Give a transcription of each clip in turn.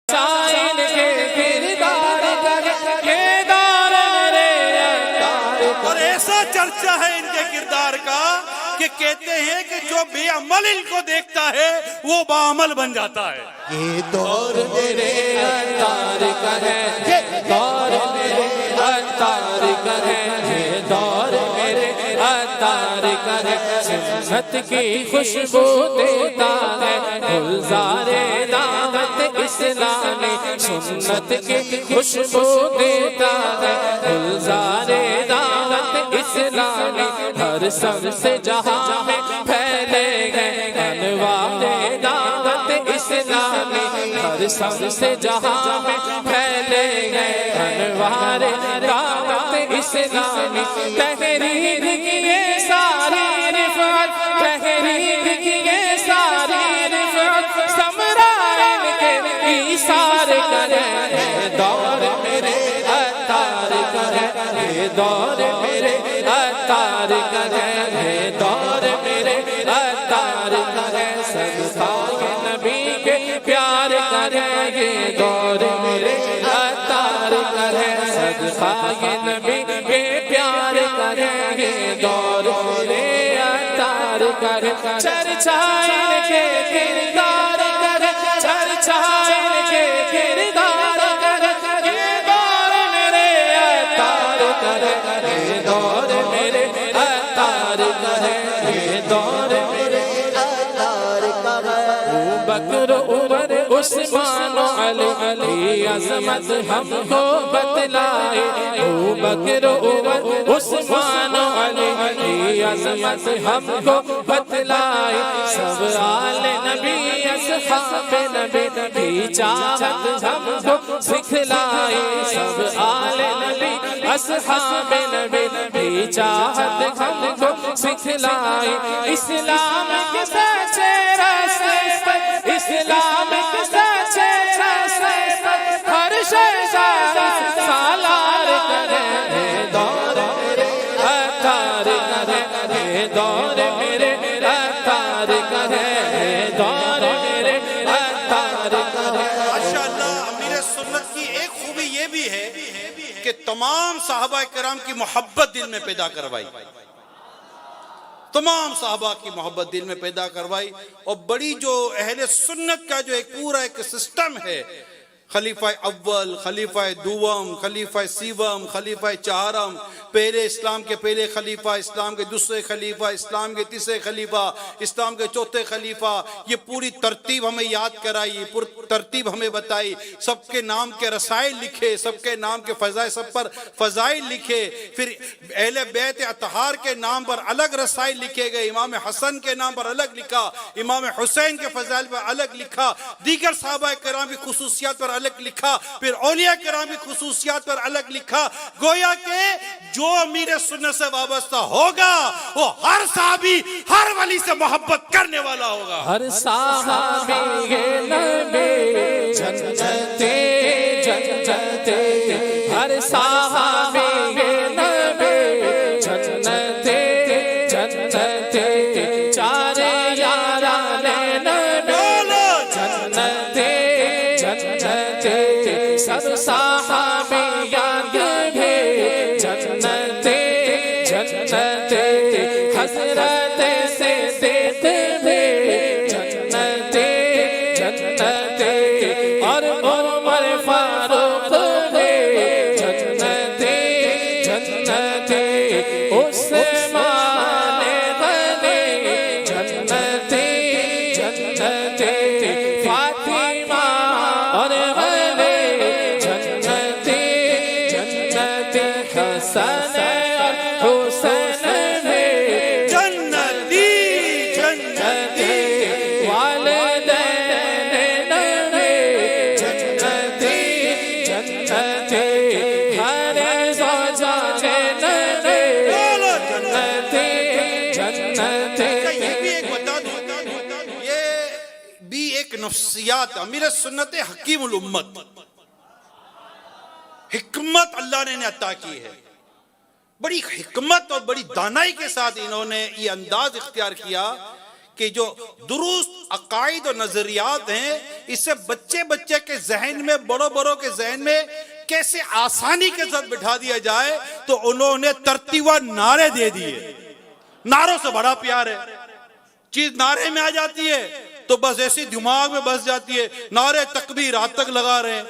Sign के किरदार के दार मेरे और ऐसा चर्चा है इनके किरदार का कि कहते हैं कि जो बेअमल इनको देखता है वो बाअमल बन जाता है। ये दौर मेरे अतार का है, दौर मेरे अतार का है, ये दौर मेरे अतार का है। सुन्नत की खुशबू देता है गुलजारे दावत इस्लामी, सुन्नत की खुशबू देता है गुलजारे दावत इस्लामी। हर सबसे जहां में फैले गए अनवारे दावत इस्लामी, हर सबसे जहां में फैले गए अनवारे दावत इस्लामी। तहरीर की ये सारी रिफ़त, तहरीर की ये सारी रिफ़त समरान के इशार करे। दौर मेरे अतार करे, ये दौर मेरे अतार करे, दौर मेरे अतार करे। सदका के नबी के प्यार करे, ये दौर मेरे अतार करे। सदका के नबी के प्यार करे, ये दौर मेरे अतार करे। चर्चा इनके किरदार करे, चर्चा इनके किरदार करे, ये दौर मेरे अतार करे, ये दौर मेरे अतार करे, ये दौर मेरे अतार का है। बकर उमर उस्मान अली अज़मत हमको बतलाए। बकर उमर उस्मान अली अज़मत हमको बतलाए। सब आले नबी अस्हाब नबी की चाहत हमको सिखलाए। सब आले नबी अस्हाब नबी की चाहत हमको सिखलाए। इस्लाम के सच्चे रास्ते पर, इस्लाम के सच्चे रास्ते पर हर शहजाद सालार करे। दौर मेरे अतार करे, दौर मेरे अतार करे, दौर मेरे अतार करे। माशाअल्लाह, अमीर सुन्नत की एक खूबी ये भी है कि तमाम साहबा किराम की मोहब्बत दिल में पैदा करवाई, तमाम साहबा की मोहब्बत दिल में पैदा करवाई। और बड़ी जो अहले सुन्नत का जो एक पूरा एक सिस्टम है, खलीफा अव्वल, खलीफा दुवम, खलीफा सीवम, खलीफा चारम, पहले इस्लाम के पहले खलीफा, इस्लाम के दूसरे खलीफा, इस्लाम के तीसरे खलीफा, इस्लाम के चौथे खलीफा, ये पूरी तरतीब हमें याद कराई, पूरी तरतीब हमें बताई। सबके नाम के रसाइल लिखे, सबके नाम के फजाइल, सब पर फजाइल लिखे। फिर अहले बैत अतहार के नाम पर अलग रसाइल लिखे गए, इमाम हसन के नाम पर अलग लिखा, इमाम हुसैन के फजाइल पर अलग लिखा, दीगर साहबा किराम की खुसूसियात पर अलग लिखा, फिर औलिया किराम की खुसूसियात पर अलग लिखा। गोया के जो अमीर सुन्नत से वाबस्ता होगा वो हर साहबी, हर वली से मोहब्बत करने वाला होगा। हर साहबी नबी जन्नते जन्नते, हर साहबी नबी जन्नते जन्नते। चारे यारा नबी जन्नते जन्नते, सब साहबी याद भी जन्नते जन्नते। हसरत से देते भी जन्नते जन्नते, और उमर फारूक भी जन्नते जन्नते। उस्मान गनी जन्नते जन्नते, फातिमा और अली जन्नते जन्नते। हसन और हुसैन भी जन्नती जन्नती, वालिदैन नबी जन्नते जन्नते। हर ज़ौजान नबी जन्नते जन्नते। ये भी एक बता दूं, ये भी एक नफ्सियात अमीर सुन्नत हकीमुल उम्मत, हिकमत अल्लाह ने अता की है। बड़ी हिकमत और बड़ी दानाई के साथ इन्होंने ये अंदाज इख्तियार किया कि जो दुरुस्त अकायद और नजरियात हैं, इससे बच्चे बच्चे के जहन में, बड़ों बड़ों के जहन में कैसे आसानी के साथ बिठा दिया जाए, तो उन्होंने तरतीबा नारे दे दिए। नारों से बड़ा प्यार है, चीज नारे में आ जाती है तो बस ऐसी दिमाग में बस जाती है। नारे तकबीर हाथ तक लगा रहे हैं,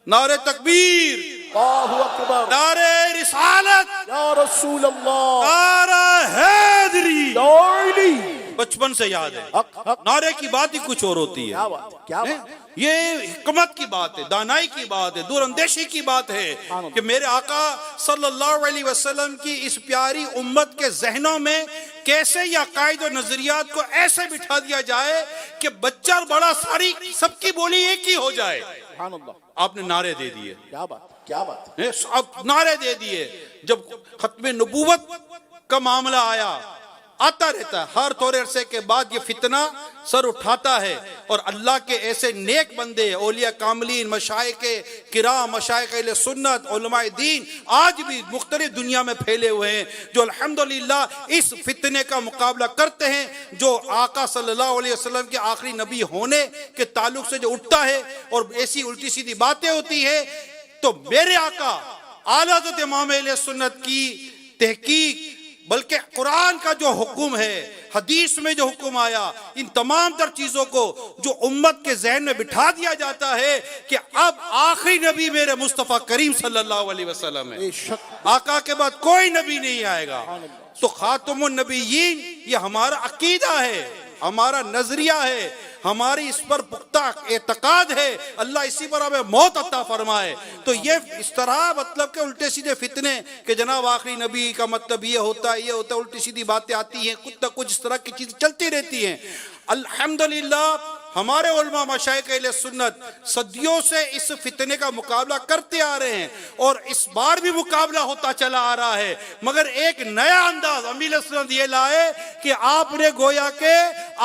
नारे तकबीर, अल्लाहु अकबर, नारे रिसालत, या रसूल अल्लाह, नारा हैदरी, दौली, बचपन से याद है। हक हक, नारे की बात ही कुछ और होती क्या है। बात है, क्या बात है। ये हिकमत की बात है, दानाई की बात है, दूरअंदेशी की बात है कि मेरे आका सल्लल्लाहु अलैहि वसल्लम की इस प्यारी उम्मत के जहनों में कैसे ये अकायद और नजरियात को ऐसे बिठा दिया जाए कि बच्चा और बड़ा सारी सबकी बोली एक ही हो जाए। सुभान अल्लाह, आपने नारे दे दिए, क्या बात, क्या बात है। अब नारे दे दिए। जब खत्म नबूवत का मामला आया, आता रहता है, हर थोड़े अरसे के बाद ये फितना सर उठाता है और अल्लाह के ऐसे नेक बंदे, औलिया कामलीन, मशाइखे किराम, मशाइखे अहले सुन्नत, उलमाए दीन आज भी मुख्तलिफ दुनिया में फैले हुए हैं, जो अल्हम्दुलिल्लाह इस फितने का मुकाबला करते हैं, जो आका सल्लल्लाहु अलैहि वसल्लम के आखिरी नबी होने के ताल्लुक से जो उठता है और ऐसी उल्टी सीधी बातें होती है। तो मेरे आका आला हज़रत इमाम अहले सुन्नत की तहकीक, बल्कि कुरान का जो हुक्म है, हदीस में जो हुक्म आया, इन तमाम तर चीजों को जो उम्मत के जहन में बिठा दिया जाता है कि अब आखिरी नबी मेरे मुस्तफ़ा करीम सल्लल्लाहु अलैहि वसल्लम है, आका के बाद कोई नबी नहीं आएगा। तो खातमुन नबीयीन ये हमारा अकीदा है, हमारा नजरिया है, हमारी इस पर पुख्ता एतकाद है। अल्लाह इसी पर हमें मौत अता फरमाए। तो ये इस तरह मतलब के उल्टे सीधे फितने कि जनाब आखिरी नबी का मतलब ये होता है, ये होता है, उल्टी सीधी बातें आती हैं, कुछ न कुछ इस तरह की चीज चलती रहती हैं। अल्हम्दुलिल्लाह हमारे उलमा मशाइख अहले सुन्नत सदियों से इस फितने का मुकाबला करते आ रहे हैं और इस बार भी मुकाबला होता चला आ रहा है, मगर एक नया अंदाज अमीर सुन्नत ये लाए कि आपने गोया के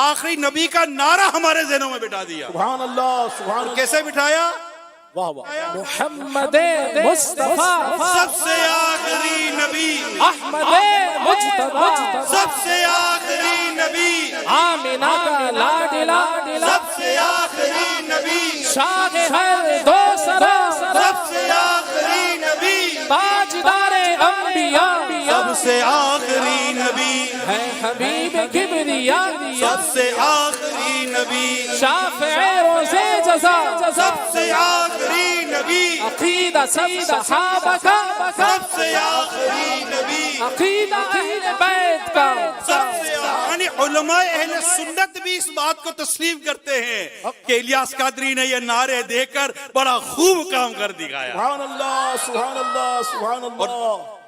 आखिरी नबी का नारा हमारे ज़हनों में बिठा दिया। सुभान अल्लाह, सुभान अल्लाह। कैसे बिठाया? वाह वाह, मोहम्मद मुस्तफा सबसे आखिरी नबी, अहमद मुज्तबा सबसे आखिरी नबी, आमिना का लाडला सबसे आखिरी नबी, शाह हर दो सरा सबसे आखिरी नबी, ताजदारे अंबिया सबसे आखिरी नबी है हबीब किबरिया सबसे आखिरी नबी, शाफ़िए रोज़े जज़ा सबसे आखिरी नबी, अक़ीदा सब सहाबा का सबसे आखिरी नबी, अक़ीदा अहले बैत का सबसे यानी उलमाए अहले सुन्नत भी इस बात को तस्लीम करते हैं कि इलियास कादरी ने ये नारे देकर बड़ा खूब काम कर दिखाया। सुभान अल्लाह, सुभान अल्लाह, सुभान अल्लाह।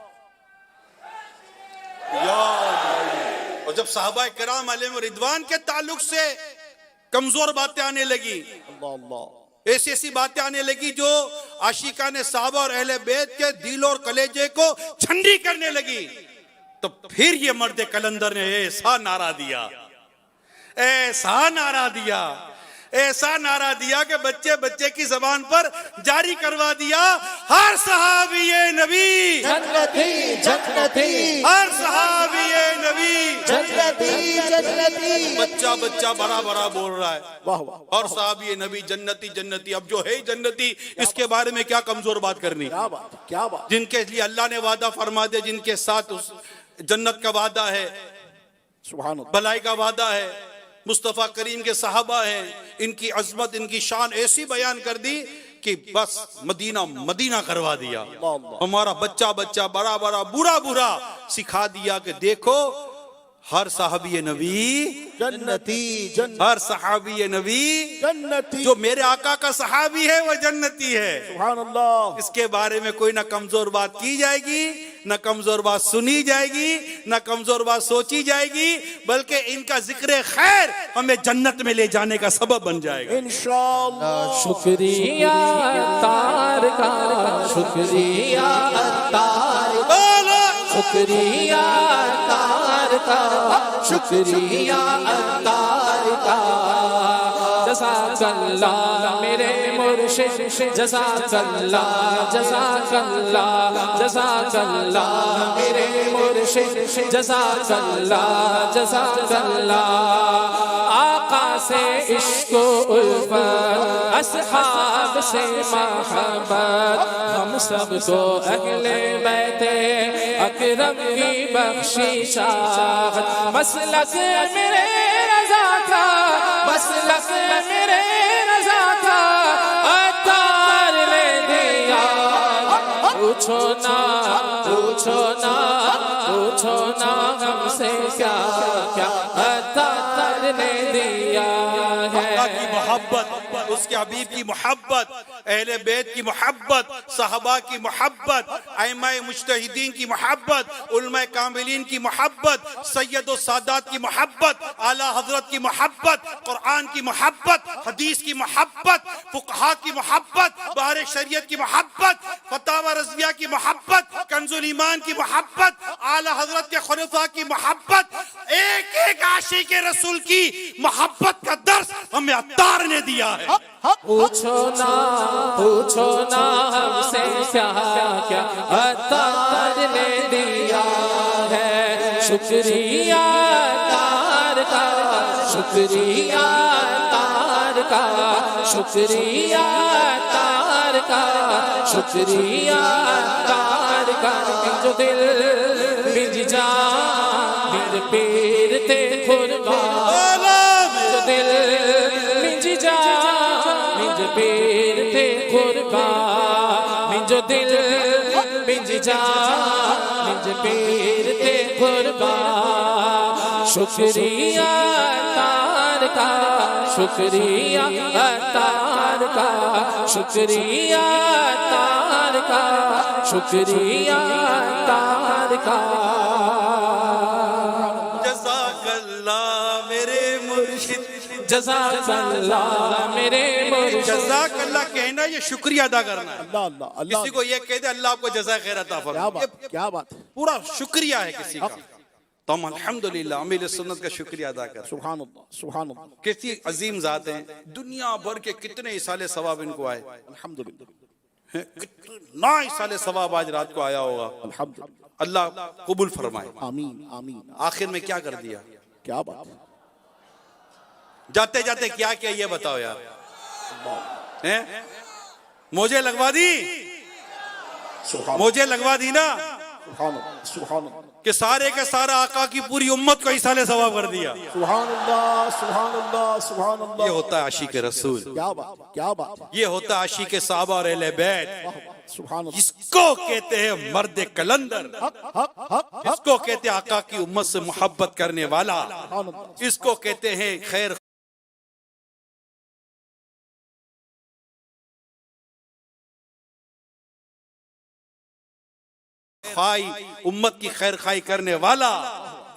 और जब साहबा किराम अलैहिम रिदवान के ताल्लुक से कमजोर बातें आने लगी, ऐसी ऐसी बातें आने लगी जो आशिका ने साहबा और अहले बैत के दिल और कलेजे को ठंडी करने लगी, तो फिर ये मर्द कलंदर ने ऐसा नारा दिया, ऐसा नारा दिया, ऐसा नारा दिया कि बच्चे बच्चे की जबान पर जारी करवा दिया, हर सहाबी नबी जन्नती जन्नती, हर सहाबी नबी जन्नती जन्नती। बच्चा बच्चा बड़ा बड़ा बोल रहा है, वाह वाह, और साहबी नबी जन्नती जन्नती। अब जो है जन्नती, इसके बारे में क्या कमजोर बात करनी? क्या बात, क्या बात। जिनके लिए अल्लाह ने वादा फरमा दिया, जिनके साथ उस जन्नत का वादा है, सुभान अल्लाह, भलाई का वादा है, मुस्तफ़ा करीम के सहाबा हैं, इनकी अजमत इनकी शान ऐसी बयान कर दी कि बस मदीना मदीना करवा दिया। हमारा बच्चा बच्चा बड़ा बड़ा बूढ़ा बूढ़ा सिखा दिया कि देखो हर सहाबी नबी जन्नती जन्नती, हर सहाबी नबी जन्नती। जो मेरे आका का सहाबी है वह जन्नती है। सुभान अल्लाह। इसके बारे में कोई ना कमजोर बात की जाएगी, न कमजोर बात सुनी जाएगी, न कमजोर बात सोची जाएगी, बल्कि इनका जिक्र खैर हमें जन्नत में ले जाने का सबब बन जाएगा इंशाअल्लाह। शुक्रिया तार का, शुक्रिया तार का, शुक्रिया तार का, शुक्रिया तार का, जज़ाकल्लाह मेरे मुर्शिद जज़ाकल्लाह जज़ाकल्लाह जज़ाकल्लाह मेरे मुर्शिद जज़ाकल्लाह जज़ाकल्लाह आका से इश्क उल्फत अस्हाब से महब्बत हम सबको अहले बैते अकरम की बख्शिशात मसलक मेरे रज़ा का मसलक मेरे रज़ा का अतार ले दिया पूछो ना पूछो ना पूछो ना हमसे क्या क्या अतार ले दिया है की मोहब्बत, उसके हबीब की मोहब्बत, अहले बैत की मोहब्बत, सहाबा की मोहब्बत, आइमाए मुज्तहिदीन की मोहब्बत, उलमाए कामिलीन की मोहब्बत, सैयद व सादात की मोहब्बत, आला हजरत की मोहब्बत, कुरान की मोहब्बत, हदीस की मोहब्बत, फुकहा की मोहब्बत, बहर शरीयत की मोहब्बत, फतावा रज़विया की मोहब्बत, कंजुल ईमान की मोहब्बत, आला हजरत के खुलफा की मोहब्बत, एक एक आशिक रसूल की मोहब्बत का दर्स हमें अत्तार ने दिया है। पूछो ना हमसे क्या क्या अतार ने दिया है शुक्रिया तार का शुक्रिया तार का शुक्रिया तार का शुक्रिया तार का जो दिल बिज जा मेरे पीर ते कुर्बान जो दिल बिज जा मेरे पीर ते कुर्बान मिंजो दिल बिज जा मेरे पीर ते कुर्बान शुक्रिया तार का शुक्रिया तार का शुक्रिया तार का शुक्रिया तार का जज़ाकल्लाह मेरे मुर्शिद जज़ाकल्लाह मेरे मुर्शिद जज़ाकल्लाह कहना ये शुक्रिया अदा करना है। अल्लाह अल्लाह अल्लाह किसी को ये कह दे अल्लाह आपको जज़ा खैर अता फरमाए, क्या बात है। पूरा शुक्रिया है किसी का। तो हम अल्हम्दुलिल्लाह अमीर सुन्नत का शुक्रिया अदा कर। सुभान अल्लाह सुभान अल्लाह। किसी अजीम ज़ात हैं, दुनिया भर के कितने इसाले सवाब इनको आए, अल्हम्दुलिल्लाह कितना इसाले सवाब आज रात को आया होगा। अल्हम्दुलिल्लाह। अल्लाह कबूल फरमाए। आमीन आमीन। आखिर में क्या कर दिया, क्या बात है। जाते जाते क्या किया ये बताओ यार, हैं? मुझे लगवा दी, मुझे लगवा दी ना सुभान अल्लाह सुभान अल्लाह कि सारे के सारा आका की पूरी उम्मत को इसाले सवाब कर दिया। सुभान अल्लाह सुभान अल्लाह सुभान अल्लाह। ये होता है आशिक रसूल, क्या बात क्या बात। ये होता है आशिक सहाबा और अहले बैत। सुभान अल्लाह। इसको कहते हैं मर्द कलंदर, इसको कहते हैं आका की उम्मत से मोहब्बत करने वाला, इसको कहते हैं खैर खाई, उम्मत की खैर खाई करने वाला,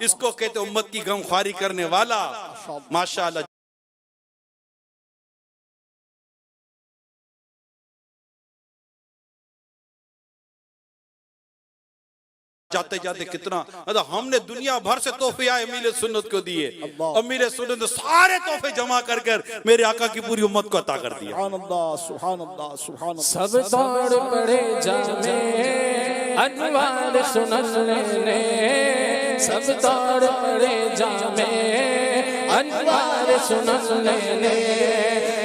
इसको कहते उम्मत की गमख्वारी करने वाला। माशाअल्लाह। जाते जाते कितना हमने दुनिया भर से तोहफे आए अमीर सुन्नत को दिए, अमीर सुन्नत ने सारे तोहफे जमा कर कर मेरे आका की पूरी उम्मत को अता कर दिया। सुभान अल्लाह सुभान अल्लाह सुभान अल्लाह। सब दौड़ पड़े जामे अनवार सुनन लेने, सब दौड़ पड़े जामे अनवार सुनन लेने,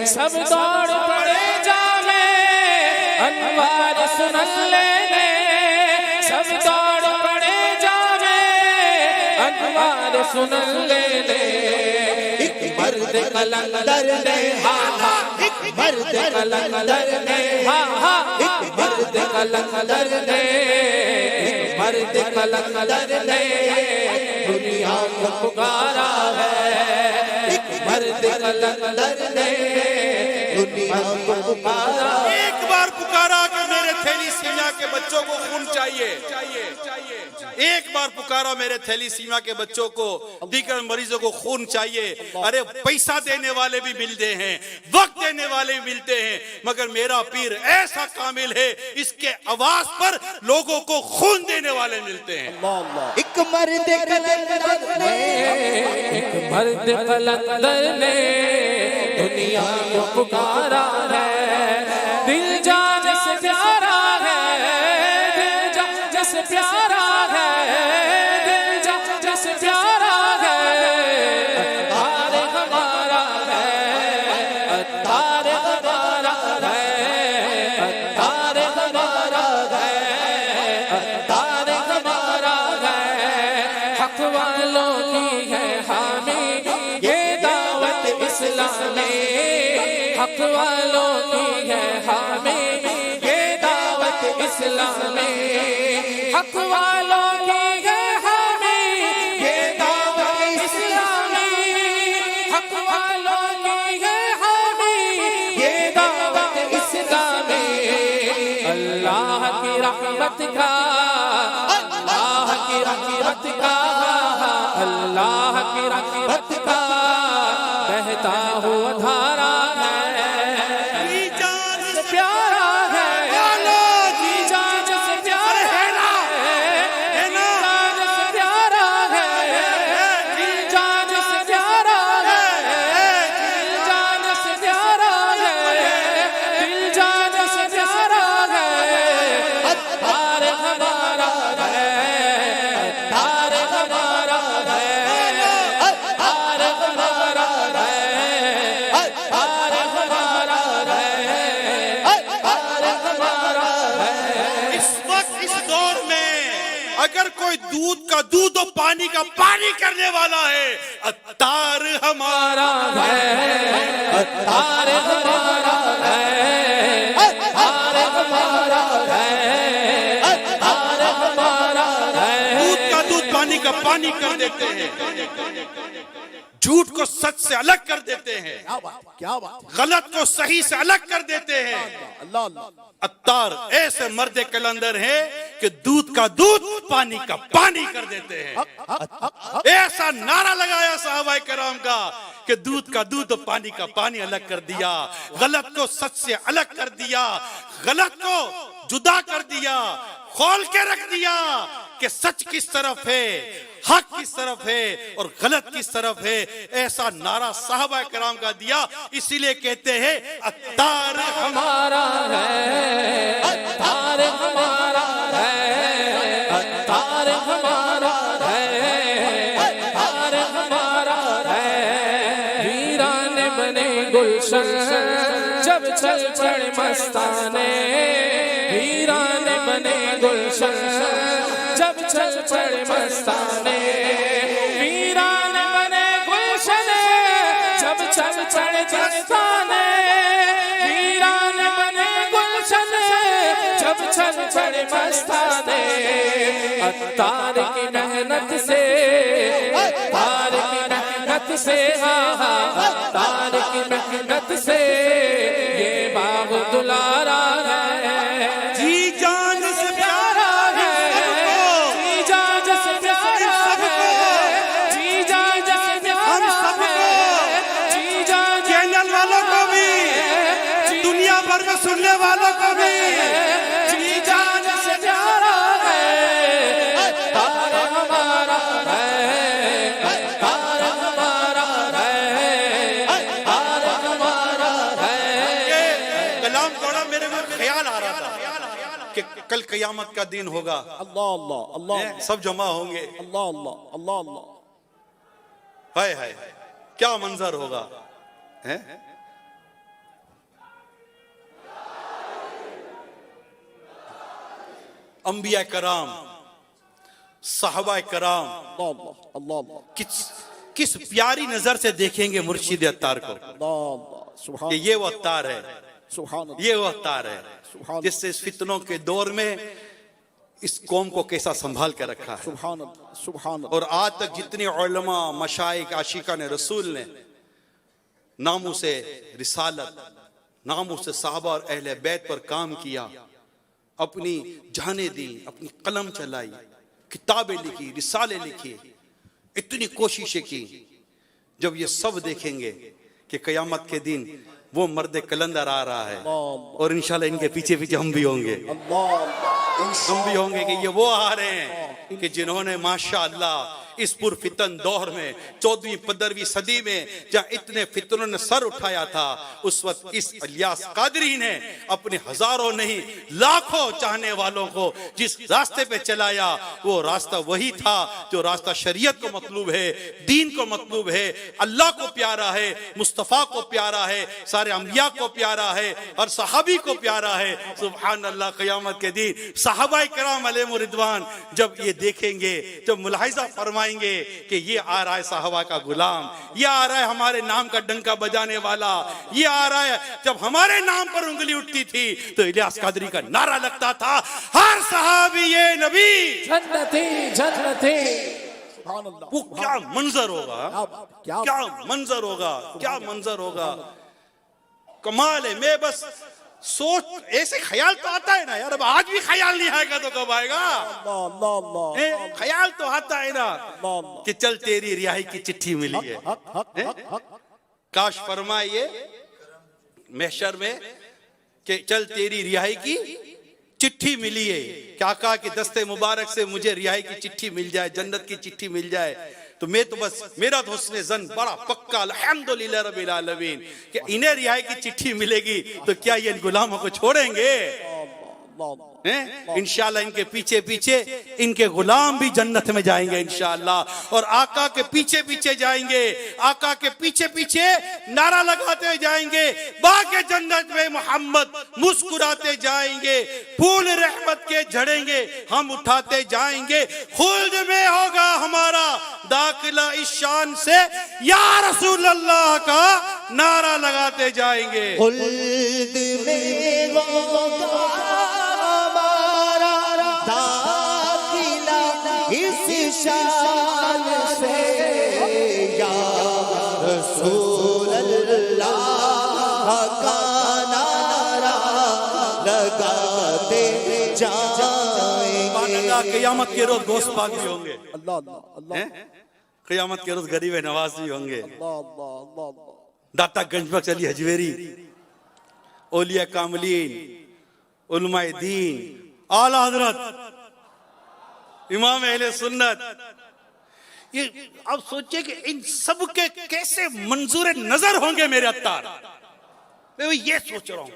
सब दौड़ पड़े जामे अनवार सुनन लेने, सब दौड़ पड़े जामे अनवार सुनन लेने। एक मर्द कलंदर ने हाँ हाँ, एक मर्द कलंदर ने हाँ हाँ, एक मर्द कलंदर ने, एक मर्द कलंदर ने दुनिया को पुकारा है, एक मर्द कलंदर ने दुनिया को पुकारा। एक बार पुकारा कि मेरे थैली सीमा के बच्चों को खून चाहिए, एक बार पुकारा मेरे थैली सीमा के बच्चों को, दीगर मरीजों को खून चाहिए। अरे पैसा देने वाले भी मिलते हैं, वक्त देने वाले भी मिलते हैं, मगर मेरा पीर ऐसा कामिल है, इसके आवाज पर लोगों को खून देने वाले मिलते हैं। एक मर्द कलंदर ने, एक मर्द कलंदर ने दुनिया को पुकारा है। दिल जान से प्यारा है, दिल जान से प्यारा है, दिल जान से प्यारा है। अत्तार हमारा है, अत्तार हमारा है, अत्तार हमारा है, अत्तार हमारा है। हक वालों की है हामी ये दावत इस्लामी, हक वालों की है हामी ये दावत इस्लामी, हक वालों की है हामी ये दावत इस्लामी, हक वालों की है हामी ये दावत इस्लामी। अल्लाह की रहमत का, अल्लाह की रहमत का, अल्लाह की रहमत का बहता हुआ धारा है। जी जान से प्यारा है, जी जान से प्यारा है, जी जान से प्यारा है, जी जान से प्यारा है, दिल जान से प्यारा है, दिल जान से प्यारा है। अत्तार हमारा है, अत्तार हमारा है, अत्तार हमारा है, अत्तार हमारा है, अत्तार हमारा है। इस वक्त इस दौर में अगर कोई दूध का दूध और पानी का पानी करने वाला है, अत्तार हमारा है, अत्तार हमारा है, अत्तार हमारा है, अत्तार हमारा है। दूध का दूध पानी का पानी कर देते हैं, झूठ को सच से अलग कर देते हैं, क्या बात, क्या बात। गलत को सही से अलग कर देते हैं। अल्लाह अल्लाह। अत्तार ऐसे मर्द कलंदर है कि दूध का दूध पानी का पानी कर देते हैं। ऐसा नारा लगाया साहबाए कराम का कि दूध का दूध और पानी का पानी अलग कर दिया, गलत को सच से अलग कर दिया, गलत को जुदा कर दिया, खोल के रख दिया कि सच किस तरफ है, हक किस तरफ है और गलत किस तरफ है। ऐसा नारा साहबा कराम का दिया। इसीलिए कहते हैं अत्तार हमारा है, अत्तार हमारा है, अत्तार हमारा है, अत्तार हमारा है। वीराने बने गुलशन जब चल पड़े मस्ताने, वीराने बने गुलशन जब चल पड़े मस्ताने, वीराने बने गुलशन जब चल पड़े मस्ताने, वीराने बने गुलशन जब चल पड़े मस्ताने। अत्तार की मेहनत से, अत्तार की मेहनत से, अत्तार की मेहनत से ये बाग दुलारा है। जी जान से प्यारा है, जी जान से प्यारा है, जी जान से प्यारा है, जी जान चैनल वालों को भी, दुनिया भर में सुनने वालों को भी जी जान से प्यारा है। अत्तार हमारा है, अत्तार हमारा है, अत्तार हमारा है। कलाम पढ़ा मेरे में ख्याल आ रहा था कि कल कयामत का दिन होगा, अल्लाह अल्लाह अल्लाह सब जमा होंगे, अल्लाह अल्लाह अल्लाह अल्लाह। हाय हाय क्या मंजर होगा है? अंबिया कराम, साहबा कराम अल्लाह अल्लाह अल्लाह अल्लाह किस प्यारी नजर से देखेंगे मुर्शिद अत्तार को अल्लाह। सुभान कि ये वो अत्तार है, सुभान ये वो अत्तार है जिससे इस फितनों के दौर में इस कौम को कैसा संभाल कर रखा है। सुभान सुभान। और आज तक जितने उलमा, मशाइख, आशिकान रसूल ने नामों से रिसालत, नामों से साहबा और अहले बैत पर काम किया, अपनी जाने दी, अपनी कलम चलाई, किताबें लिखी, रिसाले लिखी, इतनी कोशिशें की। जब ये सब देखेंगे कि कयामत के दिन वो मर्द कलंदर आ रहा है और इंशाल्लाह इनके पीछे पीछे हम भी होंगे, हम भी होंगे कि ये वो आ रहे हैं कि जिन्होंने माशाअल्लाह इस पुरफितन दौर में 14वीं 15वीं सदी में जहाँ इतने फितनों ने सर उठाया था, उस वक्त इस इलियास कादरी ने अपने हजारों नहीं लाखों चाहने वालों को जिस रास्ते पे चलाया, वो रास्ता वही था जो रास्ता शरीयत को मतलूब है, दीन को मतलूब है, अल्लाह को प्यारा है, मुस्तफा को प्यारा है, सारे अंबिया को प्यारा है, हर सहाबी को प्यारा है। सुभान अल्लाह। क़यामत के दिन सहाबाए किराम अलैहिम रिदवान जब ये देखेंगे, जब मुलाहिजा फरमाएंगे कि ये आ रहा है साहबा का गुलाम, ये आ रहा है हमारे नाम का डंका बजाने वाला, ये आ रहा है। जब हमारे नाम पर उंगली उठती थी तो इलियास कादरी का नारा लगता था, हर सहाबी ये नबी जन्नती जन्नती। सुभान अल्लाह। वो क्या मंजर होगा, क्या क्या मंजर होगा, क्या मंजर होगा। कमाल है। मैं बस सोच, ऐसे ख्याल तो आता है ना यार, अब आज भी ख्याल नहीं आएगा तो कब आएगा। अल्लाह अल्लाह। ख्याल तो आता है ना कि चल तेरी रिहाई की चिट्ठी मिली है। काश फरमाइए महशर में कि चल तेरी रिहाई की चिट्ठी मिली है, क्या कहा कि दस्ते मुबारक से मुझे रिहाई की चिट्ठी मिल जाए, जन्नत की चिट्ठी मिल जाए, तो मैं तो बस, मेरा तो हुस्ने जन बड़ा पक्का अल्हम्दुलिल्लाह रब्बिल आलमीन कि इन्हें रिहाई की चिट्ठी मिलेगी तो क्या ये इन गुलामों को छोड़ेंगे? इंशाअल्लाह इनके पीछे पीछे इनके गुलाम भी जन्नत में जाएंगे इंशाअल्लाह, और आका के पीछे पीछे जाएंगे, आका के पीछे पीछे नारा लगाते जाएंगे, बाके जन्नत में मोहम्मद मुस्कुराते जाएंगे, फूल रहमत के झड़ेंगे हम उठाते जाएंगे, खुल्द में होगा हमारा दाखिला इस शान से या रसूल अल्लाह का नारा लगाते जाएंगे। खुल्द में होगा दाखिला इस शान से या रसूल अल्लाह का नारा लगाते जाएंगे। क़यामत के रोज गोश्त पाक भी होंगे, अल्लाह अल्लाह। क़यामत के रोज गरीब नवाज भी होंगे। अल्लाह। दाता गंजबख्श अली हजवेरी, औलिया कामलीन, उलमाए दीन, आला हजरत, इमाम अहले सुन्नत, ये अब सोचिए कि इन सब के कैसे मंजूर नजर होंगे मेरे अत्तार। मैं ये सोच रहा हूँ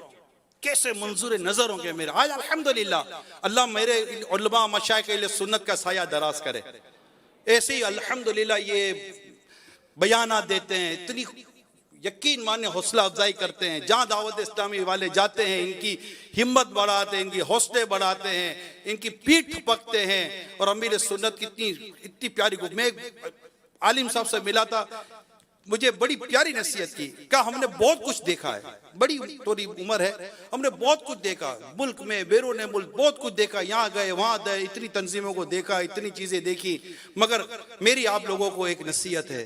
कैसे मंजूर नजर होंगे मेरे। आज अल्हम्दुलिल्लाह अल्लाह मेरे उलमा मशाइख अहले सुन्नत का साया दराज करे। ऐसे ही अल्हम्दुलिल्लाह ये बयाना देते हैं, इतनी यकीन माने हौसला अफजाई करते हैं, जहाँ दावत इस्लामी वाले जाते हैं इनकी हिम्मत बढ़ाते हैं, इनकी हौसले बढ़ाते हैं, इनकी पीठ थपकते हैं। और अमीर सुन्नत की इतनी प्यारी को, मैं आलिम साहब से मिला था, मुझे बड़ी प्यारी नसीहत की, कहा हमने बहुत कुछ देखा है, बड़ी थोड़ी उम्र है, हमने बहुत कुछ देखा मुल्क में बैरून मुल्क, बहुत कुछ देखा, यहाँ गए वहाँ गए, इतनी तंजीमों को देखा, इतनी चीजें देखी, मगर मेरी आप लोगों को एक नसीहत है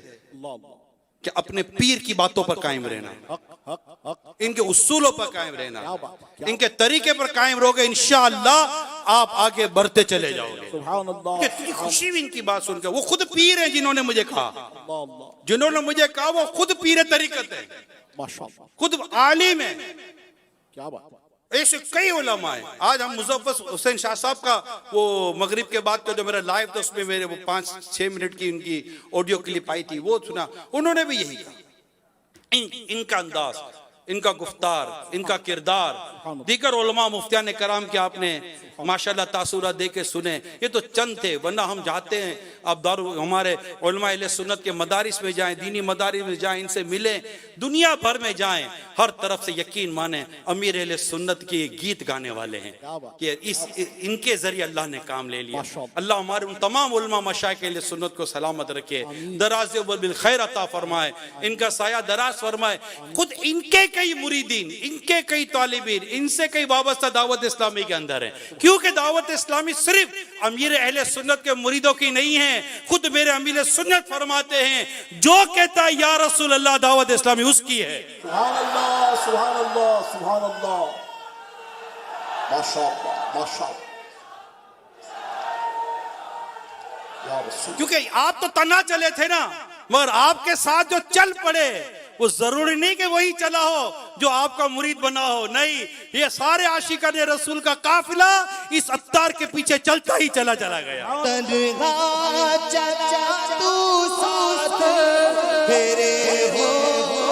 कि अपने पीर की बातों पर कायम रहना, इनके उसूलों पर कायम रहना, इनके तरीके पर कायम रहोगे इंशाअल्लाह आप आगे बढ़ते चले जाओगे। सुभान अल्लाह। कितनी खुशी हुई इनकी बात सुनकर। वो खुद पीर हैं जिन्होंने मुझे कहा, जिन्होंने मुझे कहा वो खुद पीर तरीकत है, माशाअल्लाह। खुद आलिम है। क्या बात। ऐसे कई उलमा है। आज हम मुज़फ़्फ़र हुसैन शाह साहब का वो मगरिब के बाद का जो मेरा लाइव था उसमें मेरे वो 5-6 मिनट की उनकी ऑडियो क्लिप आई थी, वो सुना, उन्होंने भी यही कहा। इनका अंदाज, इनका गुफ्तार, इनका किरदार, दीगर उलमा मुफ्तियान कराम के आपने माशाल्लाह तासुरा दे के सुने, ये तो चंद थे, वरना हम चाहते हैं आप दारू हमारे उलमा अहले सुन्नत के मदारिस में जाएं, दीनी मदारिस में जाएं, इनसे मिलें, दुनिया भर में जाएं, हर तरफ से यकीन माने अमीर अहले सुन्नत के गीत गाने वाले हैं कि इनके जरिए अल्लाह ने काम ले लिया। अल्लाह हमारे उन तमाम उलमा मशाइख अहले सुन्नत को सलामत रखे, दराज़ व बिल खैर अता फरमाए, इनका साया दराज फरमाए। खुद इनके कई मुरीदीन, इनके कई तालिबीन, इनसे कई वाबस्ता दावत इस्लामी के अंदर है, क्योंकि दावत इस्लामी सिर्फ अमीर अहले सुन्नत के मुरीदों की नहीं है। खुद मेरे अमीर सुन्नत फरमाते हैं जो कहता है या रसूल अल्लाह दावत इस्लामी उसकी है। सुभान अल्लाह, सुभान अल्लाह, सुभान अल्लाह, माशाअल्लाह, माशाअल्लाह। क्योंकि आप तो तना चले थे ना, मगर आपके साथ जो चल पड़े वो जरूरी नहीं कि वही चला हो जो आपका मुरीद बना हो, नहीं, ये सारे आशिकान रसूल का काफिला इस अत्तार के पीछे चलता ही चला गया। तन्हा चला तू साथ तेरे हो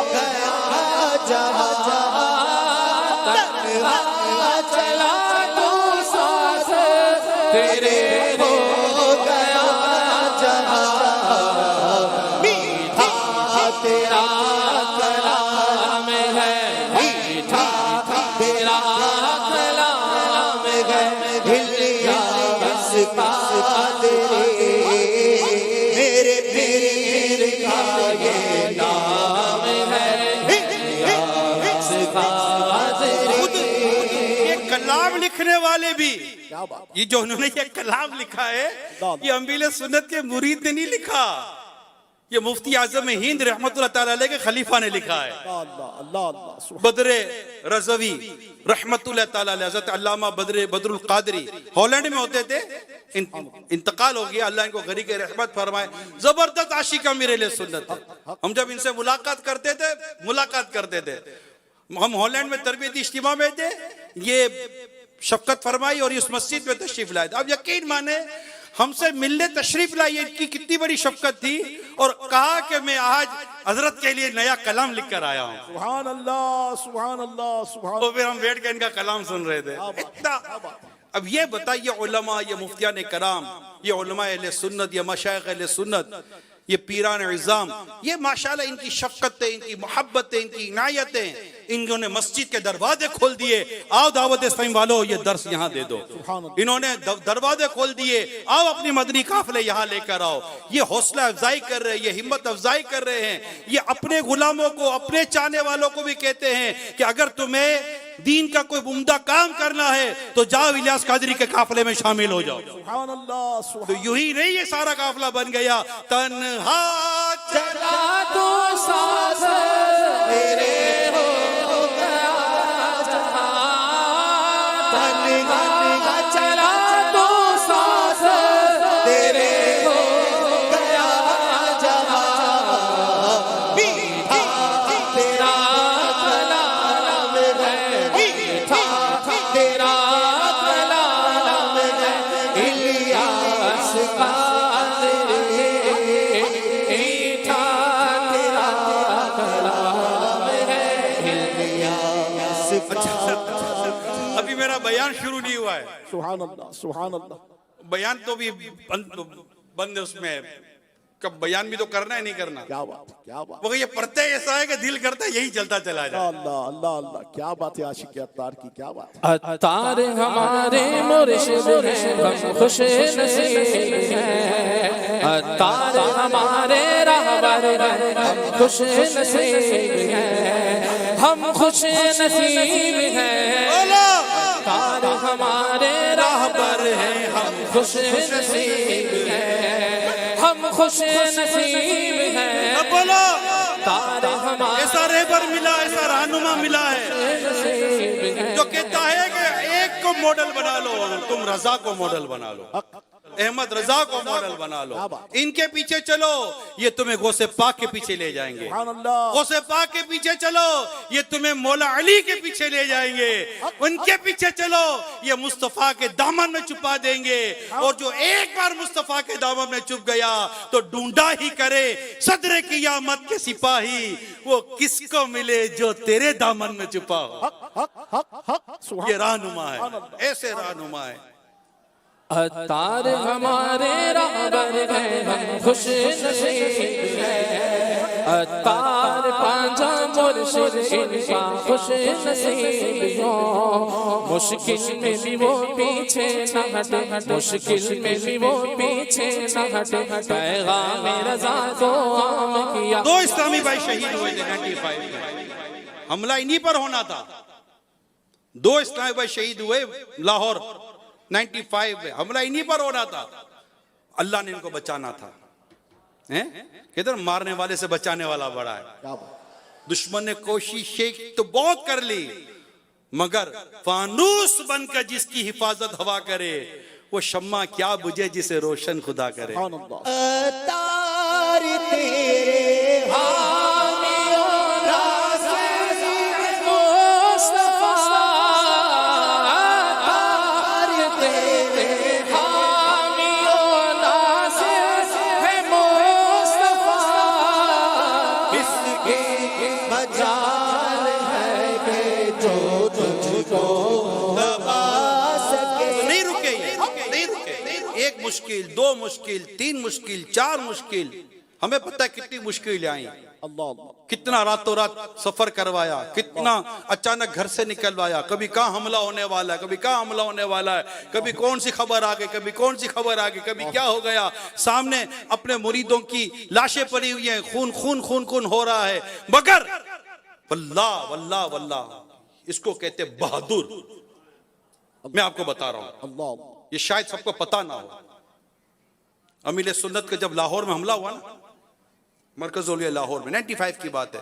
गया जहां तन्हा चला तू साथ तेरे हो गया जहां मीठा तेरा कलाम है मीठा तेरा कलाम है हिलिया इसका मेरे पीर का ये नाम है खुद ये कलाम लिखने वाले भी, क्या बात ये जो उन्होंने ये कलाम लिखा है, ये अमीर सुन्नत के मुरीद ने नहीं लिखा, ये मुफ्ती आजम हिंद रहमतुल्लाह ताला अलैह के खलीफा ने लिखा है। अल्लाह अल्लाह अल्लाह बदरे रज़वी रहमतुल्लाह ताला अलैह, हज़रत अल्लामा बदरुल कादरी हॉलैंड में होते थे, इंतकाल हो गया, अल्लाह इनको गरीक रहमत फरमाए। जबरदस्त आशिका मेरे सुन्नत है। हम जब इनसे मुलाकात करते थे, हम हॉलैंड में तरबियती इज्तिमा में थे, ये शफकत फरमाई और इस मस्जिद में तशरीफ लाए। अब यकीन माने हमसे मिलने तशरीफ लाई, इनकी कितनी बड़ी शफकत थी, और कहा कि मैं आज हजरत के लिए नया कलाम लिख कर आया हूँ। सुभान अल्लाह सुभान अल्लाह सुभान तो फिर हम बैठ के इनका कलाम सुन रहे थे। इतना अब ये बताइए, उलमा, ये मुफ्तियान कराम, ये उलमा अहले सुन्नत, ये मशाइख अहले सुन्नत, ये पीरान इज़ाम, ये माशाल्लाह इनकी शफ़क़तें, इनकी मोहब्बतें, इनकी इनायतें, इन्होंने मस्जिद के दरवाजे खोल दिए। आओ दावत इस्लाम वालों, ये दर्स यहाँ दे दो। इन्होंने दरवाजे खोल दिए, आओ अपनी मदनी काफिले यहाँ लेकर आओ। ये हौसला अफजाई कर रहे हैं, ये हिम्मत अफजाई कर रहे हैं। ये अपने गुलामों को, अपने चाहने वालों को भी कहते हैं कि अगर तुम्हें दीन का कोई उम्दा काम करना है तो जाओ इलियास कादरी के काफिले में शामिल हो जाओ। सुभान अल्लाह तो यूं ही नहीं ये सारा काफिला बन गया। तन्हा चला तो साथ तेरे हो गया जहां तन्हा चला तो साथ तेरे हो गया जहां मीठा तेरा कलाम है मीठा तेरा कलाम है इलियास का अभी मेरा बयान शुरू नहीं हुआ है। सुभान अल्लाह सुभान अल्लाह। बयान तो भी बंद है उसमें, कब बयान भी तो करना है, नहीं करना। क्या बात क्या बात। वो ये पढ़ते ऐसा है कि दिल करता है यही चलता चला जाए। अल्लाह अल्लाह अल्लाह, क्या बात है आशिक अत्तार की, क्या बात। अत्तार हमारे मुर्शिद हैं, हम खुश नसीब हैं। अत्तार हमारे रहबर हैं, हम खुश नसीब हैं। हम खुश नसीब हैं। अत्तार हमारे रहबर हैं, हम खुश नसीब हैं। हम खुश नसीब हैं। बोलो, तार हमारे ऐसा रहबर मिला, ऐसा रहनुमा मिला है जो कहता है कि एक को मॉडल बना लो, तुम रजा को मॉडल बना लो, अहमद रजा को मॉडल बना लो, इनके पीछे चलो, ये तुम्हें गौसे पाक के पीछे ले जाएंगे। गौसे पाक के पीछे चलो, ये तुम्हें मौला अली के पीछे ले जाएंगे। उनके पीछे चलो, ये मुस्तफा के दामन में छुपा देंगे। और जो एक बार मुस्तफा के दामन में छुप गया तो ढूंढा ही करे सदरे क़ियामत के सिपाही, वो किसको मिले जो तेरे दामन में छुपा हो। ये रहनुमा है, ऐसे रहनुमा है। अत्तार हमारे रहबर हैं, हम खुश नसीब हैं। अत्तार पांजा मुर्शिद इनका खुश नसीब हो। मुश्किल में भी वो पीछे न हटे, मुश्किल में भी वो पीछे न हटे। पैगाम रज़ा को आम किया। 2 इस्लामी भाई शहीद हुए थे 95 में, हमला इन्हीं पर होना था। 2 इस्लामी भाई शहीद हुए लाहौर 95 में, हमला इन्हीं पर होना था। अल्लाह ने इनको बचाना था। किधर मारने वाले से बचाने वाला बड़ा है। दुश्मन ने कोशिश तो बहुत कर ली, मगर फानूस बनकर जिसकी हिफाजत हवा करे, वो शम्मा क्या बुझे जिसे रोशन खुदा करे। अत्तार तेरे हामियों मुश्किल, 2 मुश्किल, 3 मुश्किल, 4 मुश्किल, हमें पता है कितनी मुश्किलें आई, अल्लाह अल्लाह। कितना रातों रात सफर करवाया, कितना अचानक घर से निकलवाया, कभी कहाँ हमला होने वाला है, कभी कहाँ हमला होने वाला है, कभी कौन सी खबर आ गई, कभी कौन सी खबर आ गई, कभी क्या हो गया, सामने अपने मुरीदों की लाशें पड़ी हुई हैं, खून खून खून खून हो रहा है, मगर वल्लाह वल्लाह वल्लाह इसको कहते बहादुर। मैं आपको बता रहा हूं, अल्लाह अल्लाह। ये शायद सबको पता ना हो, अमीर सुन्नत का जब लाहौर में हमला हुआ ना, मरकज औलिया लाहौर में 95 की बात है,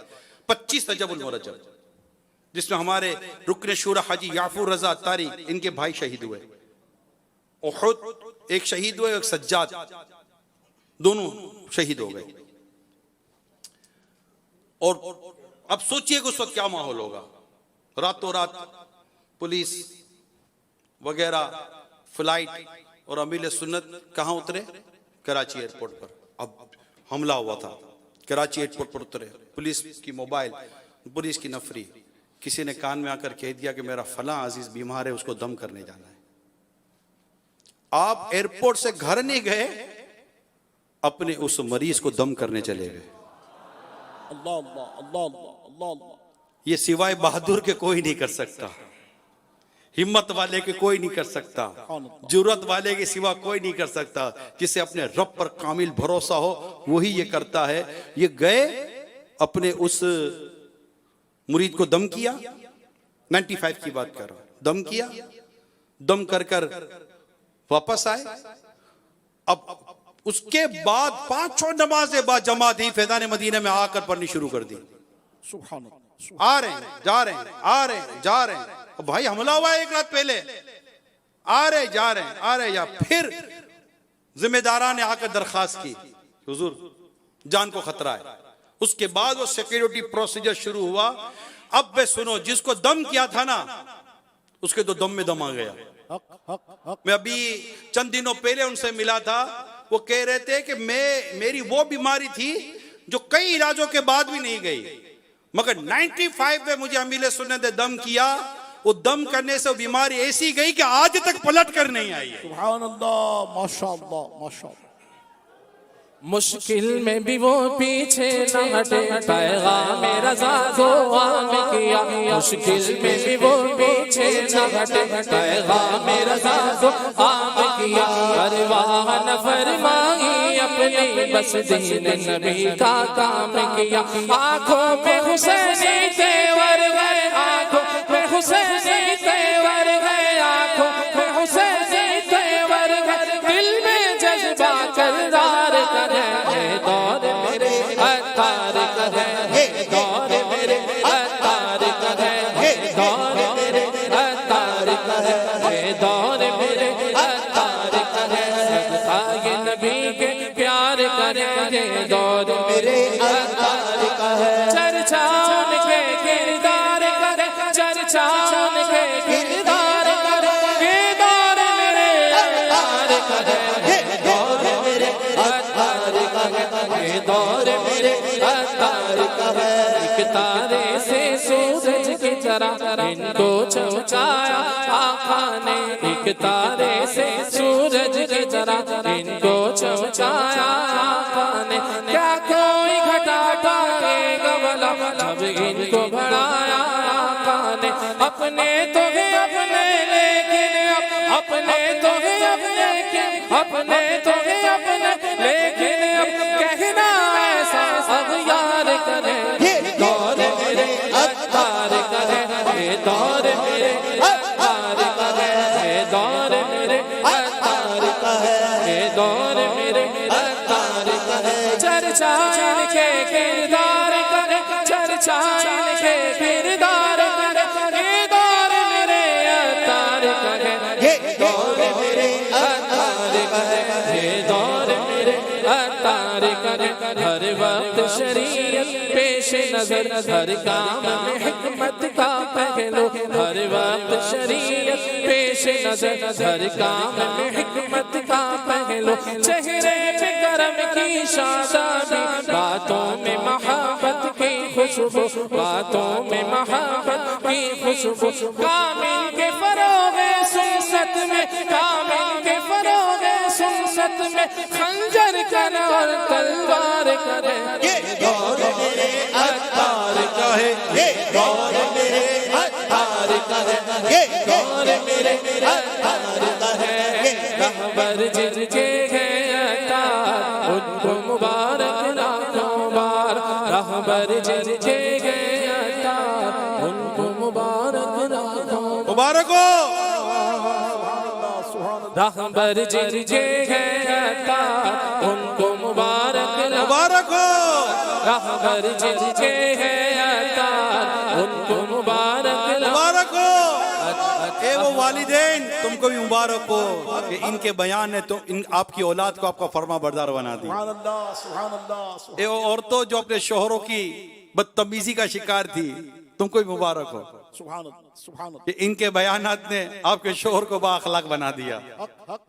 25 रजब उल मुरज्जब, जिसमें हमारे रुकन शूरा हाजी याफूर रजा अत्तारी इनके भाई शहीद हुए, उहुद एक शहीद हुए, एक सज्जाद, दोनों शहीद हो गए। और अब सोचिए कि उस वक्त क्या माहौल होगा, रातों रात पुलिस वगैरह, फ्लाइट, और अमीर सुन्नत कहां उतरे? कराची एयरपोर्ट पर। अब हमला हुआ था, कराची एयरपोर्ट पर उतरे, पुलिस की मोबाइल, पुलिस की नफरी, किसी ने कान में आकर कह दिया कि मेरा फला अजीज बीमार है, उसको दम करने जाना है। आप एयरपोर्ट से घर नहीं गए, अपने उस मरीज को दम करने चले गए। अल्लाह अल्लाह अल्लाह अल्लाह अल्लाह। ये सिवाय बहादुर के कोई नहीं कर सकता, हिम्मत वाले के कोई नहीं कर सकता, जुर्रत वाले के सिवा कोई नहीं कर सकता। जिसे अपने रब पर कामिल भरोसा हो वही ये करता है। ये गए, अपने उस मुरीद को दम किया, 95 की बात कर रहा हूं, दम किया, दम कर कर वापस आए। अब उसके बाद 5-6 नमाजें बाद जमात ही फैजान मदीना में आकर पढ़नी शुरू कर दी। सुभान अल्लाह। आ रहे हैं, जा रहे हैं, आ रहे हैं, जा रहे हैं। भाई हमला हुआ है 1 रात पहले, आ रहे जा रहे हैं, आ रहे जा। फिर जिम्मेदारा ने आकर दरखास्त की, हुजूर जान को खतरा है। उसके बाद वो सिक्योरिटी प्रोसीजर शुरू हुआ। अब वे सुनो, जिसको दम किया था ना, उसके तो दम में दम आ गया। मैं अभी चंद दिनों पहले उनसे मिला था, वो कह रहे थे कि मेरी वो बीमारी थी जो कई इलाजों के बाद भी नहीं गई, मगर 95 में मुझे अमीर सुन्नत ने दम किया। वो दम करने से वो बीमारी ऐसी गई कि आज तक पलट कर नहीं आई है। सुभान अल्लाह, माशाअल्लाह माशाअल्लाह। मुश्किल में भी वो पीछे न हटे, पैगाम रज़ा को आम किया। मुश्किल में भी वो पीछे न हटे, पैगाम रज़ा को आम किया। परवाह न फरमाई अपनी, बस दीन नबी का काम किया। आंखों में हुसैनी तेवर गए, आंखों में हुसैनी तेवर गए, आंखों में हुसैनी तेवर गए। दिल में जज्बा करार करे, दौर मेरे अतार करे, दौर मेरे अतार करे, दौर मेरे अतार करे, दौर मेरे अतार करे। सदका ये नबी के प्यार करे, दौर मेरे अतार करे। चर्चा उनके किरदार करे, चर्चा उनके किरदार करे, दौर मेरे अतार करे, दौर मेरे अतार करे, दौर मेरे अतार करे। एक तारे से सूरज की तरह इनको चमकाया आका ने, एक तारे से सूरज की तरह इनको चमकाया आका ने। क्या कोई घटा पाएगा भला जब इनको बढ़ाया आका ने। अपने तो है अपने, लेकिन अपने तो है अपने, अपने तो है अपने, लेकिन अब कहना ऐसा सब यार करे। दौर मेरे अतार करे, दौर मेरे अतार करे, दौर मेरे अतार करे, दौर मेरे अतार करे। चर्चा इनके किरदार करे, चर्चा इनके किरदार करे, दौर मेरे अतार करे, दौर मेरे अतार करे, दौर मेरे अतार करे। हर वक्त शरीयत पेश नजर, हर काम में हिकमत का पहलू। हर वक्त शरीयत पेश नजर, हर काम में हिकमत का पहलू। चेहरे पे करम की शादाबी, बातों में मोहब्बत की खुशबू, बातों में मोहब्बत की खुशबू। कामिल के फरोगे सुन्नत में, कामिल के फरोगे सुन्नत हाथ में खंजर कर और तलवार करे दौर मेरे अत्तार का है, ये दौर मेरे अत्तार का है, ये दौर मेरे अत्तार का है। रहबर जिनके हैं अतार उनको मुबारक लाखों बार, रहबर जिनके हैं अतार उनको मुबारक लाखों मुबारक हो। रहबर जिनके हैं अतार उनको मुबारक मुबारक हो। रहबर जिनके हैं अतार उनको मुबारक मुबारक हो। ए वो वालिदैन तुमको भी मुबारक हो कि इनके बयान ने तो इन आपकी औलाद को आपका फर्मा बरदार बना दिया। सुभान अल्लाह, सुभान अल्लाह। ए वो औरतों जो अपने शोहरों की बदतमीजी का शिकार थी, तुमको भी मुबारक हो सुभान अल्लाह, सुभान अल्लाह। कि इनके बयानात ने आपके शोहर को बाअखलाक बना दिया। हक हक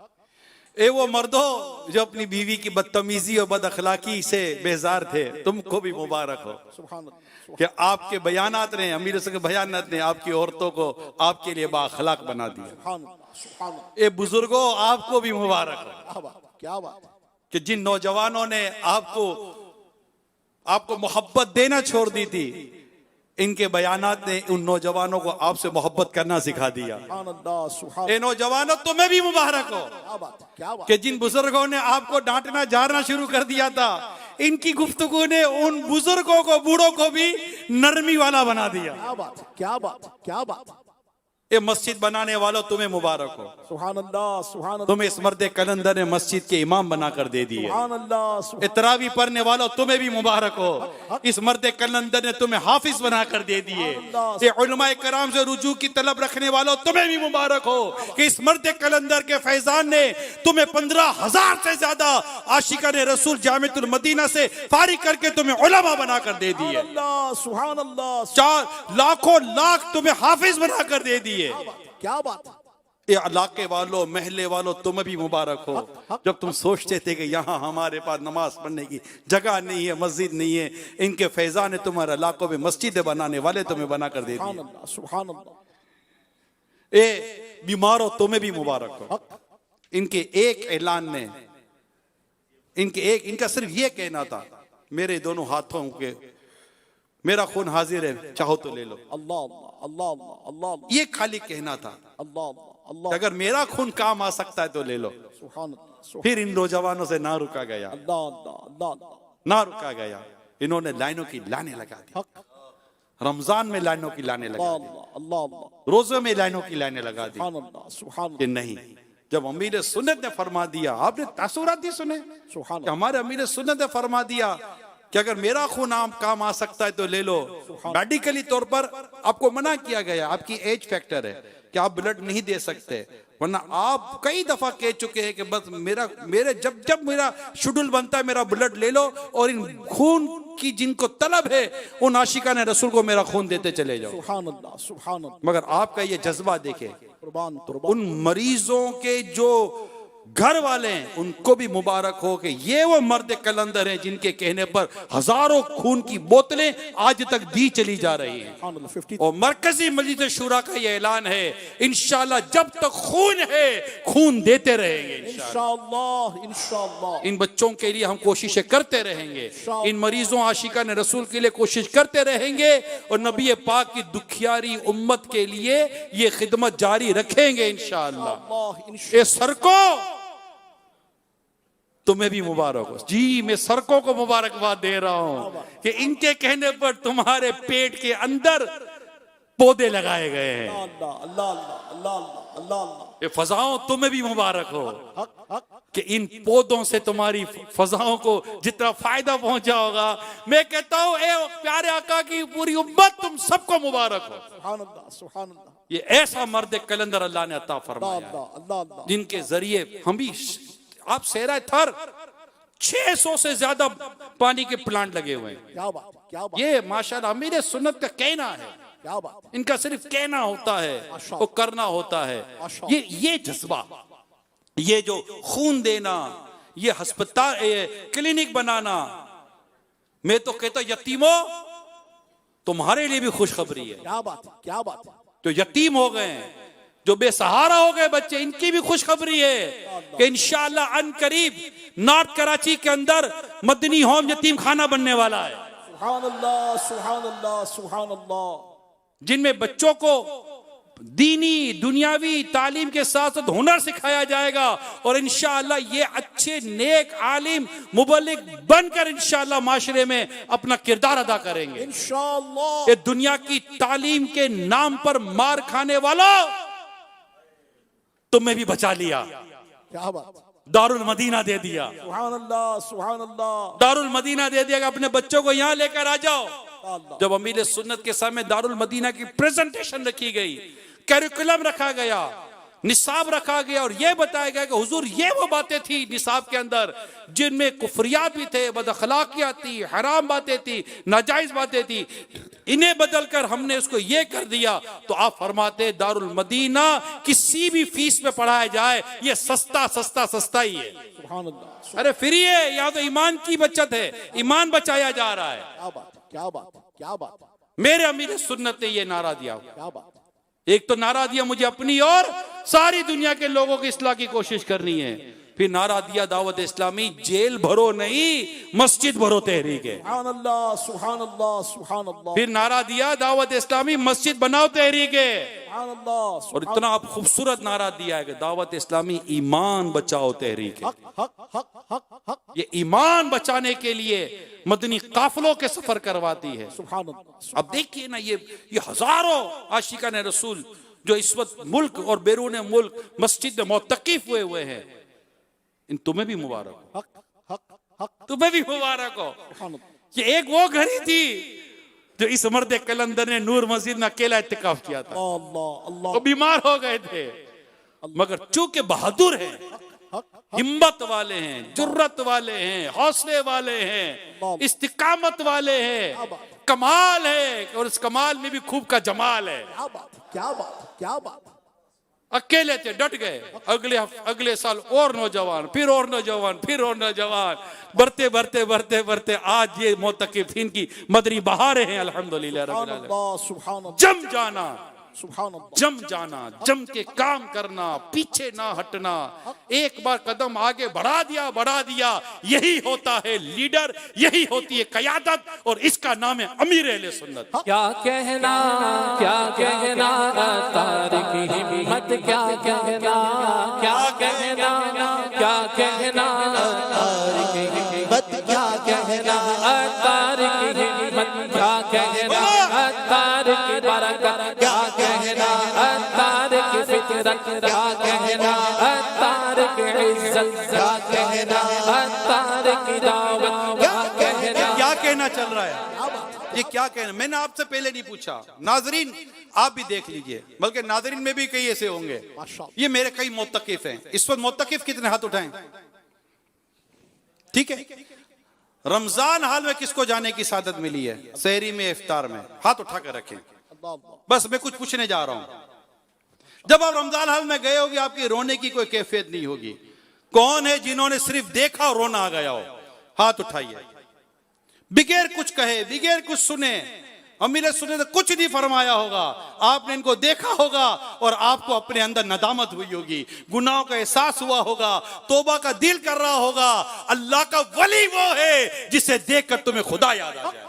ए वो मर्दों जो अपनी बीवी की बदतमीजी और बद अखलाकी से बेजार थे, तुमको भी मुबारक हो सुभान अल्लाह, कि आपके बयानात ने, अमीर के बयानात ने आपकी औरतों को आपके लिए बाअखलाक बना दिया। सुभान अल्लाह, सुभान अल्लाह। ए बुजुर्गों आपको भी मुबारक हो क्या बात, क्या बात है। कि जिन नौजवानों ने आपको मोहब्बत देना छोड़ दी थी, इनके बयानात ने उन नौजवानों को आपसे मोहब्बत करना सिखा दिया। सुभान अल्लाह, सुभान। ए नौजवानों तुम्हें भी मुबारक हो क्या बात, क्या बात। कि जिन बुजुर्गों ने आपको डांटना झाड़ना शुरू कर दिया था, इनकी गुफ्तगू ने उन बुजुर्गों को, बूढ़ों को भी नरमी वाला बना दिया। क्या बात, क्या बात, क्या बात। ये मस्जिद बनाने वालों तुम्हें मुबारक हो, सुभान अल्लाह, सुभान अल्लाह, तुम्हें इस मर्द कलंदर ने मस्जिद के इमाम बनाकर दे दिए। सुभान अल्लाह, सुभान। तरावी पढ़ने वालों तुम्हें भी मुबारक हो, इस मर्द कलंदर ने तुम्हें हाफिज बनाकर दे दिए। ये उलमाए कराम से रुजू की तलब रखने वालों तुम्हें भी मुबारक हो कि इस मर्द कलंदर के फैजान ने तुम्हें 15,000 से ज्यादा आशिका ने रसूल जामिअतुल मदीना से फारिग करके तुम्हें उलमा बनाकर दे दिए। अल्लाह, सुभान अल्लाह। 4 लाखों लाख तुम्हें हाफिज बनाकर दे दिए। क्या बात। ये इलाके वालों, महल्ले वालों तुम्हें भी मुबारक हो। जब तुम सोचते थे कि यहाँ हमारे पास नमाज पढ़ने की जगह नहीं है, मस्जिद नहीं है, इनके फैजान ने तुम्हारे इलाकों में मस्जिदें बनाने वाले तुम्हें बनाकर दे दिए। सुभान अल्लाह। ए बीमारों तुम्हें भी मुबारक हो। इनके एक ऐलान ने, इनका सिर्फ ये कहना था, मेरे दोनों हाथों के मेरा खून हाजिर है, चाहो तो ले लो। अल्लाह अल्लाह अल्लाह अल्लाह। ये खाली कहना था अल्लाह अल्लाह। अगर मेरा खून काम आ सकता है तो ले लो। सुभान अल्लाह, फिर इन नौजवानों से ना रुका गया, अल्लाह अल्लाह अल्लाह। ना रुका गया। इन्होंने लाइनों की लाने लगा दी, रमजान में लाइनों की लाने लगा दी, अल्लाह अल्लाह। रोजों में लाइनों की लाने लगा दी। सुभान अल्लाह, सुभान कि नहीं, जब अमीर सुन्नत ने फरमा दिया, आपने तासुरात ही सुने सुभान कि हमारे अमीर सुन्नत ने फरमा दिया कि अगर मेरा खून आम काम आ सकता है तो ले लो। मेडिकली तौर पर आपको मना किया गया, आपकी एज फैक्टर है कि आप ब्लड नहीं दे सकते, वरना आप कई दफा कह चुके हैं कि बस मेरे जब मेरा शेड्यूल बनता है मेरा ब्लड ले लो, और इन खून की जिनको तलब है उन आशिका ने रसूल को मेरा खून देते चले जाओ। सुभान अल्लाह, सुभान अल्लाह। मगर आपका ये जज्बा देखे, कुर्बान कुर्बान। उन मरीजों के जो घर वाले हैं उनको भी मुबारक हो कि ये वो मर्द कलंदर हैं जिनके कहने पर हजारों खून की बोतलें आज तक दी चली जा रही हैं। सुभान अल्लाह। 50 और मरकजी मजलिस शूरा का ये ऐलान है, इंशाल्लाह जब तक खून है खून देते रहेंगे इंशाअल्लाह, इंशाअल्लाह। इन बच्चों के लिए हम कोशिशें करते रहेंगे, इन मरीजों आशिका ने रसूल के लिए कोशिश करते रहेंगे, और नबी पाक की दुखियारी उम्मत के लिए ये खिदमत जारी रखेंगे इंशाअल्लाह। ये सरको तुम्हें भी मुबारक हो। जी मैं सड़कों को मुबारकबाद दे रहा हूं कि इनके कहने पर तुम्हारे पेट के अंदर पौधे लगाए गए हैं। अल्लाह अल्लाह अल्लाह अल्लाह अल्लाह। ये फजाओं तुम्हें भी मुबारक हो हक हक। कि इन पौधों से तुम्हारी फजाओं को जितना फायदा पहुंचा होगा, मैं कहता हूं ए प्यारे आका की पूरी उम्मत तुम सबको मुबारक हो। सुभान अल्लाह, सुभान अल्लाह। ये ऐसा मर्द कलंदर अल्लाह ने अता फरमाया अल्लाह अल्लाह अल्लाह। जिनके जरिए हम भी, आप सेरा थर 600 से ज्यादा पानी के प्लांट लगे हुए हैं। क्या बात, क्या बात। ये माशाल्लाह मेरे सुन्नत का कहना है, क्या बात। इनका सिर्फ कहना होता है और करना होता है। ये जज्बा, ये जो खून देना, ये अस्पताल, क्लिनिक बनाना, मैं तो कहता यतीमों तुम्हारे लिए भी खुशखबरी है। क्या बात, क्या बात। जो यतीम हो गए हैं, जो बेसहारा हो गए बच्चे, इनकी भी खुशखबरी है कि इंशाअल्लाह अन करीब नॉर्थ कराची के अंदर मदनी होम यतीम खाना बनने वाला है, सुभान अल्लाह, सुभान अल्लाह, सुभान अल्लाह। जिनमें बच्चों को दीनी दुनियावी तालीम के साथ साथ हुनर सिखाया जाएगा और इंशाअल्लाह ये अच्छे नेक आलिम मुबल्लिग बनकर इंशाअल्लाह माशरे में अपना किरदार अदा करेंगे इंशाअल्लाह। ये दुनिया की तालीम के नाम पर मार खाने वालों, तुम्हें भी बचा लिया, क्या बात, दारुल मदीना दे दिया, सुभान अल्लाह, सुभान अल्लाह। दारुल मदीना दे दिया कि अपने बच्चों को यहाँ लेकर आ जाओ। अल्लाह। जब अमीर सुन्नत के सामने दारुल मदीना की प्रेजेंटेशन रखी गई, कैरिकुलम रखा गया, निसाब रखा गया और यह बताया गया कि हुजूर ये वो बातें थी निसाब के अंदर जिनमें कुफरियात भी थे, बदअखलाकियात थी, हराम बातें थी, नाजायज बातें थी, इन्हें बदलकर हमने उसको ये कर दिया, तो आप फरमाते दारुल मदीना किसी भी फीस में पढ़ाया जाए ये सस्ता सस्ता सस्ता ही है। सुभान अल्लाह। अरे फ्री है, यहाँ तो ईमान की बचत है, ईमान बचाया जा रहा है। क्या बात, क्या बात, क्या बात, मेरे अमीर सुन्नत ने ये नारा दिया, क्या बात। एक तो नारा दिया मुझे अपनी और सारी दुनिया के लोगों की इस्लाह की कोशिश करनी है, फिर नारा दिया दावत इस्लामी जेल भरो नहीं मस्जिद भरो तहरीक है, सुभान अल्लाह, सुभान अल्लाह, सुभान अल्लाह, फिर नारा दिया दावत इस्लामी मस्जिद बनाओ तहरीक है, सुभान अल्लाह। और इतना आप खूबसूरत नारा दिया है कि दावत इस्लामी ईमान बचाओ तहरीक है। हक हक हक हक हक। ये ईमान बचाने के लिए मदनी काफिलों के सफर करवाती है। सुभान अल्लाह। अब देखिए ना ये हजारों आशिकान रसूल जो इस वक्त मुल्क और बैरून मुल्क मस्जिद में मोतकीफ हुए हैं, इन तुम्हें भी मुबारक हो, हक हक हक। तुम्हें भी मुबारक हो। सुभान अल्लाह। ये एक वो घड़ी थी जो इस मर्द कलंदर ने नूर मस्जिद में अकेला इत्तिकाफ किया था, अल्लाह अल्लाह। वो बीमार हो गए थे, मगर चूंकि बहादुर हैं, हिम्मत वाले हैं, जुर्रत वाले हैं, हौसले वाले हैं, इस्तिकामत वाले हैं, कमाल है और इस कमाल में भी खूब का जमाल है। क्या बात, क्या बात, क्या बात। अकेले थे, डट गए, अगले साल और नौजवान, फिर और नौजवान, फिर और नौजवान, बढ़ते बढ़ते बढ़ते बढ़ते आज ये मोतकिफीन की मदरी बहारें हैं अल्हम्दुलिल्लाह रब्बिल आलमीन। सुभान अल्लाह, जम जाना, सुभान अल्लाह। जम जाना, जम के काम करना, पीछे ना हटना, एक बार कदम आगे बढ़ा दिया, यही होता है लीडर, यही होती है क़यादत और इसका नाम है अमीर अहले सुन्नत। क्या कहना तारिक हिम्मत, क्या कहना तारिक हिम्मत, क्या कहना तारिक हिम्मत, क्या कहना तारिक बरकत, क्या कहना तारिक फितरत, क्या कहना तारिक इज्जत, क्या कहना तारिक दावत, क्या कहना। क्या कहना चल रहा है, ये क्या कहना, मैंने आपसे पहले नहीं पूछा, नाजरीन आप भी देख लीजिए, बल्कि नाजरीन में भी कई ऐसे होंगे, ये मेरे कई मोतकिफ हैं। इस वक्त मोतकिफ कितने हाथ उठाएं? ठीक है, रमजान हाल में किसको जाने की सादत मिली है? सहरी में, इफ्तार में, हाथ उठा कर रखें। बस मैं कुछ पूछने जा रहा हूं। जब आप रमजान हाल में गए होगे आपकी रोने की कोई कैफियत नहीं होगी। कौन है जिन्होंने सिर्फ देखा और रोना आ गया हो? हाथ उठाइए। बिगैर कुछ कहे, बिगैर कुछ सुने, अमीर सुने तो कुछ नहीं फरमाया होगा, आपने इनको देखा होगा और आपको अपने अंदर नदामत हुई होगी, गुनाहों का एहसास हुआ होगा, तौबा का दिल कर रहा होगा। अल्लाह का वली वो है जिसे देखकर तुम्हें खुदा याद आ जाए।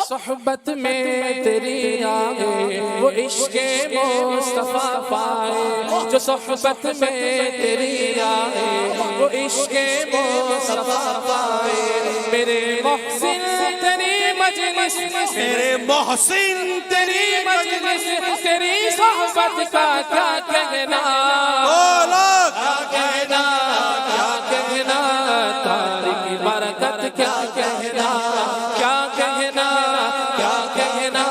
सोहबत में तेरी आए वो इश्क़े मुस्तफ़ा पाए, जो सोहबत में तेरी आए वो इश्क़े मुस्तफ़ा पाए। मेरे मोहसिन तेरी मजलिस, मेरे मोहसिन तेरी मजलिस, तेरी सोहबत का क्या कहना, क्या कहना, क्या कहना तारिक बरकत, क्या कहना, क्या कहना, क्या कहना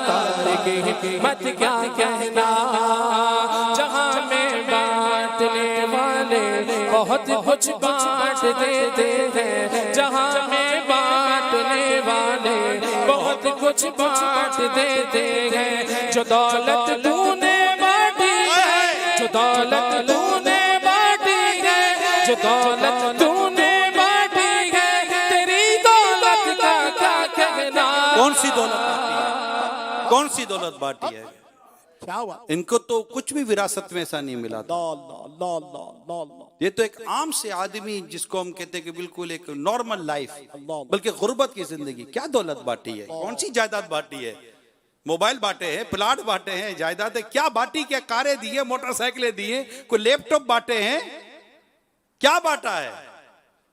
तारिक हिम्मत, क्या कहना। जहां में बांटने वाले बहुत कुछ बांट देते हैं, जहां में बांटने वाले बहुत कुछ बांट देते हैं। जो दौलत तूने बांटी है, जो दौलत तूने बांटी है, जो दौलत तूने बांटी है, तेरी दौलत का क्या कहना। कौन सी दौलत बांटी है? कौन सी दौलत बांटी है? क्या बात। इनको तो कुछ भी विरासत में ऐसा नहीं मिला था। अल्लाह अल्लाह अल्लाह अल्लाह अल्लाह। ये तो एक आम से आदमी जिसको हम कहते हैं कि बिल्कुल एक नॉर्मल लाइफ, अल्लाह। बल्कि गुर्बत की जिंदगी। क्या दौलत बांटी है, कौन सी जायदाद बांटी है? मोबाइल बांटे हैं, प्लाट बांटे हैं, जायदादें क्या बांटी? क्या कारें दी है, मोटरसाइकिलें दी हैं, कोई लैपटॉप बांटे हैं? क्या बांटा है?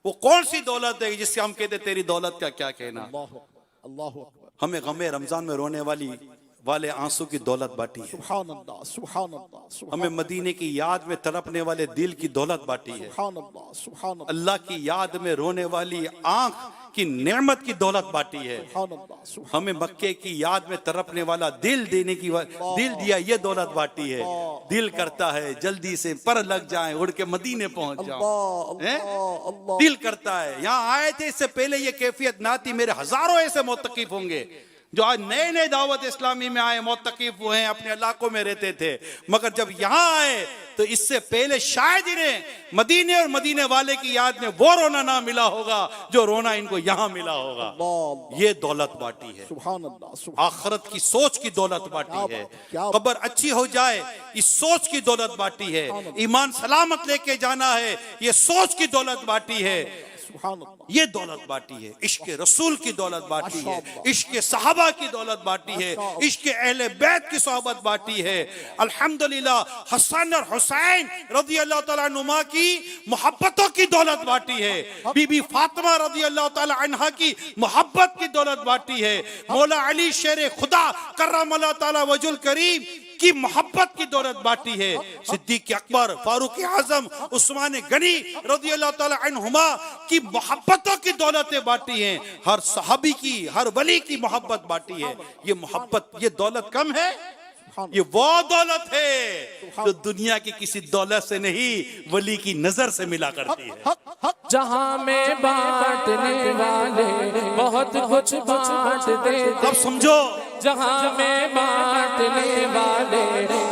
वो कौन सी दौलत है जिससे हम कहते तेरी दौलत का क्या कहना? अल्लाह अकबर अल्लाह अकबर। हमें गमे रमजान में रोने वाले आंसू की दौलत बांटी है। सुभान अल्लाह सुभान अल्लाह सुभान हमें मदीने की याद में तड़पने वाले दिल की दौलत बांटी है। अल्लाह सुभान अल्लाह अल्लाह की याद में रोने वाली आंख की नेमत की दौलत बांटी है। सुभान हमें मक्के की याद में तड़पने वाला दिल देने की दिल दिया, ये दौलत बांटी है। दिल करता है जल्दी से पर लग जाए, उड़ के मदीने पहुंच जाओ। अल्लाह। दिल करता है, यहाँ आए थे इससे पहले ये कैफियत ना थी। मेरे हजारों ऐसे मोतकीफ होंगे जो आज नए नए दावत इस्लामी में आए, मोतकीफ हुए हैं, अपने इलाकों में रहते थे, मगर जब यहाँ आए तो इससे पहले शायद इन्हें मदीने और मदीने वाले की याद में वो रोना ना मिला होगा जो रोना इनको यहाँ मिला होगा। ये दौलत बांटी है। सुभान अल्लाह। आखिरत की सोच की दौलत बांटी है। क्या कब्र अच्छी हो जाए इस सोच की दौलत बांटी है। ईमान सलामत लेके जाना है, ये सोच की दौलत बांटी है। ये दौलत बांटी है। इश्क रसूल की दौलत बांटी है, इश्क सहाबा की दौलत बांटी है, इश्क अहले बैत की सोहबत बांटी है। अल्हम्दुलिल्लाह हसन और हुसैन रज़ी अल्लाह तआला अन्हुमा की मोहब्बतों की दौलत बांटी है। बीबी फातिमा रज़ी अल्लाह तआला अन्हा की मोहब्बत की दौलत बांटी है। मौला अली शेर खुदा कर्रमल्लाहु तआला वजुल करीम की मोहब्बत की दौलत बांटी है। सिद्दीक अकबर, फारूक आजम, उस्मान गनी रज़ी अल्लाह तआला अन्हुमा की मोहब्बतों की दौलतें बांटी हैं। हर सहाबी की, हर वली की मोहब्बत बांटी है। ये मोहब्बत, ये दौलत कम है? ये वो दौलत है जो दुनिया की किसी दौलत से नहीं, वली की नजर से मिला करती है। जहाँ में बांटने वाले बहुत कुछ बांट देते। अब समझो, जहाँ में बांटने वाले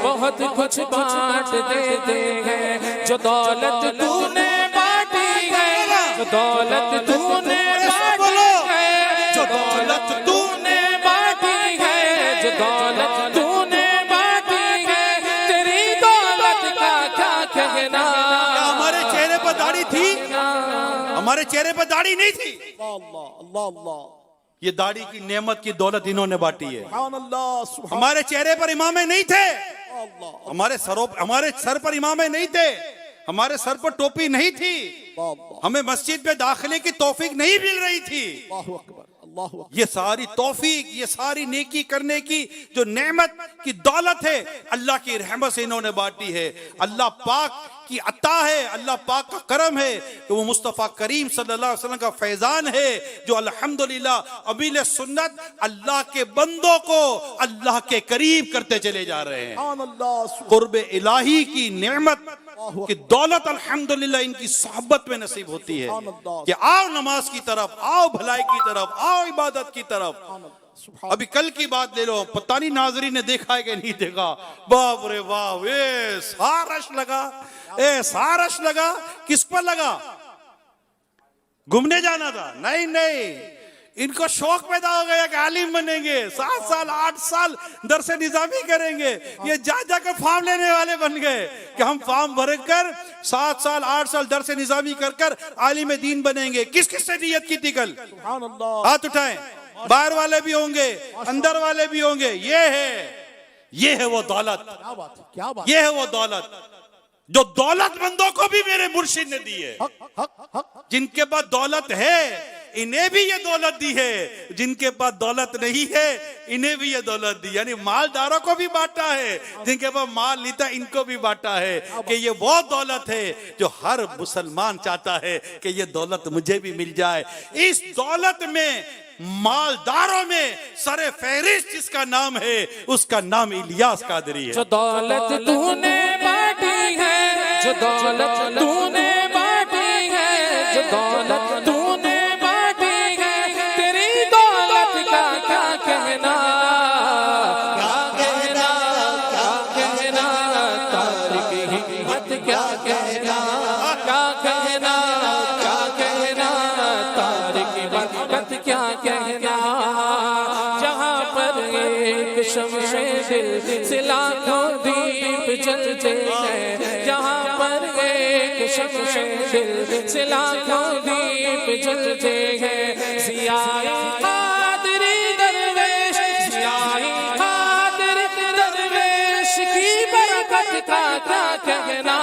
बहुत कुछ बांट देते हैं। जो दौलत तूने बांटी है, जो दौलत तूने बांटी है, जो दौलत तूने बांटी है, जो दौलत तूने बांटी है, तेरी दौलत का क्या कहना? क्या हमारे चेहरे पर दाढ़ी थी? हमारे चेहरे पर दाढ़ी नहीं थी। अल्लाह अल्लाह अल्लाह। ये दाढ़ी की नेमत की दौलत इन्होंने बांटी है। सुभान अल्लाह सुभान। हमारे चेहरे पर इमामे नहीं थे, अल्लाह हमारे सर पर इमामे नहीं थे, हमारे सर पर टोपी नहीं थी, हमें मस्जिद में दाखिले की तौफीक नहीं मिल रही थी। अल्लाहु अकबर अल्लाहु अकबर। ये सारी तौफीक, ये सारी नेकी करने की जो नेमत की दौलत है, अल्लाह की रहमत से इन्होंने बांटी है। अल्लाह पाक की अता है, अल्लाह पाक का करम है कि वो मुस्तफ़ा करीम सल्लल्लाहु अलैहि वसल्लम का फैजान है जो अल्हम्दुलिल्लाह अमील सुन्नत अल्लाह के बंदों को अल्लाह के करीब करते चले जा रहे हैं। सुभान अल्लाह। कुर्ब इलाही की नेमत की दौलत अल्हम्दुलिल्लाह इनकी सोहबत में नसीब होती है कि आओ नमाज की तरफ, आओ भलाई की तरफ, आओ इबादत की तरफ। अभी कल की बात ले लो, पता नहीं नाजरीन ने देखा है कि नहीं देखा, बाप रे बाप, ए सारश लगा, ए सारश लगा। किस पर लगा? घूमने जाना था? नहीं नहीं, इनको शौक पैदा हो गया कि आलिम बनेंगे, 7 साल 8 साल दरस निजामी करेंगे। ये जा जाकर फॉर्म लेने वाले बन गए कि हम फॉर्म भर कर 7 साल 8 साल दरस निजामी कर कर आलिम दीन बनेंगे। किस किस से नियत की थी कल? सुभान अल्लाह। हाथ उठाएं। बाहर वाले भी होंगे, अंदर वाले भी होंगे। ये है वो दौलत। क्या बात है, क्या बात। ये है वो दौलत जो दौलतमंदों को भी मेरे मुर्शिद ने दी है। जिनके पास दौलत है इन्हें भी ये दौलत दी है, जिनके पास दौलत नहीं है इन्हें भी ये दौलत दी। यानी मालदारों को भी बांटा है, जिनके पास माल नहीं था इनको भी बांटा है कि ये वो दौलत है जो हर मुसलमान चाहता है कि ये दौलत मुझे भी मिल जाए। इस दौलत में मालदारों में सरे फहरिस्त जिसका नाम है उसका नाम इलियास कादरी है। जो दौलत तूने बांटी है, जो दौलत तूने बांटी है, जो दौलत तूने बांटी है, तेरी दौलत का क्या कहना? क्या कहना, क्या कहना, तारिक हिम्मत क्या कहना, क्या कहना, क्या कहना, तारिक बरकत क्या कहना। जहाँ पर एक शम्शे दिल से लाखों है यहाँ पर एक शम्शे दिल से लाखों दीप जलते हैं ज़ियाए क़ादरी दरवेश ज़ियाए क़ादरी दरवेश की बरकत का क्या कहना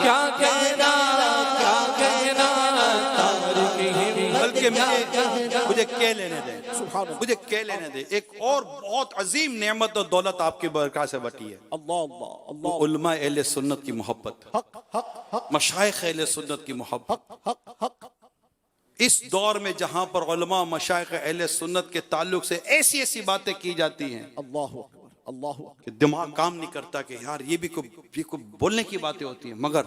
क्या कहना क्या कहना बल्कि मुझे कह लेने दें, मुझे कह लेने दें। एक और बहुत अजीम नेमत और दौलत आपकी बरकत से बटी है, अल्लाह अल्लाह अल्लाह उलमा अहले सुन्नत की मोहब्बत, मशाइख अहले सुन्नत की मोहब्बत। इस दौर में जहां पर उलमा मशाइख अहले सुन्नत के ताल्लुक से ऐसी ऐसी बातें की जाती हैं अल्लाह कि दिमाग काम नहीं करता कि यार ये भी कोई बोलने की बातें होती हैं, मगर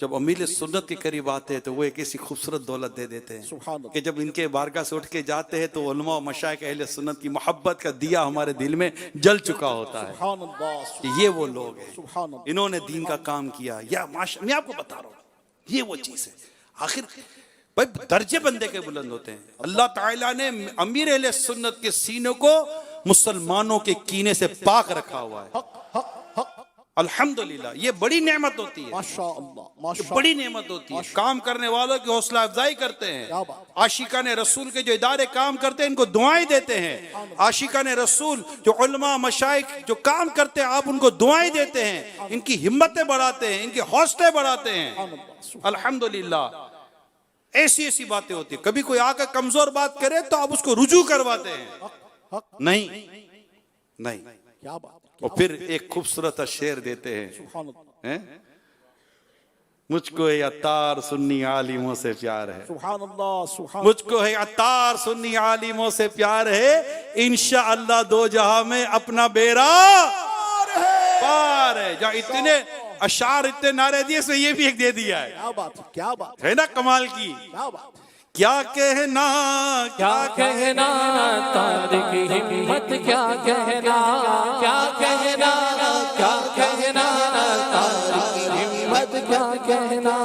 जब अमीर सुन्नत के करीब आते हैं तो वो एक ऐसी खूबसूरत दौलत दे देते हैं कि जब इनके बारगाह से उठ के जाते हैं तो उलमा और मशाइख अहले सुन्नत की मोहब्बत का दिया हमारे दिल में जल चुका होता है कि ये वो लोग हैं, इन्होंने दीन का काम किया। या माशा मैं आपको बता रहा हूँ, ये वो चीज है। आखिर भाई दर्जे बंदे के बुलंद होते हैं। अल्लाह ताला ने अमीर अहले सुन्नत के सीने को मुसलमानों के कीने से पाक रखा हुआ है। अल्हम्दुलिल्लाह, ये बड़ी नेमत होती है, ये बड़ी नेमत होती है। काम करने वालों की हौसला अफजाई करते हैं। आशिकाने रसूल के जो इदारे काम करते हैं इनको दुआएं देते हैं। आशिकाने रसूल जो उलमा मशाइख जो काम करते हैं आप उनको दुआएं देते हैं, इनकी हिम्मतें बढ़ाते हैं, इनके हौसले बढ़ाते हैं। अल्हम्दुलिल्लाह, ऐसी ऐसी बातें होती है। कभी कोई आकर कमजोर बात करे तो आप उसको रुजू करवाते हैं, नहीं नहीं, क्या बात। और फिर एक खूबसूरत शेर देते हैं, मुझको है अतार सुन्नी आलिमों से प्यार है, मुझको है अतार सुन्नी आलिमों से प्यार है, इंशाअल्लाह दो जहां में अपना बेड़ा पार है। जहाँ इतने अशार इतने नारे दिए इसमें ये भी एक दे दिया है। क्या बात, क्या बात है ना कमाल की। क्या बात। क्या कहना क्या कहना तारिक हिम्मत क्या कहना क्या कहना क्या कहना तारिक हिम्मत क्या कहना।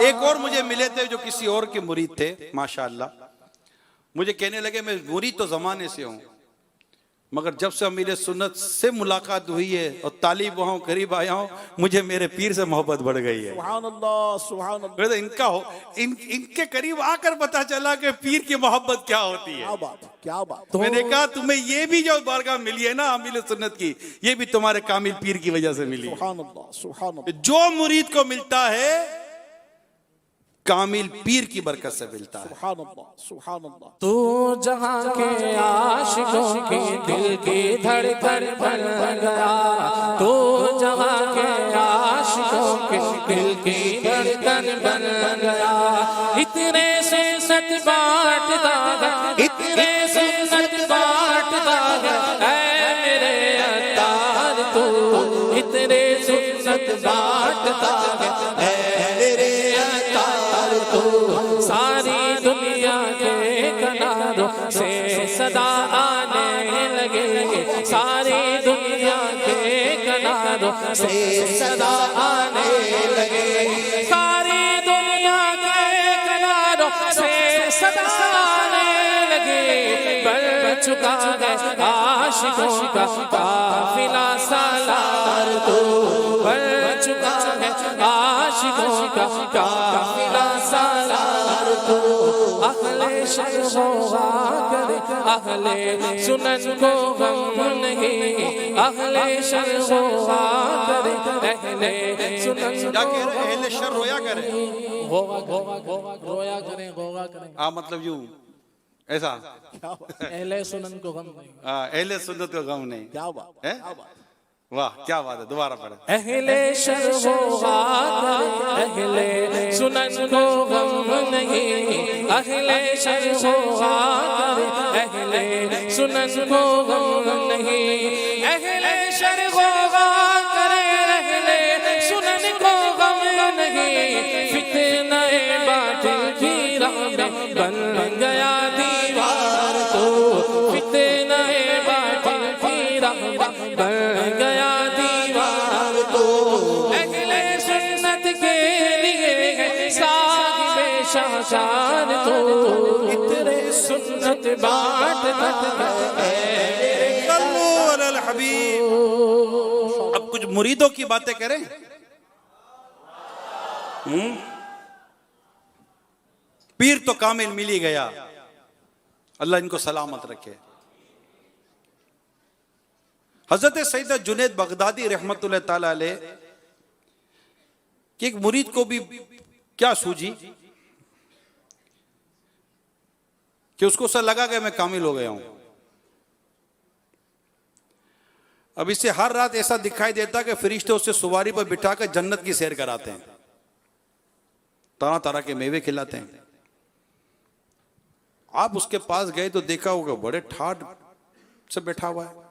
एक और मुझे मिले थे जो किसी और के मुरीद थे, माशाअल्लाह। मुझे कहने लगे मैं मुरीद तो जमाने से हूँ, मगर जब से अमीर सुन्नत से मुलाकात हुई है और तालिब वहाँ करीब आया हूँ, मुझे मेरे पीर से मोहब्बत बढ़ गई है। सुभान अल्लाह, सुभान अल्लाह। इनके करीब आकर पता चला कि पीर की मोहब्बत क्या होती है। क्या बात, क्या बात। तो मैंने कहा तुम्हें ये भी जो बारगाह मिली है ना अमीर सुन्नत की, ये भी तुम्हारे कामिल पीर की वजह से मिली है। सुभान अल्लाह, सुभान अल्लाह। जो मुरीद को मिलता है कामिल पीर की बरकत से मिलता है। सुभान अल्लाह, सुभान अल्लाह। तू जहां के आशिकों के दिल की धड़कन बन गया, तू जहां के आशिकों के दिल की धड़कन बन गया। इतने सुन्नत बांटता है, इतने सुन्नत बांटता है, ऐ मेरे अत्तार तू इतने सुन्नत बांटता है, ऐ मेरे अत्तार तू सारी दुनिया के किनारों से सदा आने लगे, सारी दुनिया के किनारों से सदा आने लगे, सारी दुनिया के किनारों से सदा आने लगे। बढ़ चुका है आशिकों का काफिला सालार तू, बढ़ चुका है आशिकों का काफिला सालार तू। अहले शर्ह करे अहले सुनन को गम नहीं, अहले शर्ह करे अहले सुनन क्या कह रहे अहले शर रोया करे, रोया करें गोगा करें। मतलब यूं ऐसा अहले सुनन को गम नहीं, अहले सुन्नत को गम नहीं। क्या बात है? वाह क्या बात है, दोबारा पढ़े। अहले शर्ह अहले सुनन को गम नहीं, अहले शर्ह अहले सुनन को गम नहीं, अहले शर्ह करे अहले सुनन को गम नहीं। फितने बातिल की राह में बन गया दीवार तो, फितने बातिल की राह में बन गया दीवार तो। अहले सुन्नत के लिए साहिबे शाशान तो, इतने सुन्नत बांटता है। सल्लल्लाहु अलैहि हबीब। अब कुछ मुरीदों की बातें करें। पीर तो कामिल मिल ही गया, अल्लाह इनको सलामत रखे। हजरत सैयद जुनैद बगदादी रहमतुल्लाह ताला अलैह कि एक मुरीद को भी क्या सूझी कि उसको सा लगा कि मैं कामिल हो गया हूं। अब इससे हर रात ऐसा दिखाई देता कि फरिश्ते उससे सवारी पर बिठाकर जन्नत की सैर कराते हैं, तरह तरह के मेवे खिलाते हैं। आप उसके पास गए तो देखा होगा बड़े ठाठ से बैठा हुआ है।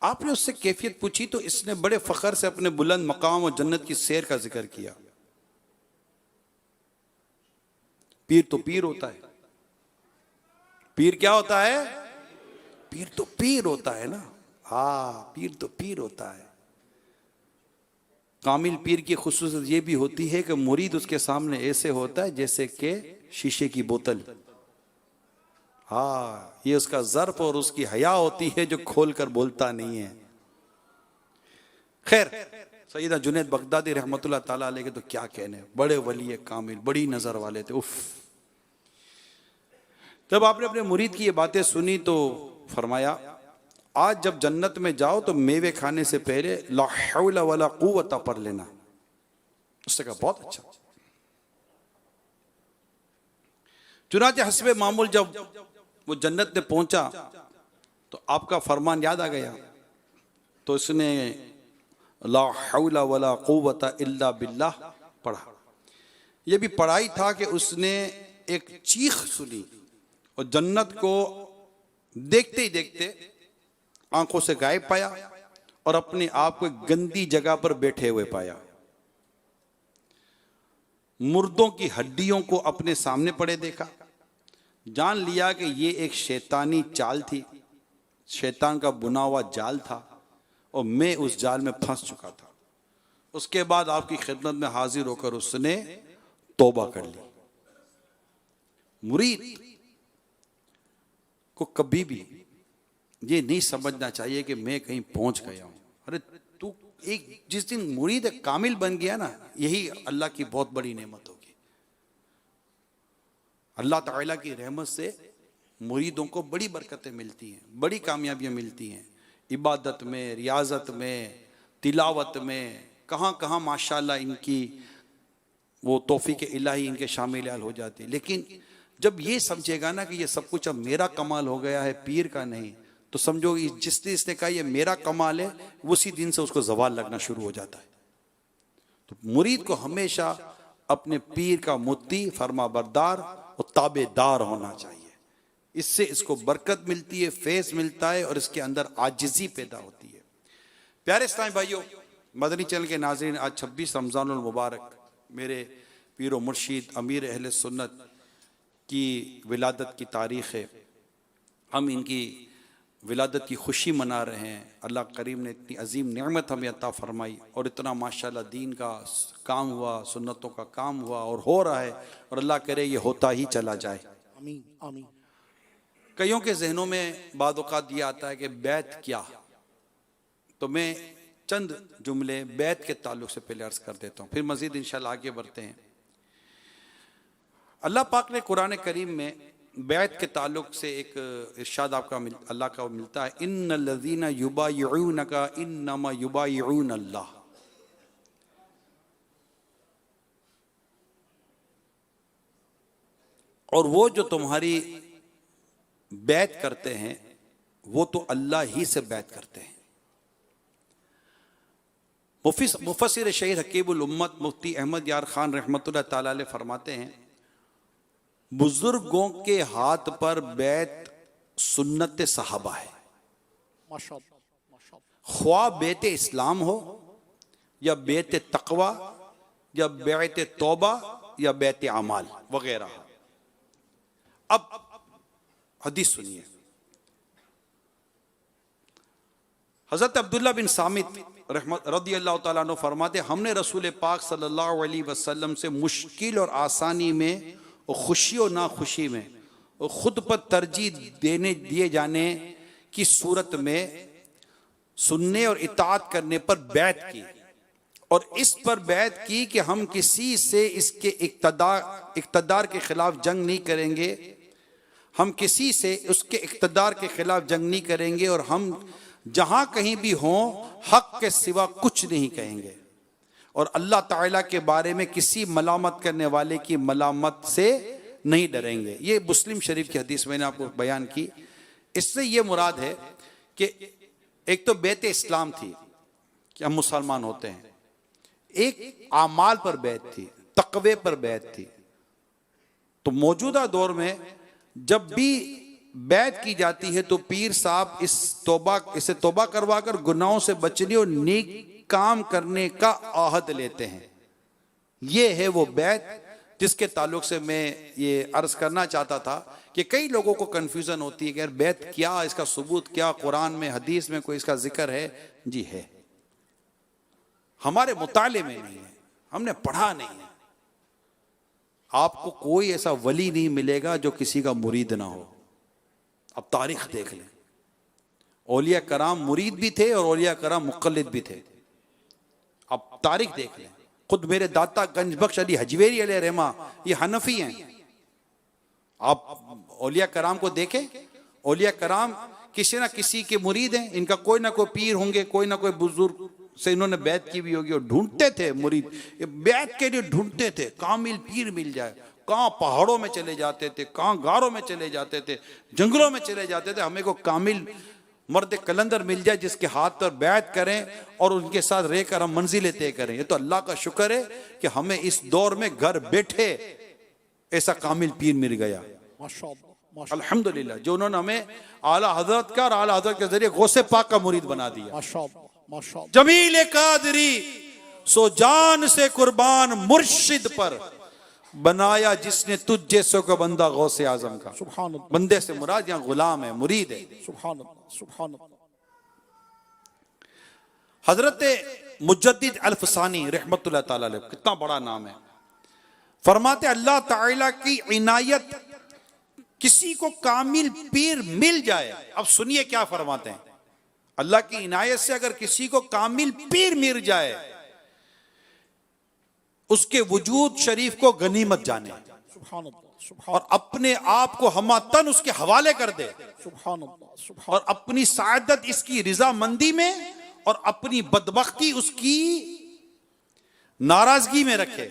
आपने उससे कैफियत पूछी तो इसने बड़े फखर से अपने बुलंद मकाम और जन्नत की सैर का जिक्र किया। पीर तो पीर होता है। पीर क्या होता है? पीर तो पीर होता है ना। हाँ, पीर तो पीर होता है। कामिल पीर की खुसूसियत यह भी होती है कि मुरीद उसके सामने ऐसे होता है जैसे कि शीशे की बोतल। हाँ, ये उसका ज़र्फ और उसकी हया होती है जो खोलकर बोलता नहीं है। खैर, सैयद जुनैद बगदादी रहमतुल्लाह ताला अलैह के तो क्या कहने, बड़े वली कामिल, बड़ी नजर वाले थे। उफ। जब आपने अपने मुरीद की ये बातें सुनी तो फरमाया, आज जब जन्नत में जाओ तो मेवे खाने से पहले ला हौला वला कुव्वता पढ़ लेना। उसने कहा बहुत अच्छा। चुनाचे हस्बे मामूल जब वो जन्नत में पहुंचा तो आपका फरमान याद आ गया, तो इसने ला हौला वला कुव्वता इल्ला बिल्लाह पढ़ा। यह भी पढ़ाई था कि उसने एक चीख सुनी और जन्नत को देखते ही देखते आंखों से गायब पाया और अपने आप को गंदी जगह पर बैठे हुए पाया। मुर्दों की हड्डियों को अपने सामने पड़े देखा। जान लिया कि ये एक शैतानी चाल थी, शैतान का बुना हुआ जाल था और मैं उस जाल में फंस चुका था। उसके बाद आपकी खिदमत में हाजिर होकर उसने तौबा कर ली। मुरीद को कभी भी ये नहीं समझना चाहिए कि मैं कहीं पहुंच गया हूं। अरे तू एक जिस दिन मुरीद कामिल बन गया ना, यही अल्लाह की बहुत बड़ी नेमत होगी। अल्लाह ताला की रहमत से मुरीदों को बड़ी बरकतें मिलती हैं, बड़ी कामयाबियां मिलती हैं, इबादत में, रियाजत में, तिलावत में, कहाँ कहाँ माशाल्लाह इनकी वो तौफीक इलाही इनके शामिल हो जाती है। लेकिन जब ये समझेगा ना कि ये सब कुछ अब मेरा कमाल हो गया है, पीर का नहीं, तो समझो जिस दिन इसने कहा ये मेरा कमाल है, उसी दिन से उसको जवाल लगना शुरू हो जाता है। तो मुरीद को हमेशा अपने पीर का मुत्ती, फरमा बरदार और ताबेदार होना चाहिए। इससे इसको बरकत मिलती है, फैज़ मिलता है और इसके अंदर आजिज़ी पैदा होती है। प्यारे इस्लामी भाइयों, मदनी चैनल के नाज़रीन, आज 26 रमज़ानुल मुबारक मेरे पीर व मुर्शिद अमीर अहले सुन्नत की विलादत की तारीख़ है। हम इनकी विलादत की खुशी मना रहे हैं। अल्लाह करीम ने इतनी अजीम नेमत हमें अता फरमाई और इतना माशाल्लाह दीन का काम हुआ, सुन्नतों का काम हुआ और हो रहा है, और अल्लाह करे ये होता ही चला जाए। आमीन आमीन। कईयों के जहनों में बाद औक़ात ये आता है कि बैत क्या, तो मैं चंद जुमले बैत के ताल्लुक से पहले अर्ज कर देता हूँ, फिर मजीद इंशाल्लाह आगे बढ़ते हैं। अल्लाह पाक ने कुरान करीम में बैत के ताल्लुक से एक इरशाद आपका अल्लाह का मिलता है, इन्नल्लज़ीना युबायिऊनका इन्नमा युबायिऊन अल्लाह। और वो जो तुम्हारी बैत करते हैं वो तो अल्लाह ही से बैत करते हैं। मुफस्सिर शहीद हकीमुल उम्मत मुफ्ती अहमद यार खान रहमतुल्लाह ताला अलैह फरमाते हैं, बुजुर्गों के हाथ पर बैत सुन्नत सहाबा है। ख्वा बेत इस्लाम हो या बेत तकवा या बेत तौबा या बेत अमाल वगैरह। अब हदीस सुनिए। हजरत अब्दुल्ला बिन सामित रदी अल्लाह तआला अन्हु फरमाते, हमने रसूल पाक सल्लल्लाहु अलैहि वसल्लम से मुश्किल और आसानी में और खुशी और नाखुशी में और खुद पर तरजीह दिए जाने की सूरत में सुनने और इताअत करने पर बैत की, और इस पर बैत की कि हम किसी से इसके इक़्तिदार के खिलाफ जंग नहीं करेंगे, हम किसी से उसके इक़्तिदार के खिलाफ जंग नहीं करेंगे, और हम जहां कहीं भी हों हक के सिवा कुछ नहीं कहेंगे, और अल्लाह ताला के बारे में किसी मलामत करने वाले की मलामत से नहीं डरेंगे। ये मुस्लिम शरीफ की हदीस मैंने आपको बयान की। इससे ये मुराद है कि एक तो बैत इस्लाम थी कि हम मुसलमान होते हैं, एक आमाल पर बैत थी, तकवे पर बैत थी। तो मौजूदा दौर में जब भी बैत की जाती है तो पीर साहब इसे तौबा करवाकर गुनाहों से बचने और नेक काम करने का आहद लेते हैं। ये है वो बैत जिसके ताल्लुक से मैं ये अर्ज करना चाहता था कि कई लोगों को कंफ्यूजन होती है कि यार बैत क्या, इसका सबूत क्या, कुरान में हदीस में कोई इसका जिक्र है? जी है, हमारे मुताले में नहीं है, हमने पढ़ा नहीं है। आपको कोई ऐसा वली नहीं मिलेगा जो किसी का मुरीद ना हो। अब तारीख देख लें, औलिया कराम मुरीद भी थे और औलिया कराम मुक़ल्लिद भी थे। अब तारीख देख लें, खुद मेरे दाता गंजबख्श अली हजवेरी अलैहि रहमा ये हनफी हैं। आप औलिया कराम को देखें, औलिया कराम किसी ना किसी के मुरीद हैं, इनका कोई ना कोई पीर होंगे, कोई ना कोई बुजुर्ग से इन्होंने बैत की भी होगी, और ढूंढते थे मुरीद, बैत के लिए ढूंढते थे, कामिल पीर मिल जाए। कहाँ पहाड़ों में चले जाते थे, कहाँ गारों में चले जाते थे, जंगलों में चले जाते थे, हमें को कामिल मर्द कलंदर मिल जाए जिसके हाथ पर बैत करें और उनके साथ रहकर हम मंजिलें तय करें। ये तो अल्लाह का शुक्र है कि हमें इस दौर में घर बैठे ऐसा कामिल पीर मिल गया, माशाअल्लाह अल्हम्दुलिल्लाह, जो उन्होंने हमें आला हजरत का और आला हजरत के जरिए गौसे पाक का मुरीद बना दिया। माशाअल्लाह माशाअल्लाह। जमील कादरी सो जान से कुर्बान मुर्शिद पर बनाया जिसने तुझ जैसों का बंदा गौसे आजम का। सुभान अल्लाह, बंदे से मुराद यहाँ गुलाम है, मुरीद है। सुभान अल्लाह, सुभान अल्लाह। हजरत मुजद्दिद अल-फसानी रहमतुल्लाह ताला अलैह, कितना बड़ा नाम है, फरमाते अल्लाह ताला की इनायत किसी को कामिल पीर मिल जाए। अब सुनिए क्या फरमाते हैं, अल्लाह की इनायत से अगर किसी को कामिल पीर मिल जाए, उसके वजूद शरीफ को गनीमत जाने सुभान अल्लाह, सुभान और अपने आप को हमातन उसके हवाले कर दे, सुभान अल्लाह, सुभान और अपनी सादत इसकी रिजामंदी में और अपनी बदबख्ती उसकी नाराजगी में रखे,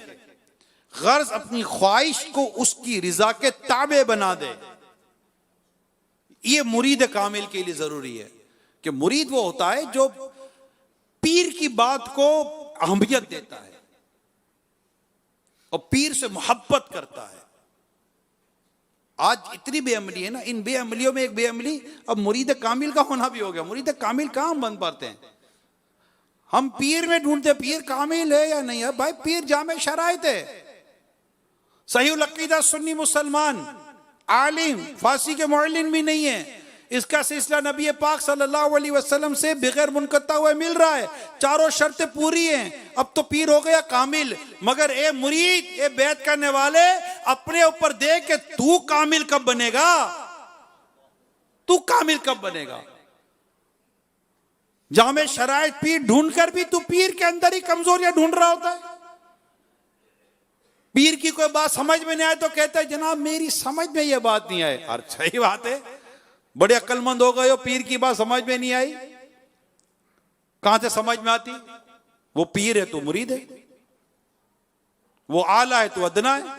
गर्ज अपनी ख्वाहिश को उसकी रिजा के ताबे बना दे। ये मुरीद कामिल के लिए जरूरी है कि मुरीद वो होता है जो पीर की बात को अहमियत देता है और पीर से मोहब्बत करता है। आज इतनी बेअमली है ना, इन बेअमलियों में एक बेअमली अब मुरीद कामिल का होना भी हो गया। मुरीद कामिल कहां हम बन पाते हैं? हम पीर में ढूंढते पीर कामिल है या नहीं है। भाई पीर जामे शराइत है, सही अकीदा सुन्नी मुसलमान, आलिम, फारसी के मुअल्लिम भी नहीं है, इसका सिलसिला नबी पाक सल्लल्लाहु अलैहि वसल्लम से बगैर मुनक़ता हुए मिल रहा है, चारों शर्तें पूरी हैं, अब तो पीर हो गया कामिल। मगर ए मुरीद, ए बैत करने वाले, अपने ऊपर देख के तू कामिल कब बनेगा? तू कामिल कब बनेगा? जामे शराइत पीर ढूंढ कर भी तू पीर के अंदर ही कमजोरियां ढूंढ रहा होता है। पीर की कोई बात समझ में नहीं आए तो कहता है जनाब मेरी समझ में यह बात नहीं आई। अरे सही बात है, बड़े अक्लमंद हो गए हो, पीर की बात समझ में नहीं आई, कहां से समझ में आती? वो पीर है तो मुरीद है, वो आला है तो अदना है।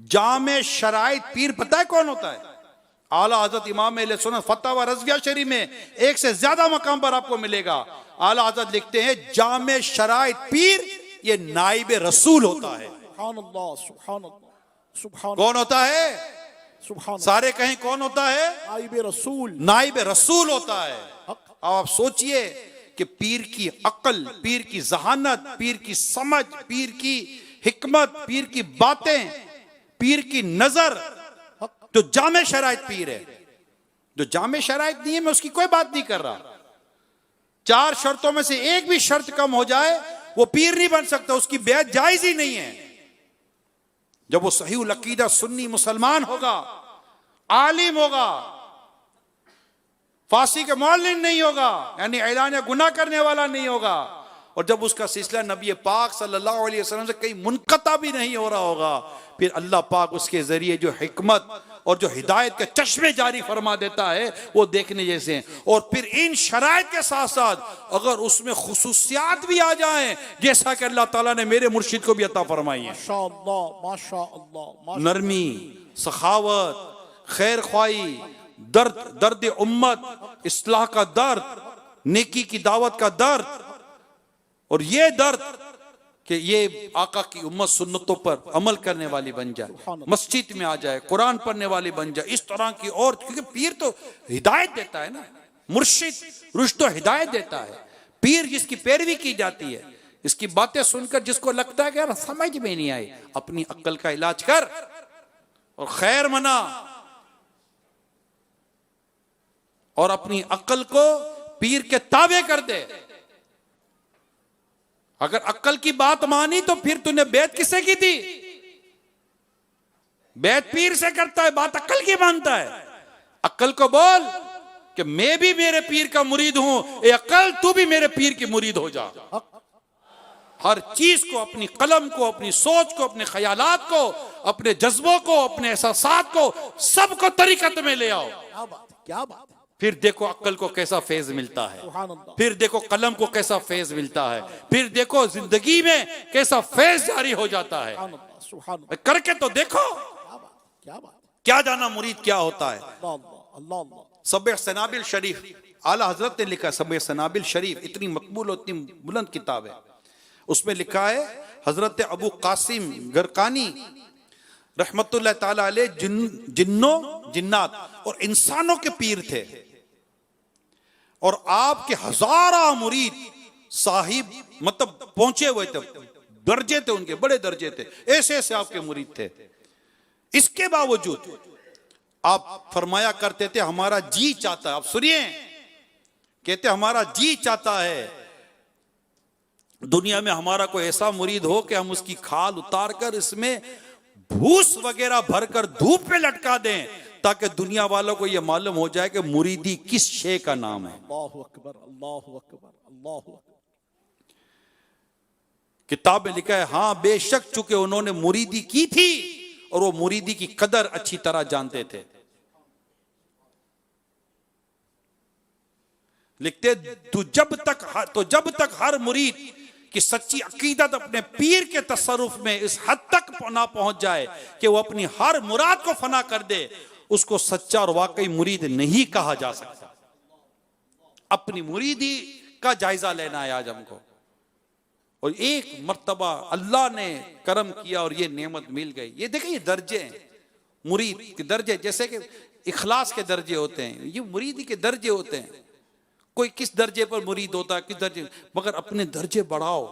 जामे शराइत पीर पता है कौन होता है? आला हजरत इमाम अहले सुन्नत फतवा रज़विया शरीफ में एक से ज्यादा मकाम पर आपको मिलेगा। आला हजरत लिखते हैं जामे शराइत पीर ये नाइब रसूल होता है। सुभान अल्लाह, सुभान अल्लाह, सुभान कौन होता है? सुभान सारे कहें कौन होता है? नाइब रसूल, नाइब रसूल होता है। अब आप सोचिए कि पीर की अक्ल, पीर की जहानत, पीर की समझ, पीर की हिकमत, पीर की बातें, पीर की नजर, जो जामे शराइत पीर है। जो जामे शराइत नहीं है मैं उसकी कोई बात नहीं कर रहा, चार शर्तों में से एक भी शर्त कम हो जाए वो पीर नहीं बन सकता, उसकी बैत जायज ही नहीं है। जब वो सही अकीदा सुन्नी मुसलमान होगा, आलिम होगा, फांसी के मुअल्लिन नहीं होगा, यानी ऐलान गुनाह करने वाला नहीं होगा। और जब उसका सिलसिला नबी पाक सल्लल्लाहु अलैहि वसल्लम से कहीं मुनक़ता भी नहीं हो रहा होगा, फिर अल्लाह पाक उसके जरिए जो हिकमत और जो हिदायत के चश्मे जारी फरमा देता है वो देखने जैसे हैं। और फिर इन शराइत के साथ साथ अगर उसमें खुसूसियात भी आ जाएं, जैसा कि अल्लाह ताला ने मेरे मुर्शिद को भी अता फरमाई है, माशाअल्लाह माशाअल्लाह, नरमी, सखावत, खैर ख्वाही, दर्द उम्मत, इस्लाह का दर्द, नेकी की दावत का दर्द, और ये दर्द कि ये आका की उम्मत सुन्नतों पर अमल करने वाली बन जाए, मस्जिद में आ जाए, कुरान पढ़ने वाली बन जाए, इस तरह की। और क्योंकि पीर तो हिदायत देता है ना, मुर्शिद रुश्द तो हिदायत देता है। पीर जिसकी पैरवी की जाती है, इसकी बातें सुनकर जिसको लगता है कि यार समझ में नहीं आई, अपनी अक्ल का इलाज कर और खैर मना, और अपनी अक्ल को पीर के ताबे कर दे। अगर अक्ल की बात मानी तो फिर तूने बैत किससे की थी? बैत पीर से करता है, बात अक्ल की मानता है। अक्ल को बोल कि मैं भी मेरे पीर का मुरीद हूं, ए अक्ल तू भी मेरे पीर की मुरीद हो जा। हर चीज को, अपनी कलम को, अपनी सोच को, अपने ख्यालात को, अपने जज्बों को, अपने एहसासात को, सबको तरीकत में ले आओ। क्या बात है, क्या बात है। फिर देखो अक्ल को कैसा फैज मिलता है, फिर देखो कलम को कैसा फैज मिलता है, फिर देखो जिंदगी में कैसा फैज जारी हो जाता है। करके तो देखो, क्या बात, क्या जाना मुरीद क्या होता है। अल्लाह सबे सनाबिल शरीफ, आला हजरत ने लिखा सबे सनाबिल शरीफ, इतनी मकबूल और इतनी बुलंद किताब है। उसमें लिखा है हजरत अबू कासिम गरकानी रहमतुल्लाह ताला अलैह जिन्नों जिन्नात और इंसानों के पीर थे, और आपके हजारा मुरीद साहिब मतलब पहुंचे हुए थे, दर्जे थे उनके, बड़े दर्जे थे, ऐसे ऐसे आपके मुरीद थे। इसके बावजूद आप फरमाया करते थे हमारा जी चाहता है, आप सुनिए, कहते हमारा जी चाहता है दुनिया में हमारा कोई ऐसा मुरीद हो कि हम उसकी खाल उतार कर इसमें भूस वगैरह भरकर धूप पे लटका दें, ताकि दुनिया वालों को यह मालूम हो जाए कि मुरीदी किस शे का नाम है। अल्लाहु अकबर, अल्लाहु अकबर, अल्लाहु अकबर। किताब में लिखा है हाँ बेशक चूंकि उन्होंने मुरीदी की थी और वो मुरीदी की कदर अच्छी तरह जानते थे। लिखते जब तक हर मुरीद कि सच्ची अकीदत अपने पीर के तसरुफ में इस हद तक ना पहुंच जाए कि वो अपनी हर मुराद को फना कर दे, उसको सच्चा और वाकई मुरीद नहीं कहा जा सकता। अपनी मुरीदी का जायजा लेना है आज हमको। और एक मर्तबा अल्लाह ने करम किया और ये नेमत मिल गई। ये देखिए ये दर्जे हैं, मुरीद के दर्जे, जैसे कि इखलास के दर्जे होते हैं, ये मुरीदी के दर्जे होते हैं। कोई किस दर्जे पर मुरीद होता है, किस दर्जे, मगर अपने दर्जे बढ़ाओ।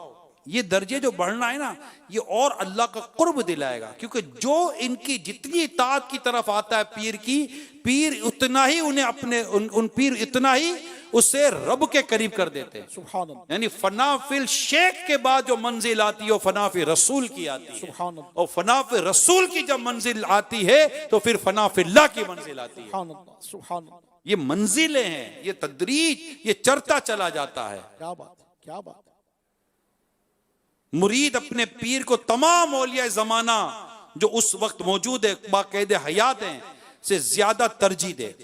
ये दर्जे जो बढ़ना है ना, ये और अल्लाह का कुर्ब दिलाएगा, क्योंकि जो इनकी जितनी इताअत की तरफ आता है पीर की, पीर उतना ही उन्हें अपने उन पीर इतना ही उससे रब के करीब कर देते हैं। सुभान अल्लाह, यानी फनाफिल शेख के बाद जो मंजिल आती है वो फनाफिल रसूल की आती है, सुभान अल्लाह, और फनाफिल रसूल की जब मंजिल आती है तो फिर फनाफिल्लाह की मंजिल आती है। सुभान अल्लाह, सुभान अल्लाह। ये मंजिलें हैं, ये तदरीज, ये चढ़ता चला जाता है। क्या बात है, क्या बात है। मुरीद अपने पीर को तमाम औलिया जमाना जो उस वक्त मौजूद है, बाकायदे हयात हैं, से ज्यादा तरजीह दे।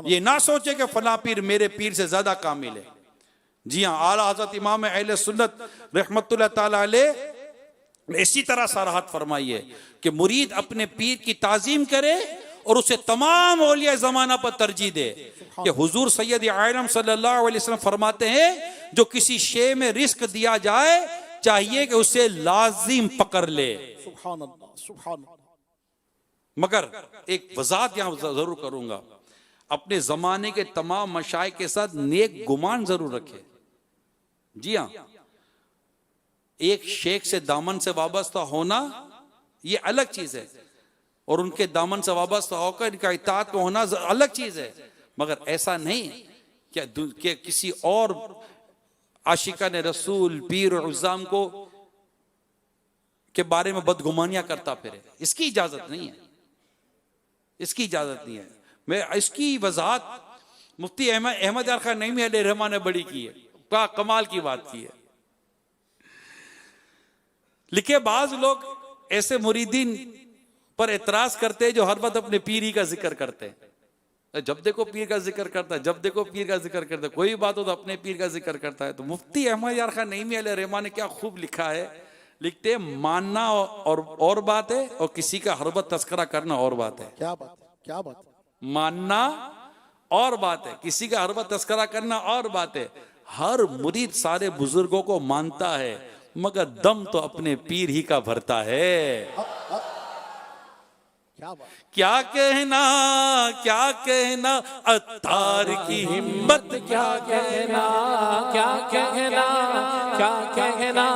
ये ना सोचे कि फला पीर मेरे पीर से ज्यादा कामिल है। जी हाँ, आला हज़रत इमाम अहले सुन्नत रहमतुल्लाह ताला अलैह इसी तरह सराहत फरमाई है कि मुरीद अपने पीर की ताजीम करे और उसे तमाम औलिया जमाना पर तरजीह दे। कि हुजूर सैयद आलम सल्लल्लाहु अलैहि वसल्लम फरमाते हैं जो किसी शे में रिस्क दिया जाए चाहिए कि उसे लाजिम पकड़ ले। सुभान अल्लाह, सुभान अल्लाह। मगर एक वजाहत यहां जरूर करूंगा, अपने जमाने के तमाम मशाइख के साथ नेक गुमान जरूर रखे। जी हाँ, एक शेख से दामन से वाबस्ता होना ये अलग चीज है, और उनके दामन से वाबस्ता होकर इनका इताअत में होना अलग चीज है। मगर ऐसा नहीं कि किसी और आशिकाने रसूल पीर और उज़्ज़ाम को के बारे में बदगुमानियां करता फिरे, इसकी इजाजत नहीं है, इसकी इजाजत नहीं है। मैं इसकी वजाहत मुफ्ती अहमद यार खान नईमी अलैहि रहमा ने बड़ी की है, क्या कमाल की बात की है। लिखे बाज लोग ऐसे मुरीदीन पर एतराज करते हैं जो हर वक्त अपने पीर ही का जिक्र करते हैं। जब देखो पीर का जिक्र करता है, जब देखो पीर का जिक्र करता है, कोई बात हो तो अपने पीर का जिक्र करता है। तो मुफ्ती अहमद यार खान नईमी अलैहि रहमा ने क्या खूब लिखा है, लिखते हैं मानना और बात है और किसी का हर वक्त तस्करा करना और बात है। क्या बात है, क्या बात है। मानना और बात है, किसी का हर वक्त तस्करा करना और बात है। हर मुरीद सारे बुजुर्गों को मानता है मगर दम तो अपने पीर ही का भरता है। क्या बात, क्या कहना अत्तार की हिम्मत, क्या कहना, क्या कहना, क्या कहना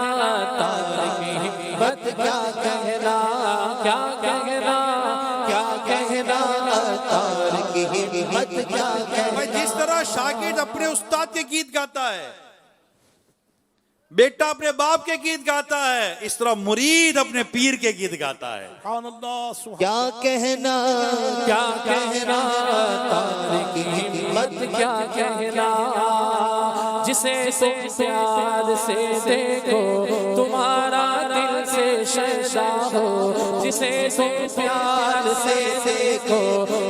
तार की हिम्मत, क्या कहना, क्या कहना, क्या कहना तार की हिम्मत क्या कहना। भाई जिस तरह शागिर्द अपने उस्ताद के गीत गाता है, बेटा अपने बाप के गीत गाता है, इस तरह मुरीद अपने पीर के गीत गाता है। क्या कहना, क्या कहना तार की हिम्मत, क्या कहना। जिसे तुम प्यार से देखो तुम्हारा दिल से शैशा हो, जिसे तुम प्यार से देखो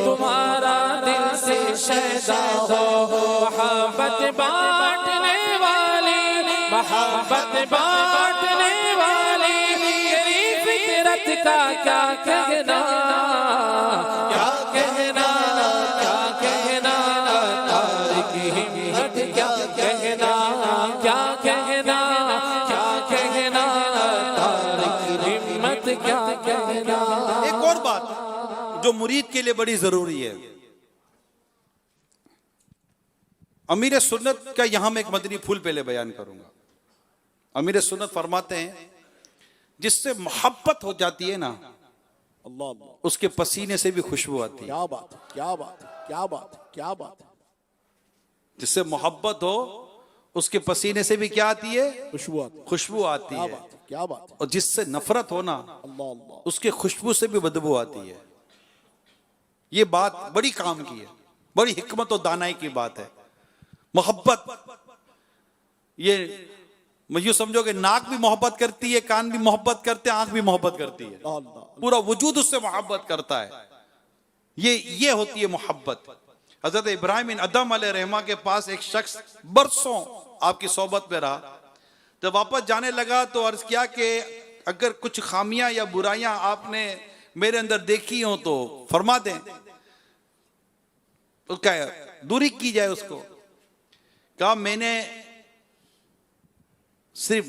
तुम्हारा दिल से शैशा हो। मोहब्बत बांटने वाली, मोहब्बत बांटने वाली तेरी फितरत का क्या कहना, क्या कहना, क्या कहना तार की हिम्मत, क्या कहना, क्या कहना, क्या कहना तार की हिम्मत, क्या कहना। एक और बात जो मुरीद के लिए बड़ी जरूरी है, अमीर सुन्नत का यहां मैं एक मदनी फूल पहले बयान करूंगा। अमीर सुन्नत फरमाते हैं जिससे मोहब्बत हो जाती है ना, अल्लाह अल्लाह, उसके पसीने से भी खुशबू आती है। क्या बात है, क्या बात है, क्या बात है, क्या बात है। जिससे मोहब्बत हो उसके पसीने से भी क्या आती है, खुशबू आती है, खुशबू आती क्या है। बात है, क्या बात है। और जिससे नफरत हो ना, अल्लाह अल्लाह, उसके खुशबू से भी बदबू आती है। ये बात बड़ी काम की है, बड़ी हिकमत और दानाई की बात है। मोहब्बत, ये यूं समझो कि नाक भी मोहब्बत करती है, कान भी मोहब्बत करते हैं, आंख भी मोहब्बत करती है, अल्लाह, पूरा वजूद उससे मोहब्बत करता है। ये होती है मोहब्बत। हजरत इब्राहिम बिन अदम अलैहिर्रहमा के पास एक शख्स बरसों आपकी सोबत में रहा, जब वापस जाने लगा तो अर्ज किया कि अगर कुछ खामियां या बुराइयां आपने मेरे अंदर देखी हो तो फरमा दें। तो क्या दूरी की जाए उसको। कहा मैंने सिर्फ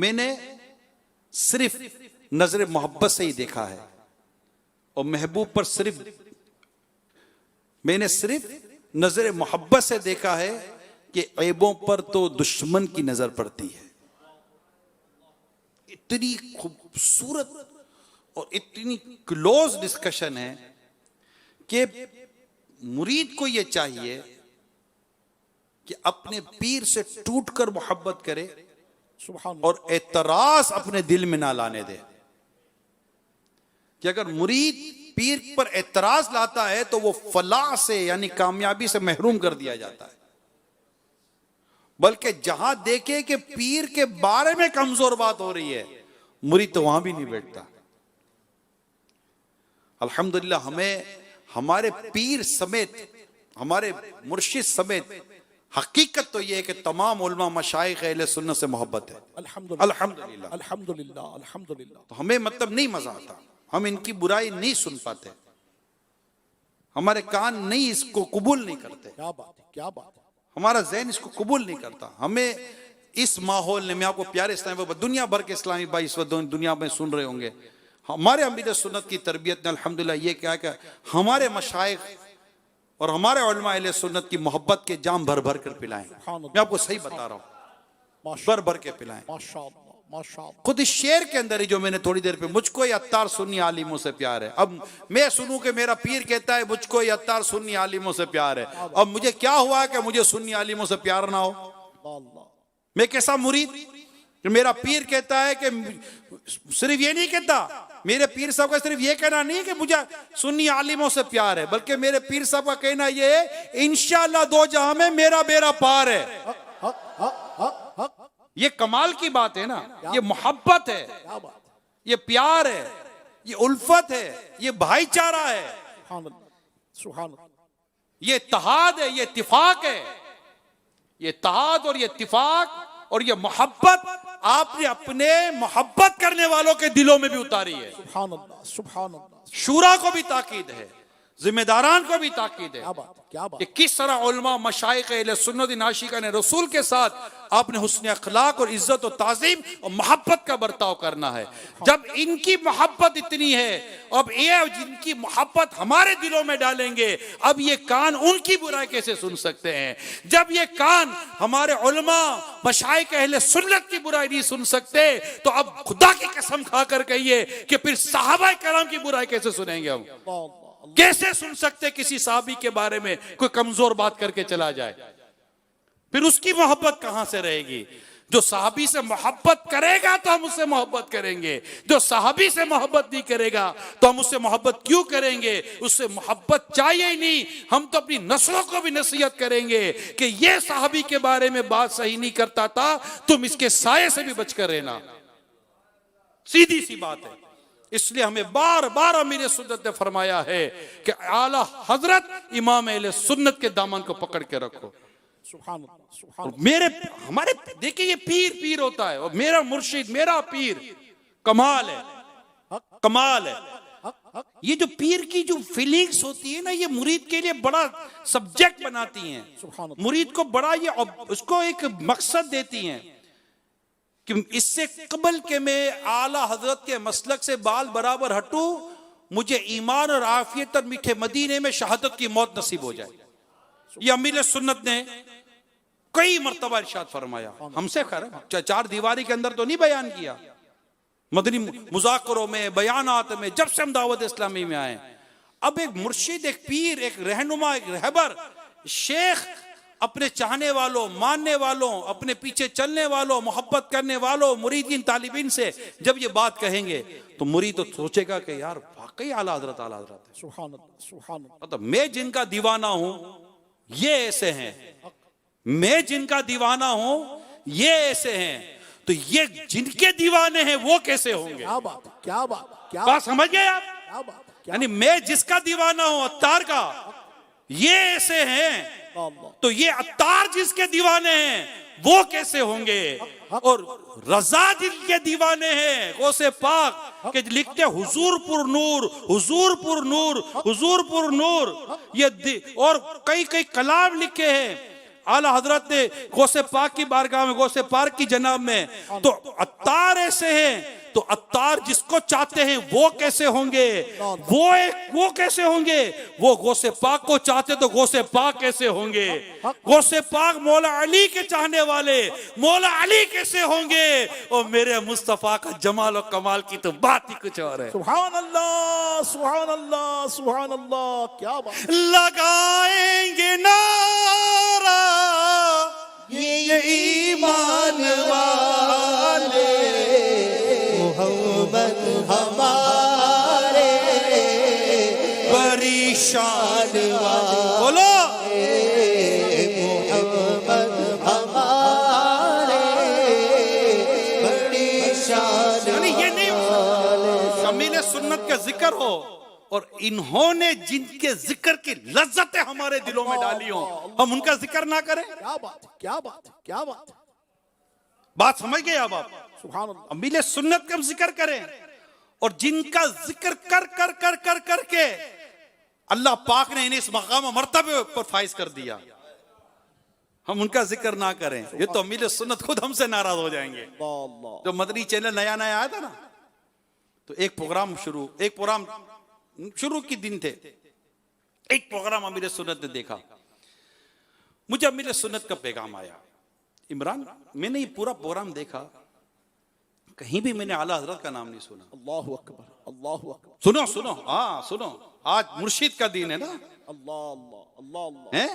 मैंने सिर्फ नजर मोहब्बत से ही देखा है, और महबूब पर मैंने सिर्फ नजर मोहब्बत से देखा है कि ऐबों पर तो दुश्मन की नजर पड़ती है। इतनी खूबसूरत और इतनी क्लोज डिस्कशन है कि मुरीद को यह चाहिए कि अपने पीर से टूटकर मोहब्बत करे सुभान और एतराज अपने दिल में ना लाने दे। कि अगर मुरीद पीर पर एतराज लाता है तो वो फलाह से यानी कामयाबी से महरूम कर दिया जाता है। बल्कि जहां देखे कि पीर के बारे में कमजोर बात हो रही है, मुरीद तो वहां भी नहीं बैठता। अल्हम्दुलिल्लाह हमें हमारे पीर समेत, हमारे मुर्शिद समेत हकीकत तो यह है कि तमाम उलमा मशाइख अहले सुन्नत से मोहब्बत है। अल्हम्दुलिल्लाह, अल्हम्दुलिल्लाह। अल्हम्दुलिल्लाह, अल्हम्दुलिल्लाह। तो हमें मतलब नहीं मजा आता, हम इनकी बुराई नहीं सुन पाते, हमारे कान नहीं इसको कबूल नहीं करते, क्या बात है, क्या बात है। हमारा ज़हन इसको कबूल नहीं करता। हमें इस माहौल ने, मैं आपको प्यारे इस्लामी, दुनिया भर के इस्लामी भाई इस वक्त दुनिया में सुन रहे होंगे, हमारे अमीर सुन्नत की तरबियत ने अल्हम्दुलिल्लाह ये क्या कि हमारे मशाइख और हमारे उलमा अहले सुन्नत की मोहब्बत के जाम भर भर कर पिलाएं। मैं आपको सही बता रहा हूँ, भर भर के पिलाएं। माशाअल्लाह, माशाअल्लाह। खुद इस शेर के अंदर ही जो मैंने थोड़ी देर पे, मुझको ये अत्तार सुन्नी आलिमों से प्यार है। अब मैं सुनूं कि मेरा पीर कहता है मुझको ये अत्तार सुन्नी आलिमों से प्यार है, अब मुझे क्या हुआ कि मुझे सुन्नी आलिमों से प्यार ना हो? अल्लाह, मैं कैसा मुरीद मेरा पीर कहता है कि सिर्फ ये नहीं कहता, मेरे पीर साहब का सिर्फ ये कहना नहीं है कि मुझे सुन्नी आलिमों से प्यार है, बल्कि मेरे पीर साहब का कहना ये है इंशाअल्लाह दो जहां में मेरा बेड़ा पार है। ये कमाल की बात है ना, ये मोहब्बत है, ये प्यार है, ये उल्फत है, ये भाईचारा है, ये इत्तेहाद है, ये इत्तिफाक है। ये इत्तेहाद और ये इत्तिफाक और ये मोहब्बत आपने अपने मोहब्बत करने वालों के दिलों में भी उतारी है। सुभान अल्लाह, सुभान अल्लाह। शूरा को भी ताकीद है, जिम्मेदारान को भी ताकीद है क्या बात, क्या बात। कि किस तरह उलमा मशाइख अहले सुन्नत नाशिका ने रसूल के साथ आपने हुस्न अखलाक और इज्जत और ताज़ीम और मोहब्बत का बर्ताव करना है। जब इनकी मोहब्बत इतनी है, अब ये जिनकी मोहब्बत हमारे दिलों में डालेंगे, अब ये कान उनकी बुराई कैसे सुन सकते हैं? जब ये कान हमारे उलमा मशाइख अहले सुन्नत की बुराई नहीं सुन सकते, तो अब खुदा की कसम खाकर कहिए कि फिर सहाबा कराम की बुराई कैसे सुनेंगे हम? कैसे सुन सकते किसी साहबी के बारे में कोई कमजोर बात करके चला जाए? फिर उसकी मोहब्बत कहां से रहेगी? जो साहबी से मोहब्बत करेगा तो हम उससे मोहब्बत करेंगे, जो साहबी से मोहब्बत नहीं करेगा तो हम उससे मोहब्बत क्यों करेंगे? उससे मोहब्बत चाहिए ही नहीं। हम तो अपनी नस्लों को भी नसीहत करेंगे कि ये साहबी के बारे में बात सही नहीं करता था, तुम इसके साये से भी बचकर रहना। सीधी सी बात है। इसलिए हमें बार बार अमीर सुन्नत ने फरमाया है कि आला हजरत इमाम अहले सुन्नत के दामन को पकड़ के रखो। सुभान अल्लाह, सुभान अल्लाह। मेरे हमारे देखिए, ये पीर पीर होता है और मेरा मुर्शिद मेरा पीर कमाल है, कमाल है। ये जो पीर की जो फीलिंग्स होती है ना, ये मुरीद के लिए बड़ा सब्जेक्ट बनाती हैं, मुरीद को बड़ा ये उसको एक मकसद देती हैं कि इससे कबल के मैं आला हजरत के मसलक से बाल बराबर हटूं, मुझे ईमान और आफियत और मीठे मदीने में शहादत की मौत नसीब हो जाए। ये अमीर सुन्नत ने कई मर्तबा इरशाद फरमाया, हमसे खैर चार दीवारी के अंदर तो नहीं बयान किया, मदनी मुज़ाकरों में, बयानात में, जब से हम दावत इस्लामी में आए। अब एक मुर्शिद, एक पीर, एक रहनुमा, एक रहबर, शेख अपने चाहने वालों, मानने वालों, अपने पीछे चलने वालों, मोहब्बत करने वालों, मुरीदीन तालिबीन से जब ये बात कहेंगे तो मुरीद तो सोचेगा कि यार वाकई आला हजरत है। सुभान अल्लाह, सुभान अल्लाह। मतलब मैं जिनका दीवाना हूं ये ऐसे हैं, मैं जिनका दीवाना हूं ये ऐसे हैं, तो ये जिनके दीवाने हैं वो कैसे होंगे? क्या बात, क्या बात, क्या बात समझ गए आप? क्या बात, यानी मैं जिसका दीवाना हूं अत्तार का, ये ऐसे हैं, तो ये अत्तार जिसके दीवाने हैं वो कैसे होंगे? और रजा जिनके दीवाने हैं गौसे पाक के लिखते हुजूरपुर नूर, हुजूरपुर नूर, हुजूरपुर नूर, ये और कई कई कलाम लिखे हैं आला हजरत ने गौसे पाक की बारगाह में, गौसे पाक की जनाब में। तो अत्तार ऐसे हैं, तो अत्तार जिसको चाहते हैं वो कैसे होंगे? वो कैसे होंगे? वो गौसे पाक को चाहते तो गौसे पाक कैसे होंगे? गौसे पाक मौला अली के चाहने वाले मौला अली कैसे होंगे? और मेरे मुस्तफा का जमाल और कमाल की तो बात ही कुछ और है। सुभान अल्लाह, सुभान अल्लाह, सुभान अल्लाह। क्या बात। लगाएंगे नारा ये ईमान वाले मोहम्मद हमारे बड़ी शान बोलो, मोहम्मद हमारे बड़ी शान। यानी ये नहीं कमील सुन्नत का जिक्र हो और इन्होंने जिनके जिक्र की लज्जतें हमारे दिलों में डाली हो, हम उनका जिक्र ना करें? क्या बात, क्या बात, क्या बात। बात समझ गए अब आप? सुभान अल्लाह। अमील सुन्नत का हम जिक्र करें और जिनका जिक्र कर कर कर कर करके अल्लाह पाक ने इन्हें इस मकाम मर्तबे पर फाइज कर दिया, हम उनका जिक्र ना करें, ये तो अमील सुन्नत खुद हमसे नाराज हो जाएंगे। जो मदनी चैनल नया नया आया था ना, तो एक प्रोग्राम शुरू के दिन थे, एक प्रोग्राम अमीर सुन्नत ने देखा, मुझे अमीर सुन्नत का पैगाम आया। इमरान, मैंने ये पूरा प्रोग्राम देखा, कहीं भी मैंने आला हजरत का नाम नहीं सुना। अल्लाहु अकबर, अल्लाहु अकबर। सुनो सुनो, हाँ सुनो, आज मुर्शिद का दिन है ना, अल्लाह अल्लाह, अल्लाह अल्लाह। हैं?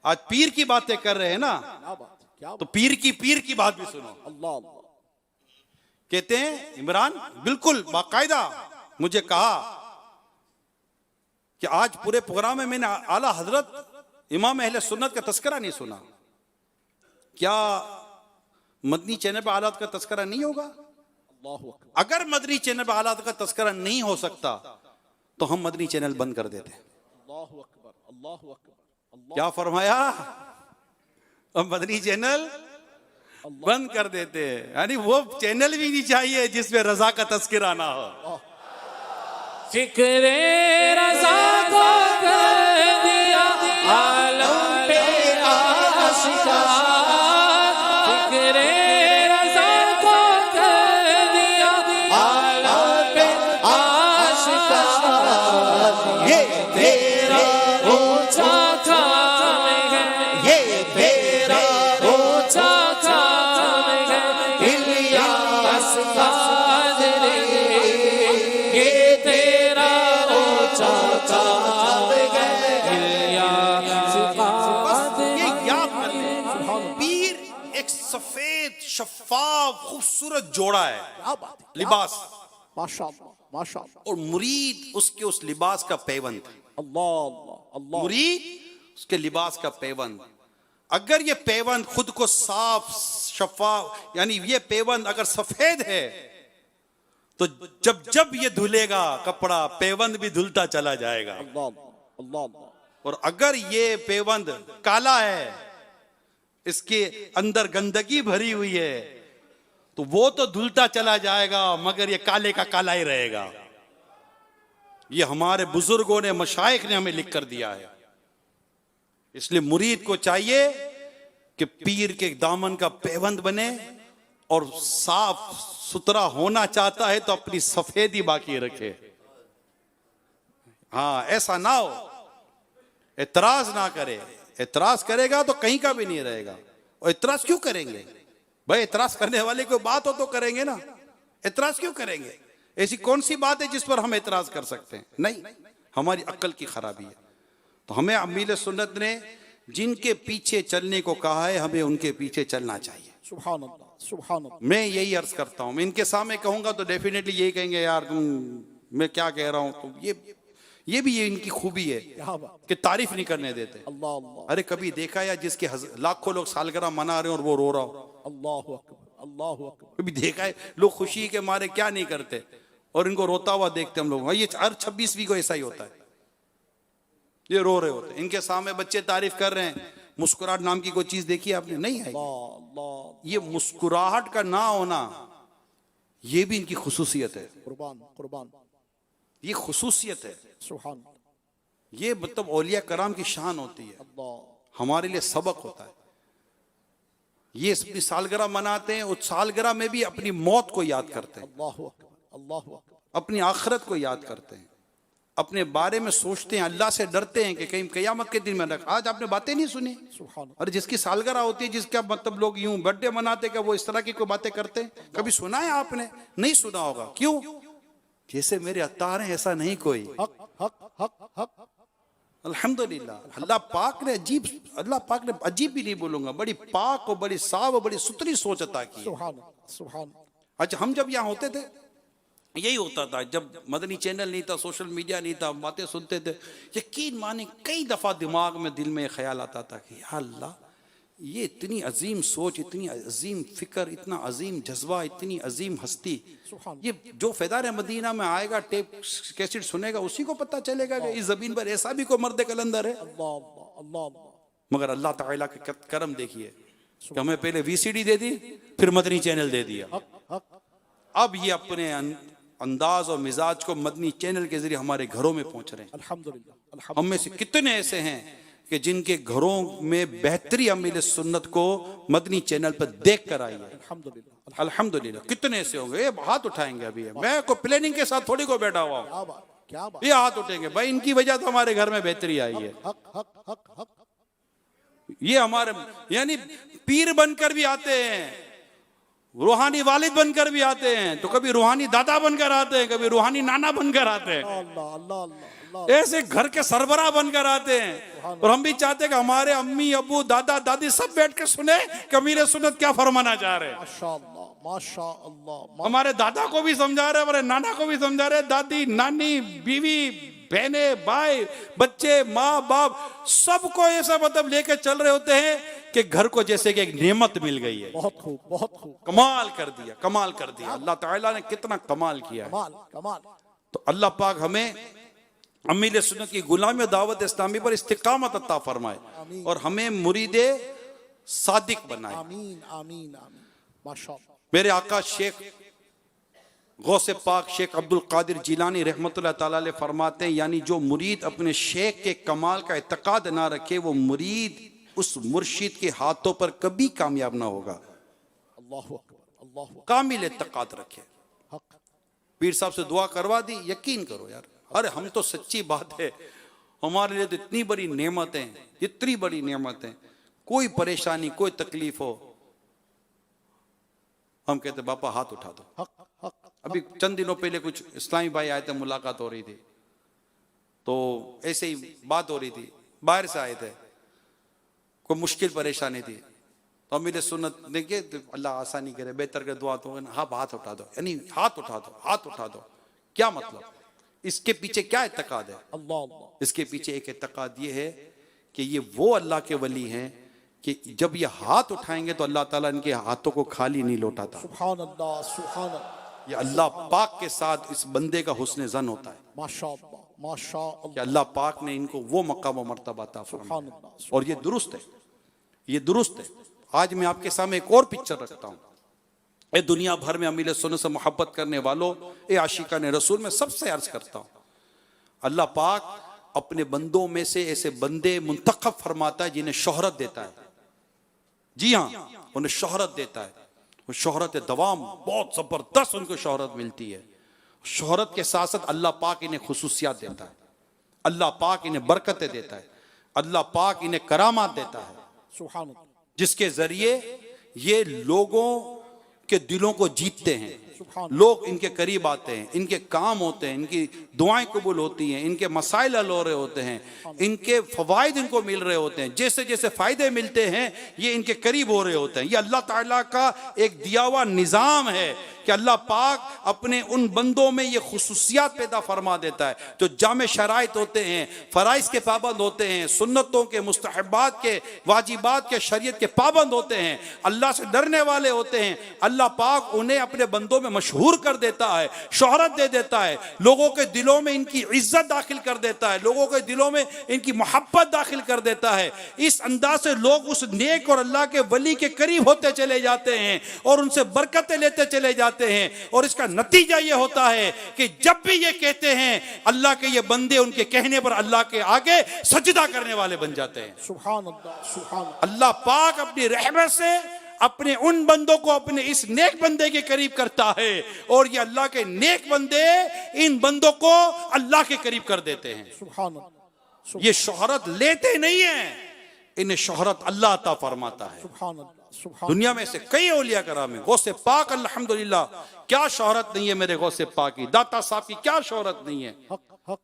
आज पीर की बातें कर रहे हैं ना, क्या बात, क्या तो पीर की बात भी सुनो। अल्लाह अल्लाह। कहते हैं इमरान बिल्कुल बाकायदा मुझे कहा कि आज पूरे प्रोग्राम में मैंने आला हजरत इमाम अहले सुन्नत का तस्करा नहीं सुना। क्या मदनी चैनल पर आलात का तस्करा नहीं होगा? अल्लाहु अकबर, अगर मदनी चैनल पर आलात का तस्करा नहीं हो सकता तो हम मदनी चैनल बंद कर देते। अल्लाहु अकबर, अल्लाहु अकबर, अल्लाह क्या फरमाया? हम मदनी चैनल बंद कर देते हैं। यानी वो चैनल भी नहीं चाहिए जिसमें रजा का तस्करा ना हो। फिक्रे रज़ा को कर दिया आलम पे आशिका, फिक्रे रज़ा को कर दिया आलम पे आशिका। ये तेरा ऊंचा काम है, ये तेरा ऊंचा काम है इलियास कादरी, ये तेरा ऊंचा काम है इलियास कादरी। ये याद रखें, पीर एक सफेद शफाफ खूबसूरत जोड़ा है, क्या बात है, लिबास, माशाअल्लाह, माशाअल्लाह, और मुरीद उसके उस लिबास का पैबंद। अल्लाह अल्लाह अल्लाह, मुरीद उसके लिबास का पैबंद। अगर ये पैबंद खुद को साफ शफाफ, यानी ये पैबंद अगर सफेद है तो जब जब ये धुलेगा कपड़ा पैबंद भी धुलता चला जाएगा। अल्लाह अल्लाह अल्लाह, और अगर ये पैबंद काला है, इसके अंदर गंदगी भरी हुई है, तो वो तो धुलता चला जाएगा मगर ये काले का काला ही रहेगा। ये हमारे बुजुर्गों ने, मशाइख ने हमें लिख कर दिया है। इसलिए मुरीद को चाहिए कि पीर के दामन का पैबंद बने, और साफ सुथरा होना चाहता है तो अपनी सफेदी बाकी रखे। हाँ, ऐसा ना हो, एतराज ना करे। एतराज करेगा तो कहीं का भी नहीं रहेगा। और एतराज क्यों करेंगे भाई? एतराज करने वाले कोई बात हो तो करेंगे ना, एतराज क्यों करेंगे? ऐसी कौन सी बात है जिस पर हम एतराज कर सकते हैं? नहीं, हमारी अक्ल की खराबी है। तो हमें अमीर सुन्नत ने जिनके पीछे चलने को कहा है, हमें उनके पीछे चलना चाहिए। सुभान अल्लाह, सुभान अल्लाह, मैं यही अर्ज करता हूं। मैं इनके सामने कहूंगा तो डेफिनेटली यही कहेंगे, यार तुम, मैं क्या कह रहा हूं। तो ये भी ये इनकी खूबी है क्या बात, कि तारीफ नहीं करने देते। अल्लाह अल्लाह, अरे कभी देखा या जिसके लाखों लोग सालगिरह मना रहे हो और वो रो रहा हो? अल्लाहु अकबर, अल्लाहु अकबर, कभी देखा है लोग खुशी के मारे क्या नहीं करते और इनको रोता हुआ देखते हम लोग? ये हर 26वीं को ऐसा ही होता है, ये रो रहे होते हैं। इनके सामने बच्चे तारीफ कर रहे हैं। मुस्कुराहट नाम की कोई चीज देखी आपने? नहीं है। अल्लाह, ये मुस्कुराहट का ना होना ये भी इनकी खुसूसियत है। कुर्बान कुर्बान, ये खुसूसियत है। सुभान ये मतलब औलिया कराम की शान होती है, अल्लाह, हमारे लिए सबक होता है। ये अपनी सालगिरह मनाते हैं, उस सालगिरह में भी अपनी मौत को याद करते हैं, अल्लाहु अकबर, अल्लाहु अकबर, अपनी आखिरत को याद करते हैं, अपने बारे में सोचते हैं, अल्लाह से डरते हैं कि कहीं क़यामत के दिन में रख। आज आपने बातें नहीं सुनी? सुभान और जिसकी सालगिरह होती है, जिसका मतलब लोग यूं बर्थडे मनाते क्या वो इस तरह की कोई बातें करते हैं? कभी सुना है आपने? नहीं सुना होगा। क्यों? जैसे मेरे अत्तार हैं ऐसा नहीं कोई। हक हक हक हक, अल्हम्दुलिल्लाह, अल्लाह पाक ने अजीब भी नहीं बोलूंगा, बड़ी पाक और बड़ी साफ और बड़ी सुथरी सोच अता की है। सुभान सुभान, अच्छा, हम जब यहाँ होते थे यही होता था। जब मदनी चैनल नहीं था, सोशल मीडिया नहीं था, बातें सुनते थे, यकीन माने कई दफा दिमाग में, दिल में ख्याल आता था कि या अल्लाह, ये इतनी अजीम सोच, इतनी अजीम फिक्र, इतना अजीम जज्बा, इतनी अजीम हस्ती, ये जो फैदार मदीना में आएगा, टेप कैसेट सुनेगा, उसी को पता चलेगा कि इस जमीन पर ऐसा भी कोई मर्द कलंदर है। अल्लाह अल्लाह अल्लाह, मगर अल्लाह ताला के करम देखिए कि हमें पहले VCD दे दी, फिर मदनी चैनल दे दिया। अब ये अपने अंदाज और मिजाज को मदनी चैनल के जरिए हमारे घरों में पहुंच रहे हैं। अल्हम्दुलिल्लाह, अल्हम्दुलिल्लाह, हम में से कितने ऐसे हैं कि जिनके घरों में बेहतरी अमीर सुन्नत को मदनी चैनल पर देख कर आई है? अल्हम्दुलिल्लाह, अल्हम्दुलिल्लाह। कितने ऐसे होंगे? ये हाथ उठाएंगे अभी। मैं को प्लानिंग के साथ थोड़ी को बैठा हुआ हूं, क्या बात, क्या बात, ये हाथ उठेंगे भाई, इनकी वजह तो हमारे घर में बेहतरी आई है। हक हक हक हक, ये हमारे यानी पीर बनकर भी आते हैं, रूहानी वालिद बनकर भी आते हैं, तो कभी रूहानी दादा बनकर आते हैं, कभी रूहानी नाना बनकर आते हैं, अल्लाह अल्लाह अल्लाह, ऐसे घर के सरबराह बनकर आते हैं। और हम भी चाहते हैं कि हमारे अम्मी अबू दादा दादी सब बैठ कर सुने कि अमीर सुन्नत क्या फरमाना चाह रहे हैं। माशाअल्लाह माशा अल्लाह। हमारे दादा को भी समझा रहे, हमारे नाना को भी समझा रहे, दादी नानी बीवी बहने भाई बच्चे माँ बाप सबको ऐसा मतलब लेके चल रहे होते हैं कि घर को जैसे कि एक नेमत मिल गई है। बहुत खूब, बहुत खूब, कमाल कर दिया, कमाल कर दिया। अल्लाह ताला ने कितना कमाल किया है। कमाल कमाल। तो अल्लाह पाक हमें अमीर सुन्नत की गुलामी और दावत इस्लामी पर इस्तिकामत अता फरमाए और हमें मुरीदे सादिक बनाए। आमीन आमीन आमीन माशा। मेरे आका शेख गौसे पाक शेख अब्दुल कादिर जिलानी रहमतुल्लाह ताला अलैह फरमाते हैं, यानी जो मुरीद अपने शेख के कमाल का इत्तेकाद ना रखे वो मुरीद उस मुर्शिद के हाथों पर कभी कामयाब ना होगा। अल्लाह अकबर, अल्लाह अकबर। कामिल इत्तेकाद रखे। हक। पीर साहब से दुआ करवा दी, यकीन करो यार, अरे हम तो सच्ची बात है, हमारे लिए तो इतनी बड़ी नेमतें, इतनी बड़ी नेमतें, कोई परेशानी कोई तकलीफ हो हम कहते बापा हाथ उठा दो। हक हक। अभी चंद दिनों पहले कुछ इस्लामी भाई आए थे, मुलाकात हो रही थी, तो ऐसे ही बात हो रही थी, बाहर से आए थे, कोई मुश्किल परेशानी थी, तो अमीर सुन्नत देखिए तो अल्लाह आसानी करे, बेहतर के दुआ तो हाँ हाथ उठा दो, यानी हाथ उठा दो, हाथ उठा दो। क्या मतलब, इसके पीछे क्या इत्तेकाद है? अल्लाह अल्लाह। इसके पीछे एक इत्तेकाद ये है कि ये वो अल्लाह के वली हैं कि जब ये हाथ उठाएंगे तो अल्लाह ताला इनके हाथों को खाली नहीं लौटाता। सुभान अल्लाह, सुभान अल्लाह। ये अल्लाह पाक के साथ इस बंदे का हुस्न जन होता है माशा अल्लाह, माशा कि अल्लाह। अल्लाह पाक ने इनको वो मकाम व मर्तबा अता सुभान फरमाया। अल्लाह। और ये दुरुस्त है, ये दुरुस्त है। आज मैं आपके सामने एक और पिक्चर रखता हूँ। ये दुनिया भर में अमीर सुन्नत से मोहब्बत करने वालों, ये आशिकान रसूल में सबसे अर्ज करता हूँ, अल्लाह पाक अपने बंदों में से ऐसे बंदे मुंतखब फरमाता है जिन्हें शोहरत देता है। जी हाँ, उन्हें शोहरत देता है। वो शोहरत दवाम, बहुत जबरदस्त उनको शोहरत मिलती है। शोहरत के साथ साथ अल्लाह पाक इन्हें खुसूसियात देता है, अल्लाह पाक इन्हें बरकतें देता है, अल्लाह पाक इन्हें करामात देता है, सुभान अल्लाह। जिसके जरिए ये लोगों के दिलों को जीतते हैं, सुभान। लोग इनके करीब आते हैं, इनके काम होते हैं, इनकी दुआएं कबूल होती हैं, इनके मसाइल हल हो रहे होते हैं, इनके फवाइद इनको मिल रहे होते हैं। जैसे जैसे फायदे मिलते हैं ये इनके करीब हो रहे होते हैं। ये अल्लाह ताला का एक दिया हुआ निज़ाम है कि अल्लाह पाक अपने उन बंदों में ये खुसूसियात पैदा फरमा देता है जो जामे शराइत होते हैं, फराइज के पाबंद होते हैं, सुन्नतों के, मुस्तहबात के, वाजिबात के, शरीयत के पाबंद होते हैं, अल्लाह से डरने वाले होते हैं। अल्लाह पाक उन्हें अपने बंदों में मशहूर कर देता है, शोहरत दे देता है, लोगों के दिलों में इनकी इज्जत दाखिल कर देता है, लोगों के दिलों में इनकी मोहब्बत दाखिल कर देता है। इस अंदाज से लोग उस नेक और अल्लाह के वली के करीब होते चले जाते हैं और उनसे बरकतें लेते चले जाते हैं। और इसका नतीजा ये होता है कि जब भी ये कहते हैं अल्लाह के ये बंदे उनके कहने पर अल्लाह के आगे सजदा करने वाले बन जाते हैं। सुभान अल्लाह, सुभान अल्लाह। अल्लाह पाक अपनी रहमत से अपने उन बंदों को अपने इस नेक बंदे के करीब करता है और ये अल्लाह के नेक बंदे इन बंदों को अल्लाह के करीब कर देते हैं। सुभान अल्लाह। ये शोहरत लेते नहीं है, इन्हें शोहरत अल्लाह अता फरमाता है। सुभान अल्लाह, सुभान। दुनिया में से कई औलिया कराम है, गौसे पाक अल्हम्दुलिल्लाह क्या शोहरत नहीं है मेरे गौसे पाक की, दाता साहब की क्या शोहरत नहीं है। हक हक।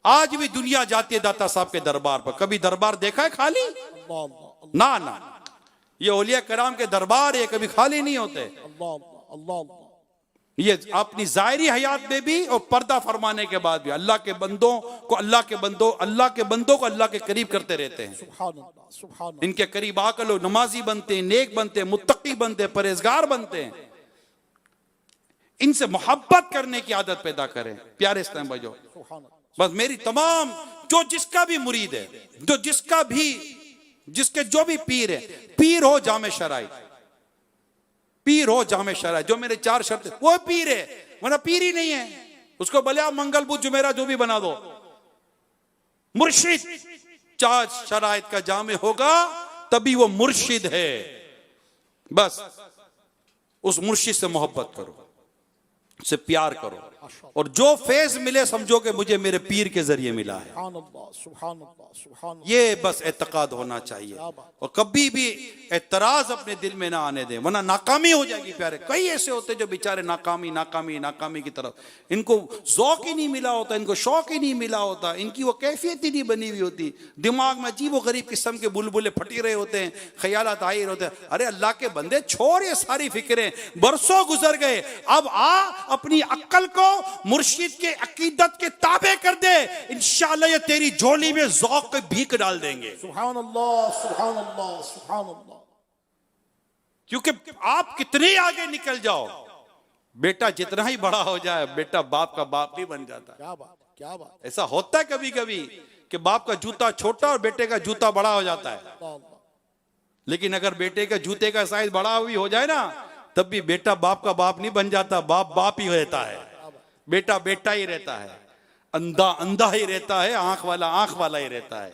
आज भी दुनिया जाती है दाता साहब के दरबार पर। कभी दरबार देखा है खाली? अल्लाह अल्लाह, ना ना, ये औलिया कराम के दरबार है, कभी खाली नहीं होते। अल्लाह अल्लाह, अल्लाह अल्लाह। ये अपनी जाहिरी हयात में भी और पर्दा फरमाने के बाद भी अल्लाह के बंदों को अल्लाह के बंदों को अल्लाह के करीब करते रहते हैं। सुभान अल्लाह, सुभान अल्लाह। इनके करीब आकर लोग नमाजी बनते हैं, नेक बनते हैं, मुत्तकी बनते हैं, परहेजगार बनते हैं। इनसे मोहब्बत करने की आदत पैदा करें प्यारे इस्लाम भाइयों। सुभान अल्लाह। बस मेरी तमाम जो जिसका भी मुरीद है, जो जिसका भी जिसके जो भी पीर है, पीर हो जामे शराई, पीर हो जामे शराई, जो मेरे चार शर्त वो पीर है, वरना पीर ही नहीं है। उसको भले आप मंगल बुध जुमेरा जो भी बना दो, मुर्शिद चार शराइत का जामे होगा तभी वो मुर्शिद है। बस उस मुर्शिद से मोहब्बत करो, से प्यार करो, और जो फैज मिले समझो कि मुझे मेरे पीर के जरिए मिला है। सुभान अल्लाह, सुभान अल्लाह, सुभान अल्लाह। ये बस एतकाद होना चाहिए, और कभी भी एतराज अपने दिल में ना आने दें, वरना नाकामी हो जाएगी। प्यारे, कई ऐसे होते जो बेचारे नाकामी नाकामी नाकामी की तरफ, इनको ज़ौक़ ही नहीं मिला होता, इनको शौक ही नहीं मिला होता, इनकी वो कैफियत ही नहीं बनी हुई होती, दिमाग में अजीब व गरीब किस्म के बुलबुले फटी रहे होते हैं, ख्यालात आ ही रहे होते हैं। अरे अल्लाह के बंदे, छोड़ ये सारी फिक्रें, बरसों गुजर गए, अब आ अपनी अक्ल को मुर्शिद के अकीदत के ताबे कर दे, इंशाअल्लाह ये तेरी झोली में ज़ौक़ की भीख डाल देंगे। सुभान अल्लाह, सुभान अल्लाह, सुभान अल्लाह। क्योंकि आप कितने आगे निकल जाओ, बेटा जितना ही बड़ा हो जाए, बेटा बाप का बाप भी बन जाता है। क्या बात, क्या बात। ऐसा होता है कभी कभी कि बाप का जूता छोटा और बेटे का जूता बड़ा हो जाता है, अल्लाह, अल्लाह। लेकिन अगर बेटे का जूते का साइज बड़ा भी हो जाए ना, तब भी बेटा बाप का बाप नहीं बन जाता, बाप बाप ही रहता है, बेटा बेटा ही रहता है, अंधा अंधा ही रहता है, आंख वाला आंख वाला ही रहता है,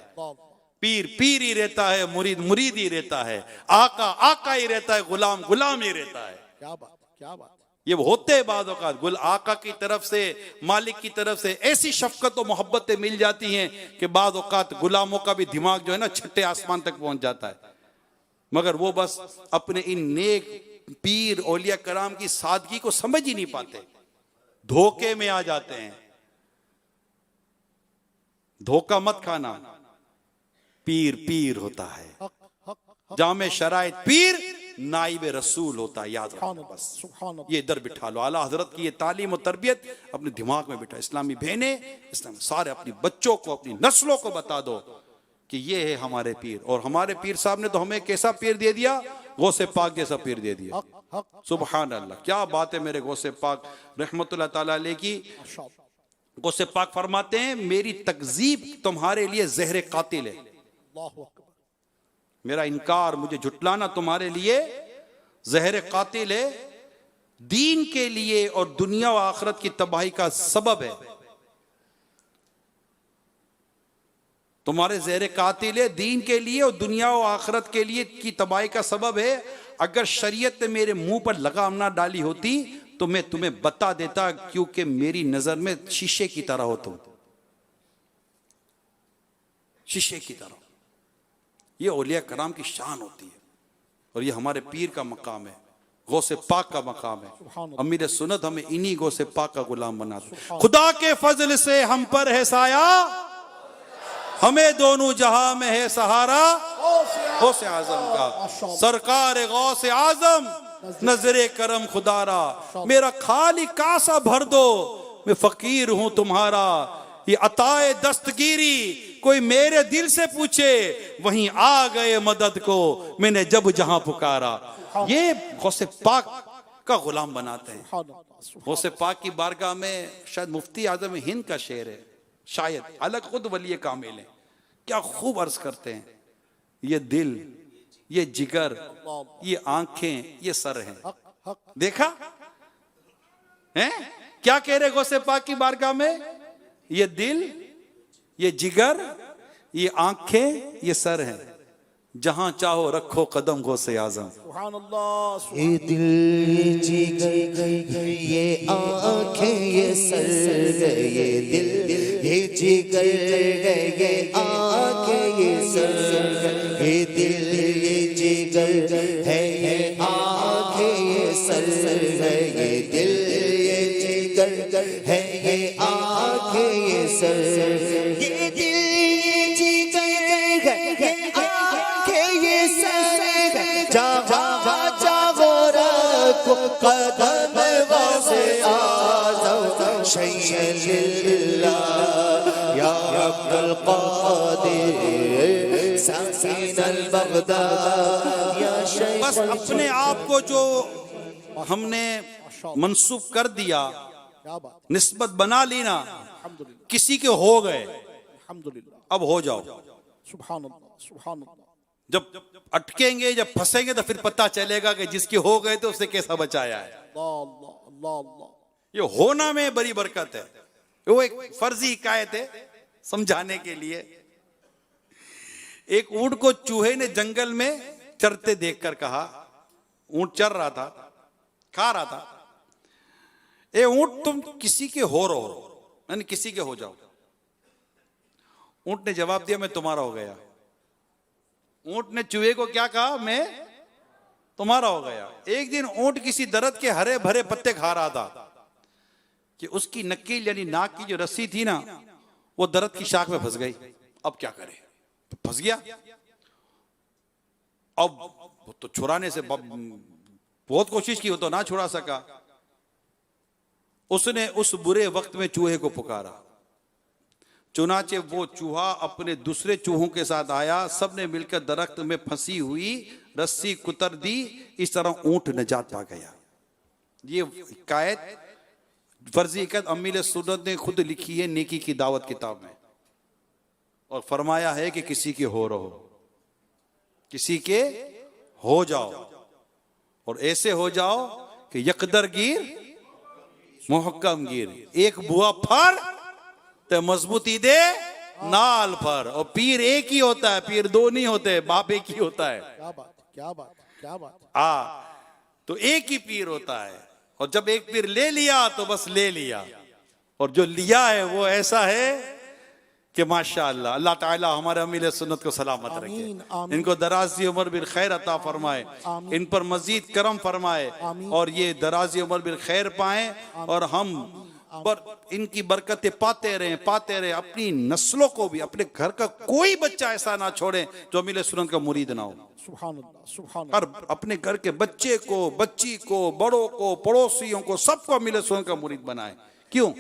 पीर पीर ही रहता है, मुरीद मुरीद ही रहता है, आका आका ही रहता है, गुलाम गुलाम ही रहता है। क्या बात, क्या बात। ये होते हैं बाद औक़ात, गुल आका की तरफ से, मालिक की तरफ से ऐसी शफकत और मोहब्बतें मिल जाती हैं कि बाद औक़ात गुलामों का भी दिमाग जो है ना छठे आसमान तक पहुंच जाता है, मगर वो बस अपने इन नेक पीर औलिया कराम की सादगी को समझ ही नहीं पाते, धोखे में आ जाते हैं। धोखा मत खाना, पीर पीर होता है, जामे शराइत पीर नाइब रसूल होता है, याद रखो बस। सुभान अल्लाह। ये इधर बिठा लो, आला हजरत की ये तालीम और तरबियत अपने दिमाग में बिठा। इस्लामी बहनें, इस्लाम सारे अपनी बच्चों को, अपनी नस्लों को बता दो कि ये है हमारे पीर, और हमारे पीर साहब ने तो हमें कैसा पीर दे दिया, गौसे पाक जैसा पीर दे दिया। सुभान अल्लाह, क्या बात है मेरे गौसे पाक रहमतुल्लाह ताला अलैह की। गौसे पाक फरमाते हैं, मेरी तकजीब तुम्हारे लिए जहर कातिल है, अल्लाहु अकबर। मेरा इनकार, मुझे झुटलाना तुम्हारे लिए जहर कातिल है, दीन के लिए और दुनिया और आखिरत की तबाही का सबब है। तुम्हारे जहर कातिल है, दीन के लिए और दुनिया और आखिरत के लिए की तबाही का सबब है। अगर शरीयत ने मेरे मुंह पर लगाम ना डाली होती तो मैं तुम्हें बता देता, क्योंकि मेरी नजर में शीशे की तरह हो तुम, शीशे की तरह। ये औलिया कराम की शान होती है, और ये हमारे पीर का मकाम है, गौसे पाक का मकाम है। अमीर सुन्नत हमें इन्हीं गौसे पाक का गुलाम बना दो। खुदा के फजल से हम पर है साया, हमें दोनों जहां में है सहारा, गौसे आजम का। सरकार गौसे आजम नजरे करम खुदारा, मेरा खाली कासा भर दो, मैं फकीर हूं तुम्हारा। ये अताए दस्तगीरी कोई मेरे दिल से पूछे, वहीं आ गए मदद को मैंने जब जहां पुकारा। ये गौसे पाक का गुलाम बनाते हैं। गौसे पाक की बारगाह में शायद मुफ्ती आजम हिंद का शेर है, शायद, अलग खुद वली कामिल है, क्या खूब अर्ज करते हैं, ये दिल, ये जिगर, ये आंखें, ये सर हैं। देखा है क्या कह रहे गौसे पाक की बारगाह में, ये दिल, ये जिगर, ये आंखें, ये सर हैं, जहां चाहो रखो कदम गौसे आजम। सुभान अल्लाह। ये दिल, ये जिगर, ये आंखें, ये सर, ये दिल, ये जिगर, ये आंखें, ये सर, ये दिल, ये जिगर है, ये आंखें, ये सर है, ये दिल, ये जिगर है, ये आंखें, ये सर, ये दिल, ये जिगर है, ये आंखें, ये सर है, जहाँ चाहो रखो कदम गौसे आज़म, शैय्यिल्लाह या अब्दुल कादिर साकिन अल बगदाद या शैख। बस अपने आप को जो हमने मंसूब कर दिया, क्या बात। निस्बत बना ली ना, अल्हम्दुलिल्लाह, किसी के हो गए, अल्हम्दुलिल्लाह। अब हो जाओ। सुभान अल्लाह, सुभान अल्लाह। जब अटकेंगे, जब फंसेंगे, तो फिर पता चलेगा कि जिसके हो गए तो उससे कैसा बचाया है। अल्लाह अल्लाह अल्लाह अल्लाह। ये होना में बड़ी बरकत है। वो एक फर्जी हिकायत है समझाने के लिए। एक ऊंट को चूहे ने जंगल में चरते देखकर कहा, ऊंट चर रहा था, खा रहा था, ए ऊंट तुम किसी के हो रहो, यानी किसी के हो जाओ। ऊंट ने जवाब दिया मैं तुम्हारा हो गया। ऊंट ने चूहे को क्या कहा, मैं तुम्हारा हो गया। एक दिन ऊंट किसी दरख्त के हरे भरे पत्ते खा रहा था कि उसकी नकील यानी नाक की जो रस्सी थी ना, वो दरख्त की शाख में फंस गई। अब क्या करे, फंस गया। अब वो तो छुड़ाने से बहुत कोशिश की, वो तो ना छुड़ा सका। उसने उस बुरे वक्त में चूहे को पुकारा। चुनाचे वो चूहा अपने दूसरे चूहों के साथ आया, सबने मिलकर दरख्त में फंसी हुई रस्सी कुतर दी। इस तरह ऊंट निजात पा गया। ये हिकायत फर्जी हिकायत अमीर सुन्नत ने खुद लिखी है नेकी की दावत किताब में, और फरमाया है कि किसी के हो रहो, किसी के हो जाओ, और ऐसे हो जाओ कि यकदर गिर मुहक्कम गिर। एक बुआ फर तो मजबूती दे नाल फर। और पीर एक ही होता है, पीर दो नहीं होते, बाप एक ही होता है। क्या बात, क्या बात, क्या बात। तो एक ही पीर होता है, और जब एक पीर ले लिया तो बस ले लिया। और जो लिया है वो ऐसा है कि माशाअल्लाह, अल्लाह ताला हमारे अमीर सुन्नत को सलामत रखे, इनको दराजी उम्र बिल खैर अता फरमाए, इन पर मजीद करम फरमाए, और ये दराजी उम्र बिल खैर पाए, और हम पर इनकी बरकतें पाते रहे। अपनी नस्लों को भी, अपने घर का कोई बच्चा ऐसा ना छोड़े जो अमीर सुन्नत का मुरीद ना हो। सुभान अल्लाह, सुभान और अपने घर के बच्चे को, बच्ची को, बड़ों को, पड़ोसियों को, सबको अमीर सुन्नत का मुरीद बनाए। क्यों?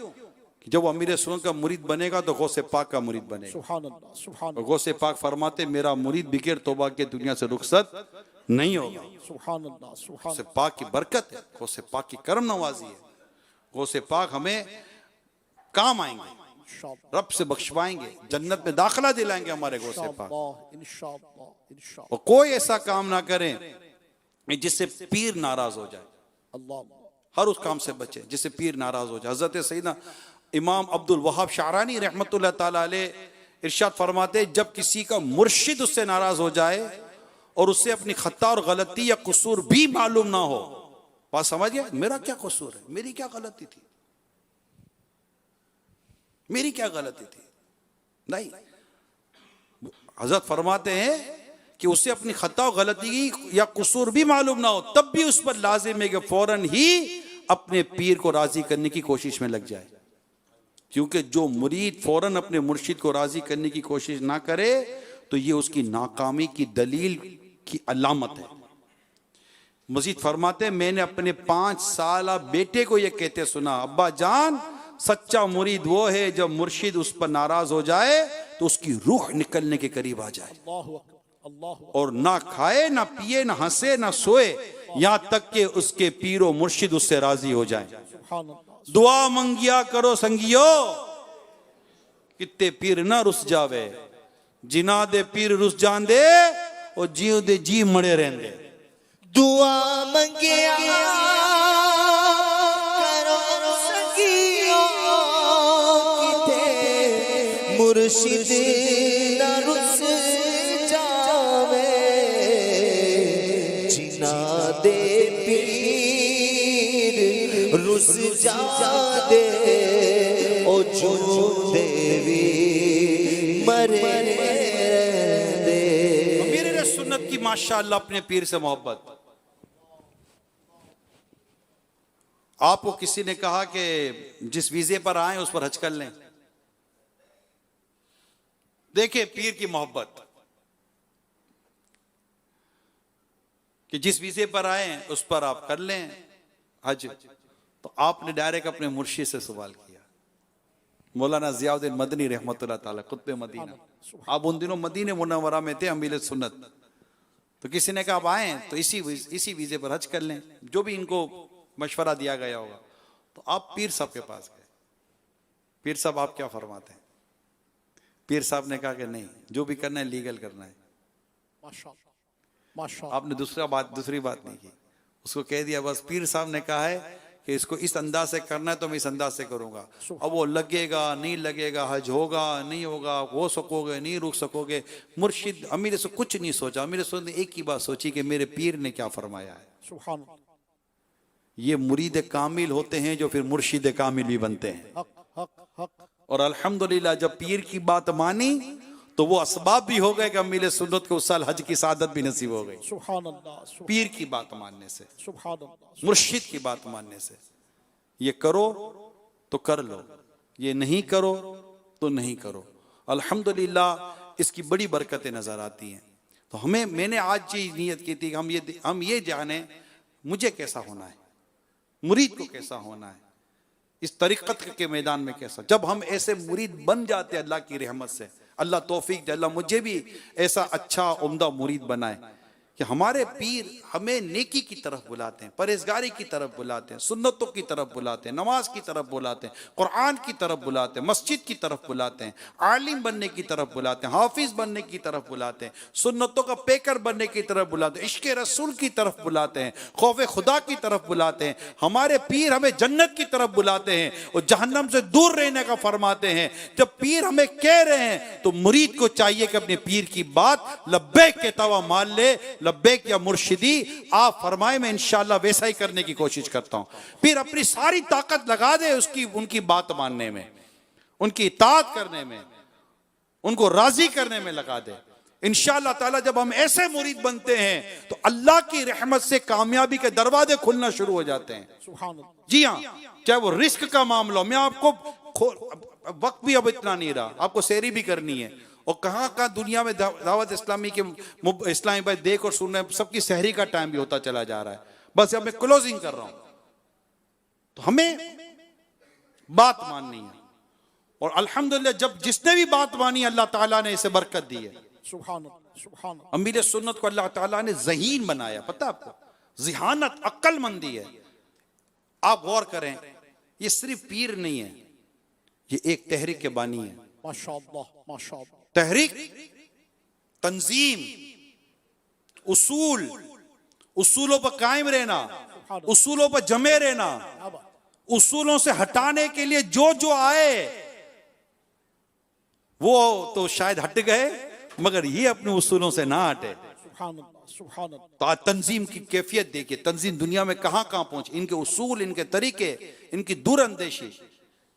जब वो अमीर सुन्नत का मुरीद बनेगा तो गौसे पाक का मुरीद बनेगा। सुभान अल्लाह, सुभान और गौसे पाक फरमाते मेरा मुरीद बिगैर तौबा के दुनिया से रुखसत नहीं होगा। सुभान अल्लाह, सुभान गौसे पाक की बरकत है, गौसे पाक की करम नवाजी है। गौसे पाक हमें काम आएंगे, इंशाअल्लाह, रब से बख्शवाएंगे, जन्नत में दाखिला दिलाएंगे हमारे गौसे पाक। इंशाअल्लाह, इंशाअल्लाह। और कोई ऐसा काम ना करें जिससे पीर नाराज हो जाए। अल्लाह, हर उस काम से बचे जिससे पीर नाराज हो जाए। हजरत सईदना इमाम अब्दुल वहाब शारानी रहमतुल्लाह ताला अलैह इरशाद फरमाते, जब किसी का मुर्शिद उससे नाराज हो जाए और उससे अपनी खता और गलती या कसूर भी मालूम ना हो, बात समझ गया, मेरा क्या कसूर है, मेरी क्या गलती थी, मेरी क्या गलती थी, नहीं, हजरत फरमाते हैं कि उसे अपनी खता और गलती या कसूर भी मालूम ना हो, तब भी उस पर लाजिम है कि फौरन ही अपने पीर को राजी करने की कोशिश में लग जाए। क्योंकि जो मुरीद फौरन अपने मुर्शिद को राजी करने की कोशिश ना करे तो ये उसकी नाकामी की दलील की अलामत है। मजीद फरमाते, मैंने अपने 5 साल बेटे को यह कहते सुना, अब्बा जान, सच्चा मुरीद वो है जब मुर्शिद उस पर नाराज हो जाए तो उसकी रूह निकलने के करीब आ जाए, और ना खाए ना पिए ना हंसे ना सोए, यहां तक कि उसके पीरो मुर्शिद उससे राजी हो जाए। दुआ मंगिया करो संगियो, कित्ते पीर ना रुस जावे, जिना दे पीर रुस जान दे और जीव दे जी मड़े रहंदे। दुआ मंगिया करो संगियो, किते मुर्शिद ना रुस जावे, जिना दे पीर रुस जा दे, ओ जो देवी मरे दे। मेरे सुन्नत की माशाअल्लाह अपने पीर से मोहब्बत। आपको किसी ने कहा कि जिस वीजे पर आए उस पर हज कर लें, देखिए पीर की मोहब्बत कि जिस वीजे पर आए उस पर आप कर लें हज। तो आपने डायरेक्ट अपने मुर्शिद से सवाल किया। मौलाना जियाउद्दीन मदनी रहमतुल्लाह ताला कुतुब मदीना, आप उन दिनों मदीने मुनव्वरा में थे अमीर सुन्नत। तो किसी ने कहा आप आए तो इसी वीजे पर हज कर लें, जो भी इनको मशवरा दिया गया होगा। तो आप पीर साहब के पास गए, पीर साहब आप क्या फरमाते हैं? पीर साहब ने कहा कि नहीं, जो भी करना है लीगल करना है। माशाअल्लाह, आपने दूसरी बात नहीं की, उसको कह दिया बस पीर साहब ने कहा है कि इसको इस अंदाज से करना है तो मैं इस अंदाज से करूंगा। अब वो लगेगा नहीं लगेगा, हज होगा नहीं होगा, हो सकोगे नहीं रुक सकोगे, मुर्शिद अमीर से कुछ नहीं सोचा। अमीर से एक ही बात सोची कि मेरे पीर ने क्या फरमाया है। सुभान अल्लाह, ये मुरीद कामिल होते हैं जो फिर मुर्शिद कामिल भी बनते हैं। हक हक हक। और अल्हम्दुलिल्लाह जब पीर की बात मानी तो वो असबाब भी हो गए कि अमीर सुन्नत को उस साल हज की सादत भी नसीब हो गई, सुभान अल्लाह, पीर की बात मानने से, सुभान अल्लाह। मुर्शिद की बात मानने से। ये करो तो कर लो, ये नहीं करो तो नहीं करो। अल्हम्दुलिल्लाह इसकी बड़ी बरकतें नजर आती हैं। तो मैंने आज ये नियत की थी कि हम ये जाने मुझे कैसा होना है, मुरीद को कैसा होना है, इस तरीक़त के मैदान में कैसा। जब हम ऐसे मुरीद बन जाते हैं अल्लाह की रहमत से, अल्लाह तौफीक दे, अल्लाह मुझे भी ऐसा अच्छा उम्दा मुरीद बनाए कि हमारे पीर हमें नेकी की तरफ बुलाते हैं, परहेजगारी की तरफ बुलाते हैं, सुन्नतों की तरफ बुलाते हैं, नमाज की तरफ बुलाते हैं, कुरान की तरफ बुलाते हैं, मस्जिद की तरफ बुलाते हैं, आलिम बनने की तरफ बुलाते हैं, हाफिज बनने की तरफ बुलाते हैं, सुन्नतों का पेकर बनने की तरफ बुलाते हैं, इश्क़ रसूल की तरफ बुलाते हैं, खौफ खुदा की तरफ बुलाते हैं। हमारे पीर हमें जन्नत की तरफ बुलाते हैं और जहन्नम से दूर रहने का फरमाते हैं। जब पीर हमें कह रहे हैं तो मुरीद को चाहिए कि अपने पीर की बात लब्बैक के तवा मान ले, लब्बैक या मुर्शिदी आप फरमाए, मैं इंशाअल्लाह वैसा ही करने की कोशिश करता हूं। फिर अपनी सारी ताकत लगा दे उनकी बात मानने में, उनकी इताअत करने में, उनको राजी करने में लगा दे। इंशाअल्लाह ताला जब हम ऐसे मुरीद बनते हैं तो अल्लाह की रहमत से कामयाबी के दरवाजे खुलना शुरू हो जाते हैं। सुभान अल्लाह। जी हाँ, चाहे वो रिस्क का मामला हो। मैं आपको वक्त भी अब इतना नहीं रहा, आपको सैरी भी करनी है और कहाँ कहाँ दुनिया में दावत इस्लामी के इस्लामी भाई देख और सुन रहे हैं, सबकी सहरी का टाइम भी होता चला जा रहा है। बस अब मैं क्लोजिंग कर रहा हूं। तो हमें बात माननी है और अल्हम्दुलिल्लाह जब जिसने भी बात मानी अल्लाह ताला ने इसे बरकत दी है। सुभान अल्लाह, सुभान अल्लाह। अमीर सुन्नत को अल्लाह ताला ने ज़हीन बनाया, पता आपको, ज़िहानत अक्लमंदी है। आप गौर करें, ये सिर्फ पीर नहीं है, ये एक तहरीक के बानी है। माशाअल्लाह, माशाअल्लाह। तहरीक, तंजीम, उसूलों पर कायम रहना, उसूलों पर जमे रहना, उसूलों से हटाने के लिए जो आए वो तो शायद हट गए, मगर ये अपने उसूलों से ना हटे। सुभान अल्लाह, सुभान अल्लाह। तो आज तंजीम की कैफियत देखिए, तंजीम दुनिया में कहां कहां पहुंची। इनके उसूल, इनके तरीके, इनकी दूरअंदेशी,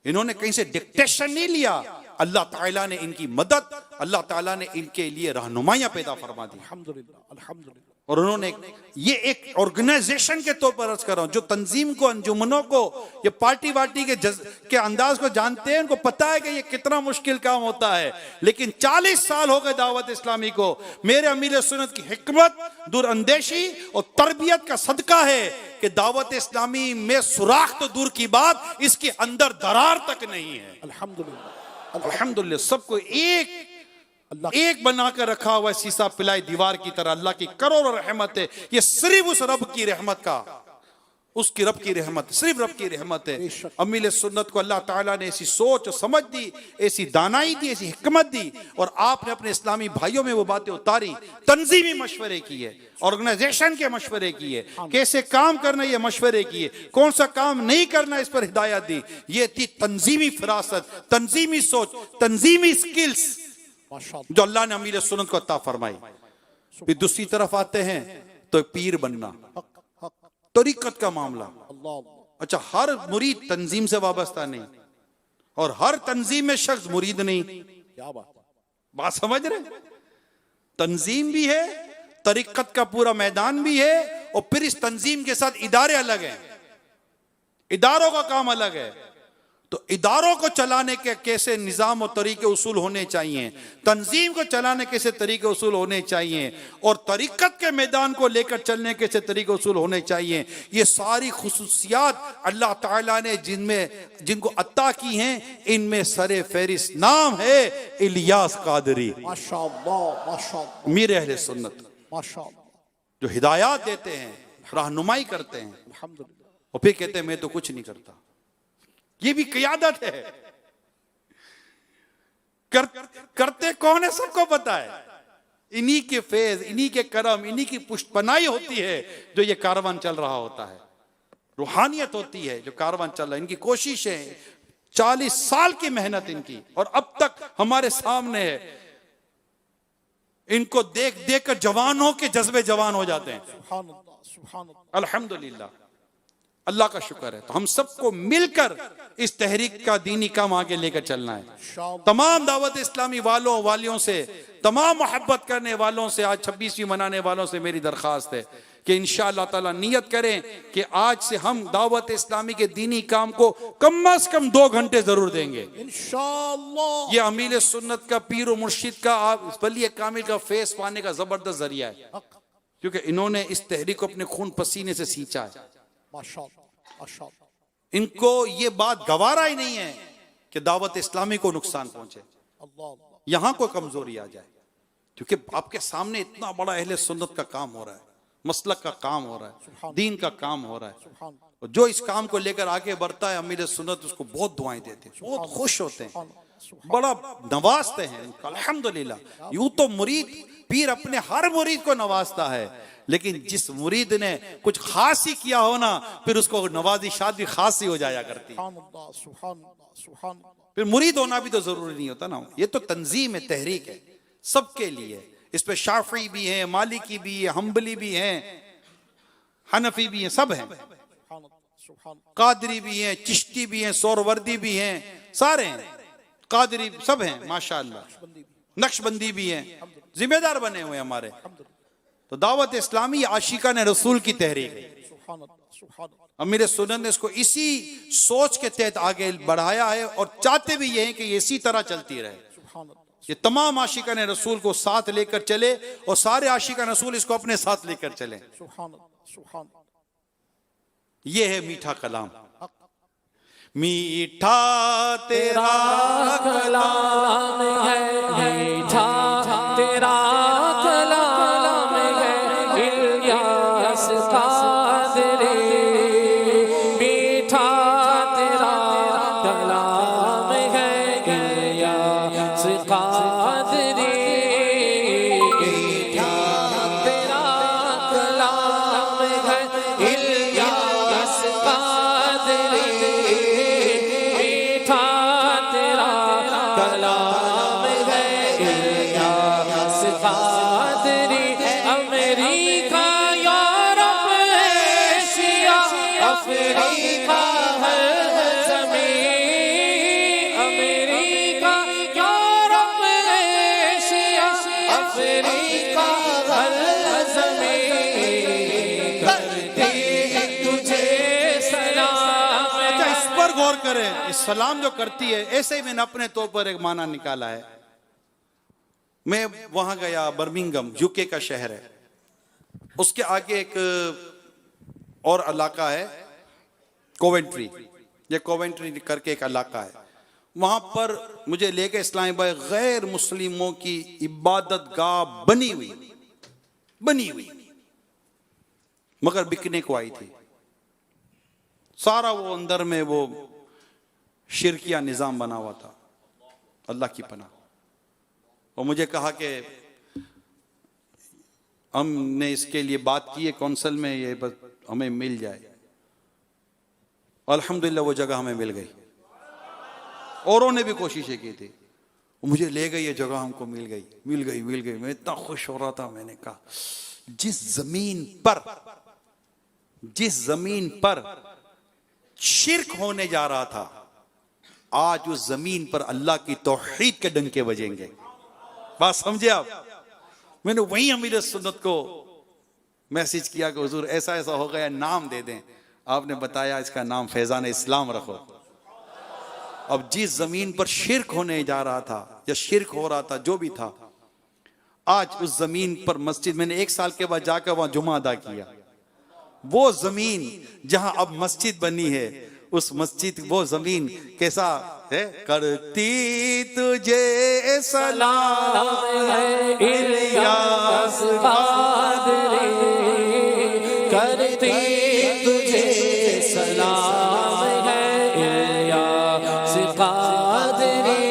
इन्होंने कहीं से डिक्टेशन नहीं लिया। अल्लाह ताला ने इनकी मदद, अल्लाह ताला ने इनके लिए रहनुमाइयां पैदा फरमा दी। अल्हम्दुलिल्लाह, अल्हम्दुलिल्लाह। और उन्होंने ये एक ऑर्गेनाइजेशन के तौर पर अर्ज कर रहा हूं, जो तंजीम को, अंजुमनों को, ये पार्टी वार्टी के अंदाज को जानते हैं, उनको पता है कि ये कितना मुश्किल काम होता है। लेकिन 40 साल हो गए दावत इस्लामी को। मेरे अमीर सुन्नत की हिकमत, दूरअंदेशी और तरबियत का सदका है कि दावत इस्लामी में सुराख तो दूर की बात, इसके अंदर दरार तक नहीं है। अल्हम्दुलिल्लाह, अल्हम्दुलिल्लाह सबको एक बनाकर रखा हुआ है, शीशा पिलाई दीवार की तरह। अल्लाह की करोड़ों रहमत है। ये सिर्फ उस रब की रहमत का, उसकी रब की रहमत, सिर्फ रब की रहमत है। अमीर सुन्नत को अल्लाह ताला ने ऐसी सोच और समझ दी, ऐसी दानाई दी, ऐसी हिकमत दी और आपने अपने इस्लामी भाइयों में वो बातें उतारी। तंजीमी मशवरे किए, ऑर्गेनाइजेशन के मशवरे किए, कैसे काम करना ये मशवरे किए, कौन सा काम नहीं करना इस पर हिदायत दी। ये थी तंजीमी फिरासत, तंजीमी सोच, तंजीमी स्किल्स माशाअल्लाह। जो अल्लाह ने अमीर सुन्नत को अता फरमाई। फिर दूसरी तरफ आते हैं तो पीर बनना, हक हक। तरीकत का मामला। अल्लाह अल्लाह। अच्छा, हर मुरीद तंजीम से वाबस्ता नहीं और हर तंजीम में शख्स मुरीद नहीं। क्या बात समझ रहे? तंजीम भी है, तरीकत का पूरा मैदान भी है और फिर इस तंजीम के साथ इदारे अलग हैं, इदारों का काम अलग है। तो इदारों को चलाने के कैसे निज़ाम और तरीके उसूल होने चाहिए, तंजीम को चलाने कैसे तरीके उसूल होने चाहिए और तरीक़त के मैदान को लेकर चलने कैसे तरीके उसूल होने चाहिए, ये सारी खुसूसियात अल्लाह ताला ने जिनको अता की हैं, इनमें सरे फहरिस्त नाम है इलियास कादरी, माशाअल्लाह, माशाअल्लाह, मीर अहले सुन्नत, माशाअल्लाह। जो हिदायत देते हैं, रहनुमाई करते हैं अल्हम्दुलिल्लाह। और फिर कहते हैं मैं तो कुछ नहीं करता। ये भी क़ियादत है। करते कौन है सबको पता है। इन्हीं के फैज, इन्हीं के करम, इन्हीं की पुष्टपनाही होती है जो ये कारवान चल रहा होता है। रूहानियत होती है जो कारवान चल रहा है। इनकी कोशिशें, 40 साल की मेहनत इनकी और अब तक हमारे सामने है। इनको देख देख कर जवानों के जज्बे जवान हो जाते हैं। सुभान अल्लाह, सुभान अल्लाह। अल्हम्दुलिल्लाह, अल्लाह का शुक्र है। तो हम सबको मिलकर इस तहरीक का दीनी काम आगे लेकर चलना है। तमाम दावत इस्लामी वालों वालियों से, तमाम मोहब्बत करने वालों से, आज 26वीं मनाने वालों से मेरी दरख्वास्त है कि इंशाअल्लाह ताला नियत करें कि आज से हम दावत इस्लामी के दीनी काम को कम से कम 2 घंटे जरूर देंगे इंशाअल्लाह। ये अमीर सुन्नत का, पीर और मुर्शिद का, आप वली कामिल का फेस पाने का जबरदस्त जरिया है, क्योंकि इन्होंने इस तहरीक को अपने खून पसीने से सींचा है। इनको ये बात गवारा ही नहीं है कि दावत इस्लामी को नुकसान पहुंचे, यहां कोई कमजोरी आ जाए, क्योंकि आपके सामने इतना बड़ा अहले सुन्नत का काम हो रहा है, मसलक का काम हो रहा है, दीन का काम हो रहा है। और जो इस काम को लेकर आगे बढ़ता है अमीर सुन्नत, उसको बहुत दुआएं देते हैं, बहुत खुश होते हैं, बड़ा नवाजते हैं अल्हम्दुलिल्लाह। यूं तो मुरीद पीर अपने हर मुरीद को नवाजता है, लेकिन जिस मुरीद ने कुछ खास ही किया हो ना, फिर उसको नवाजी शादी खास ही हो जाया करती है। फिर मुरीद होना भी तो जरूरी नहीं होता ना, ये तो तंजीम है, तहरीक है सबके लिए। इस पे शाफी भी हैं, मालिकी भी है, हम्बली भी हैं, हनफी भी हैं, सब हैं, कादरी भी हैं, चिश्ती भी हैं, सोरवर्दी भी हैं, सारे हैं, कादरी सब हैं माशाअल्लाह, नक्शबंदी भी हैं, जिम्मेदार बने हुए हमारे। तो दावत इस्लामी आशिका ने रसूल की तहरीक है। अमीर सुन्नत ने इसको इसी सोच के तहत आगे बढ़ाया है और चाहते भी ये हैं कि ये इसी तरह चलती रहे। ये तमाम आशिका ने रसूल को साथ लेकर चले और सारे आशिका रसूल इसको अपने साथ लेकर चले। ये है मीठा कलाम। मीठा तेरा कलाम है, मीठा तेरा कलाम है, इलियास कादरी। मीठा तेरा कलाम है, इलियास कादरी। मीठा तेरा कलाम है, इलियास कादरी। मीठा तेरा कलाम है, Ilyas Qadri. America, Europe, Asia, Africa, हर ज़मीन। अमेरिका, यूरोप, एशिया, अफ्रीका, हर ज़मीन करती तुझे सलाम। अच्छा, इस पर गौर करें, इस सलाम जो करती है, ऐसे ही मैंने अपने तौर पर एक माना निकाला है। मैं वहां गया, बर्मिंघम यूके का शहर है, उसके आगे एक और इलाका है कोवेंट्री, ये कोवेंट्री करके एक इलाका है। वहां पर मुझे लेके इस्लामी भाई गैर मुस्लिमों की इबादत गाह बनी हुई मगर बिकने को आई थी। सारा वो अंदर में वो शिरकिया निजाम बना हुआ था, अल्लाह की पनाह। और मुझे कहा कि हमने इसके लिए बात की है कौंसिल में, ये बस हमें मिल जाए। अल्हम्दुलिल्लाह वो जगह हमें मिल गई, औरों ने भी कोशिशें की थी, मुझे ले गई ये जगह, हमको मिल गई। मैं इतना खुश हो रहा था, मैंने कहा जिस जमीन पर शिर्क होने जा रहा था, आज उस जमीन पर अल्लाह की तौहीद के डंके बजेंगे। बात समझे आप? मैंने वही अमीर सुन्नत को मैसेज किया कि हुजूर ऐसा ऐसा हो गया, नाम दे दें। आपने बताया इसका नाम फैजान इस्लाम रखो। अब जिस जमीन पर शिर्क होने जा रहा था या शिर्क हो रहा था, जो भी था, आज उस जमीन पर मस्जिद, मैंने 1 साल के बाद जाकर वहां जुमा अदा किया। वो जमीन जहां अब मस्जिद बनी है, उस मस्जिद, वो जमीन कैसा है? करती तुझे सलाम है इलियास कादरी, करती तुझे सलाम है इलियास कादरी।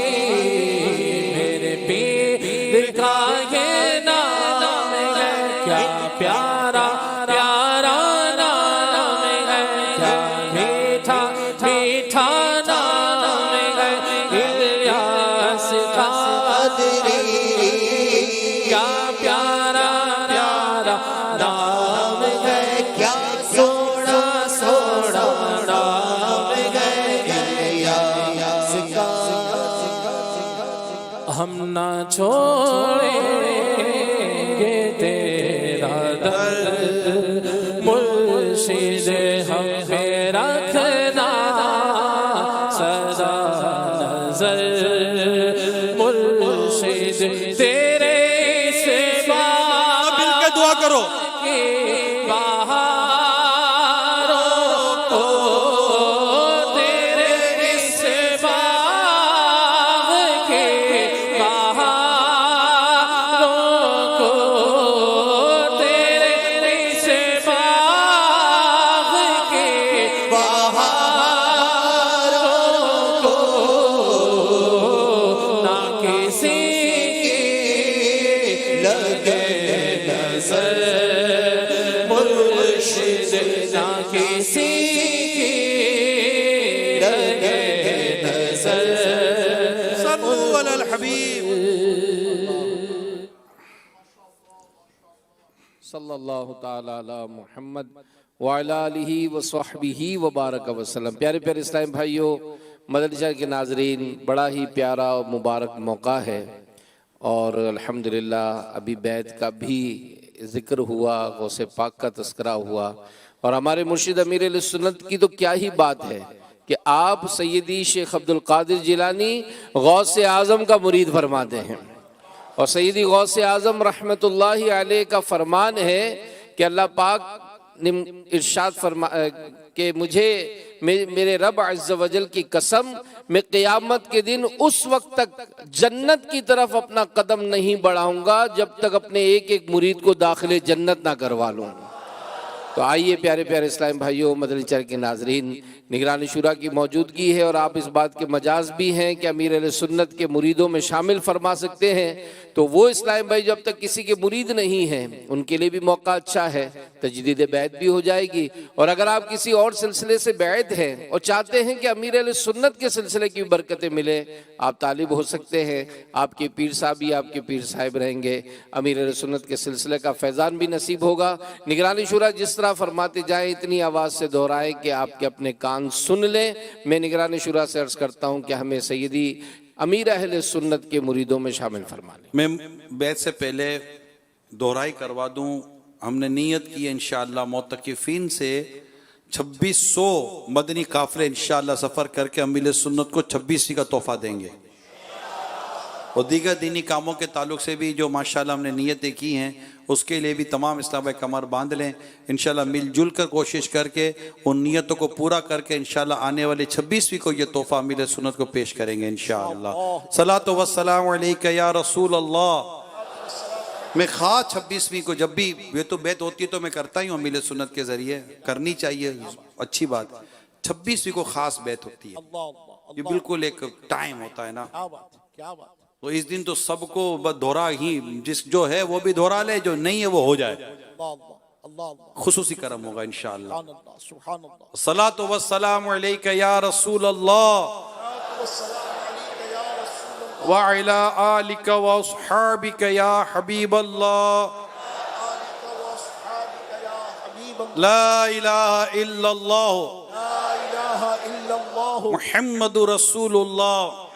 मेरे पीर का ये नाम है, क्या प्यारा प्यारा नाम है, क्या मीठा मीठा नाम है इलियास कादरी। क्या प्यारा प्यारा नाम है, क्या हम ना छोड़ेंगे तेरा दर, मुर्शिद हम पे रखना सदा नजर, मुर्शिद तेरे सिवा मिलकर दुआ करो। के बहारों को तेरे इस बाग के बहारों को तेरे इस बाग के बहारों को ना किसी की लगे नजर, मुर्शिद ना किसी की लगे नजर। सल्लु अलल हबीब। सल्लल्लाहु ताला अला मुहम्मद व अला आलिहि व सहबिहि व बारक वसल्लम। प्यारे प्यारे इस्लाम भाइयों, मदरसा के नाजरीन, बड़ा ही प्यारा और मुबारक मौका है और अल्हम्दुलिल्लाह अभी बैत का भी ज़िक्र हुआ, गौसे पाक का तस्करा हुआ और हमारे मुर्शिद अमीर अहले सुन्नत की तो क्या ही बात है कि आप सैयदी शेख अब्दुल कादिर जिलानी गौसे आज़म का मुरीद फरमाते हैं और सैयदी गौसे आज़म रहमतुल्लाहि अलैह का फरमान है कि अल्लाह पाक ने इरशाद फरमा कि मुझे मेरे रब अज़्ज़ वजल की कसम, मैं क़यामत के दिन उस वक्त तक जन्नत की तरफ अपना कदम नहीं बढ़ाऊंगा जब तक अपने एक एक मुरीद को दाखिले जन्नत ना करवा लूँ। तो आइए प्यारे प्यारे इस्लाम भाइयों, मदरसा के नाजरीन, निगरानी शुरा की मौजूदगी है और आप इस बात के मजाज भी हैं कि अमीर अहले सुन्नत के मुरीदों में शामिल फरमा सकते हैं। तो वो इस्लाम भाई जब तक किसी के मुरीद नहीं हैं उनके लिए भी मौका अच्छा है, तजदीद बैत भी हो जाएगी। और अगर आप किसी और सिलसिले से बैत हैं और चाहते हैं कि अमीर अहले सुन्नत के सिलसिले की बरकतें मिले, आप तालिब हो सकते हैं। आपके पीर साहब भी आपके पीर साहिब रहेंगे, अमीर अहले सुन्नत के सिलसिले का फैज़ान भी नसीब होगा। निगरानी शुरा जिस तरह फरमाते जाए इतनी आवाज़ से दोहराए कि आपके अपने कान सुन लें। मैं निगरानी शुरा से अर्ज़ करता हूँ कि हमें सैयदी अमीर अहले सुन्नत के मुरीदों में शामिल फरमा लें। मैं बैत से पहले दोहराई करवा दूं, हमने नीयत की है इंशाअल्लाह मोतकिफीन से 2600 मदनी काफिले इंशाअल्लाह सफ़र करके अमीर सुन्नत को 26वीं का तोहफा देंगे और दीगर दीनी कामों के ताल्लुक से भी जो माशाअल्लाह हमने नीयतें की हैं उसके लिए भी तमाम इस्लाम भाई कमर बांध लें। इंशाअल्लाह मिलजुल कर कोशिश करके उन नीयतों को पूरा करके इंशाअल्लाह आने वाले 26वीं को ये तोहफा अमीर सुन्नत को पेश करेंगे इंशाअल्लाह। सलातो वस्सलामु अलैका या रसूल अल्लाह। मैं ख़ास 26वीं को जब भी ये तो बैत होती है तो मैं करता ही हूँ अमीर सुन्नत के ज़रिए, करनी चाहिए, अच्छी बात। 26वीं को ख़ास बैत होती है, ये बिल्कुल एक टाइम होता है ना। क्या बात। तो इस दिन तो सबको बस दोहरा ही, जिस जो है वो भी दोहरा ले, जो नहीं है वो हो जाए, खुसूसी करम होगा इंशाअल्लाह। सलातो वस्सलामु अलैका या रसूल अल्लाह व अला आलिका व अस्हाबिका या हबीब अल्लाह। ला इलाहा इल्लल्लाह मुहम्मदुर रसूलुल्लाह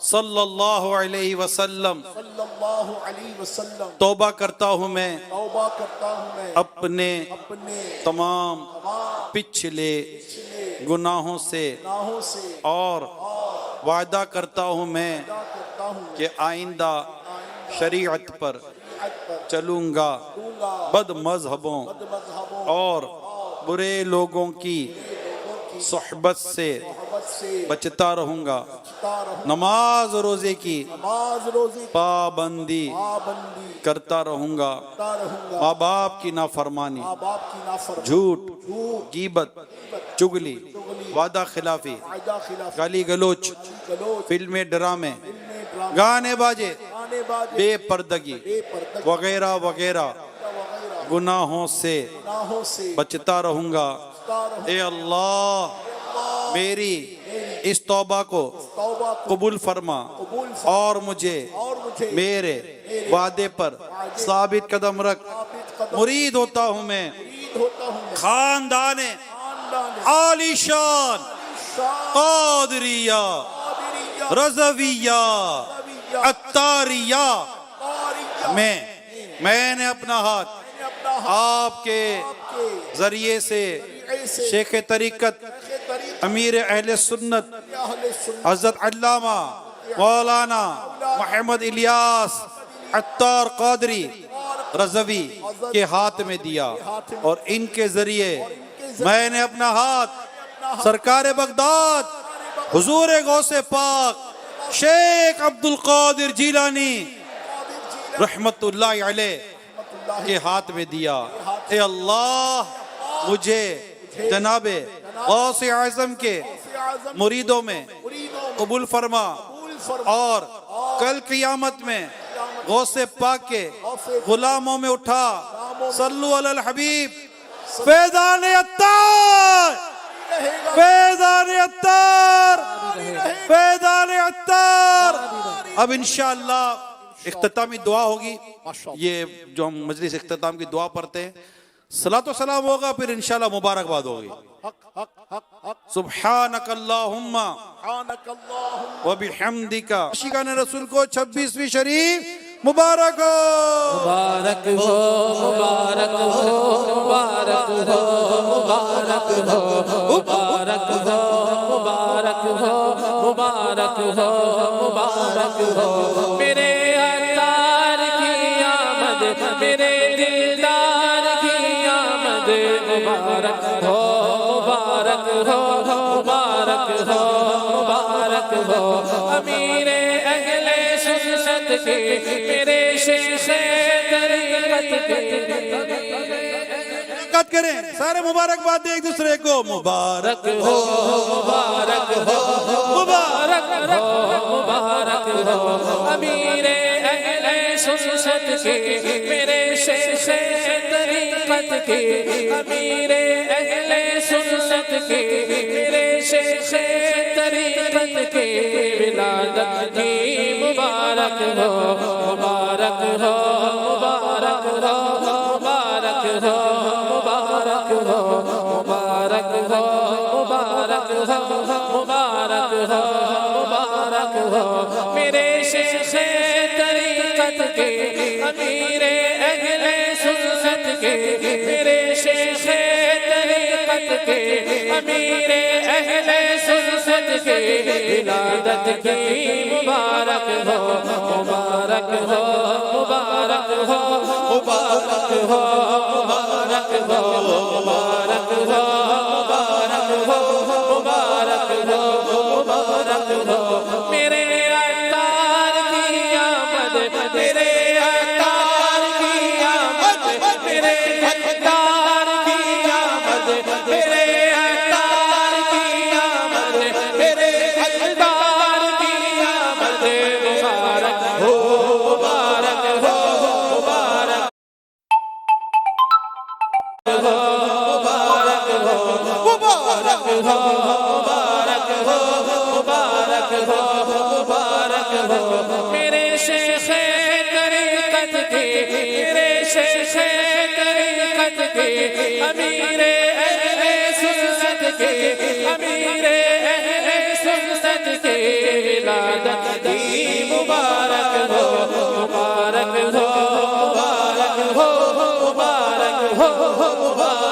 सल्लल्लाहु अलैहि वसल्लम। तौबा करता हूँ मैं अपने तमाम पिछले गुनाहों से और वादा करता हूँ मैं कि आइंदा शरीयत पर चलूँगा, बद मजहबों और बुरे लोगों की सोहबत से बचता रहूँगा, नमाज रोजे की पाबंदी करता रहूँगा, माँ बाप की नाफरमानी, झूठ, गीबत, चुगली, वादा खिलाफी, गाली गलोच, फिल्में, ड्रामे, गाने बाजे, बेपर्दगी वगैरह वगैरह गुनाहों से बचता रहूँगा। ए अल्लाह मेरी इस तौबा को कबूल फरमा और मुझे मेरे वादे पर साबित कदम रख। मुरीद होता हूँ मैं खानदाने आलीशान कादरिया रज़विया, अत्तारिया मैंने अपना हाथ आपके जरिए से शेख तरीकत अमीर अहले सुन्नत हज़रत अल्लामा मौलाना मोहम्मद इलियास अत्तार क़ादरी रज़वी के हाथ में दिया और इनके जरिए मैंने अपना हाथ सरकार बगदाद हुजूर गौसे पाक शेख अब्दुल कादिर जीलानी रहमतुल्लाह अलैह के हाथ में दिया। ए अल्लाह, मुझे जनाबे गौसे आज़म के मुरीदों में कबूल फरमा और कल क़ियामत में गौसे पाक के गुलामों में उठा। सल्लु अलल हबीब। फैज़ान अत्तार, फैज़ान अत्तार, फैज़ान अत्तार। अब इंशाअल्लाह इख्तितामी दुआ होगी। ये जो हम मजलिस इख्तिताम की दुआ पढ़ते हैं, सलातो सलाम होगा, फिर इंशाअल्लाह मुबारकबाद होगी। सुब्हानकल्लाहुम्मा व बिहम्दिका। शिकाने रसूल को 26वीं शरीफ मुबारक हो, मुबारक हो, मुबारक हो, मुबारक हो, मुबारक हो, मुबारक हो, मुबारक हो, मुबारक हो, मुबारक हो। मेरे अत्तार की आमद, मेरे दिलदार की आमद, मुबारक हो, मुबारक हो, मुबारक हो, मुबारक हो। अमीरे अहले सुन्नत के मेरे शेख तरीक़त के करें सारे मुबारकबाद दे एक दूसरे को। मुबारक हो, मुबारक हो, मुबारक हो, मुबारक हो। अमीरे अहले सुन्नत के मेरे शेख तरीक़त के, अमीरे अहले सुन्नत के मेरे शेख तरीक़त के विलादत की मुबारक हो, मुबारक हो, मुबारक हो, मुबारक हो, मुबारक हो, मुबारक हो, मुबारक हो, मुबारक हो, मुबारक हो। मेरे शेख तरीक़त के अमीरे अहले सुन्नत के मेरे शेख तरीक़त के अमीरे अहले सुन्नत के विलादत की मुबारक हो, मुबारक हो, मुबारक हो, मुबारक हो, मुबारक हो, मुबारक हो, मुबारक हो, मुबारक हो, मुबारक हो। मेरे अत्तार की आमद, मेरे अत्तार की आमद, मेरे अत्तार की आमद, मेरे अत्तार की आमद, मेरे अत्तार की आमद। मुबारक हो, मुबारक हो, मुबारक हो, मुबारक हो, मुबारक हो, मुबारक हो, मुबारक हो, मुबारक हो। मेरे शेख तरीक़त के मेरे शेख तरीक़त के अमीरे अहले सुन्नत के अमीरे अहले सुन्नत के विलादत की मुबारक हो, मुबारक हो, मुबारक हो, मुबारक हो, मुबारक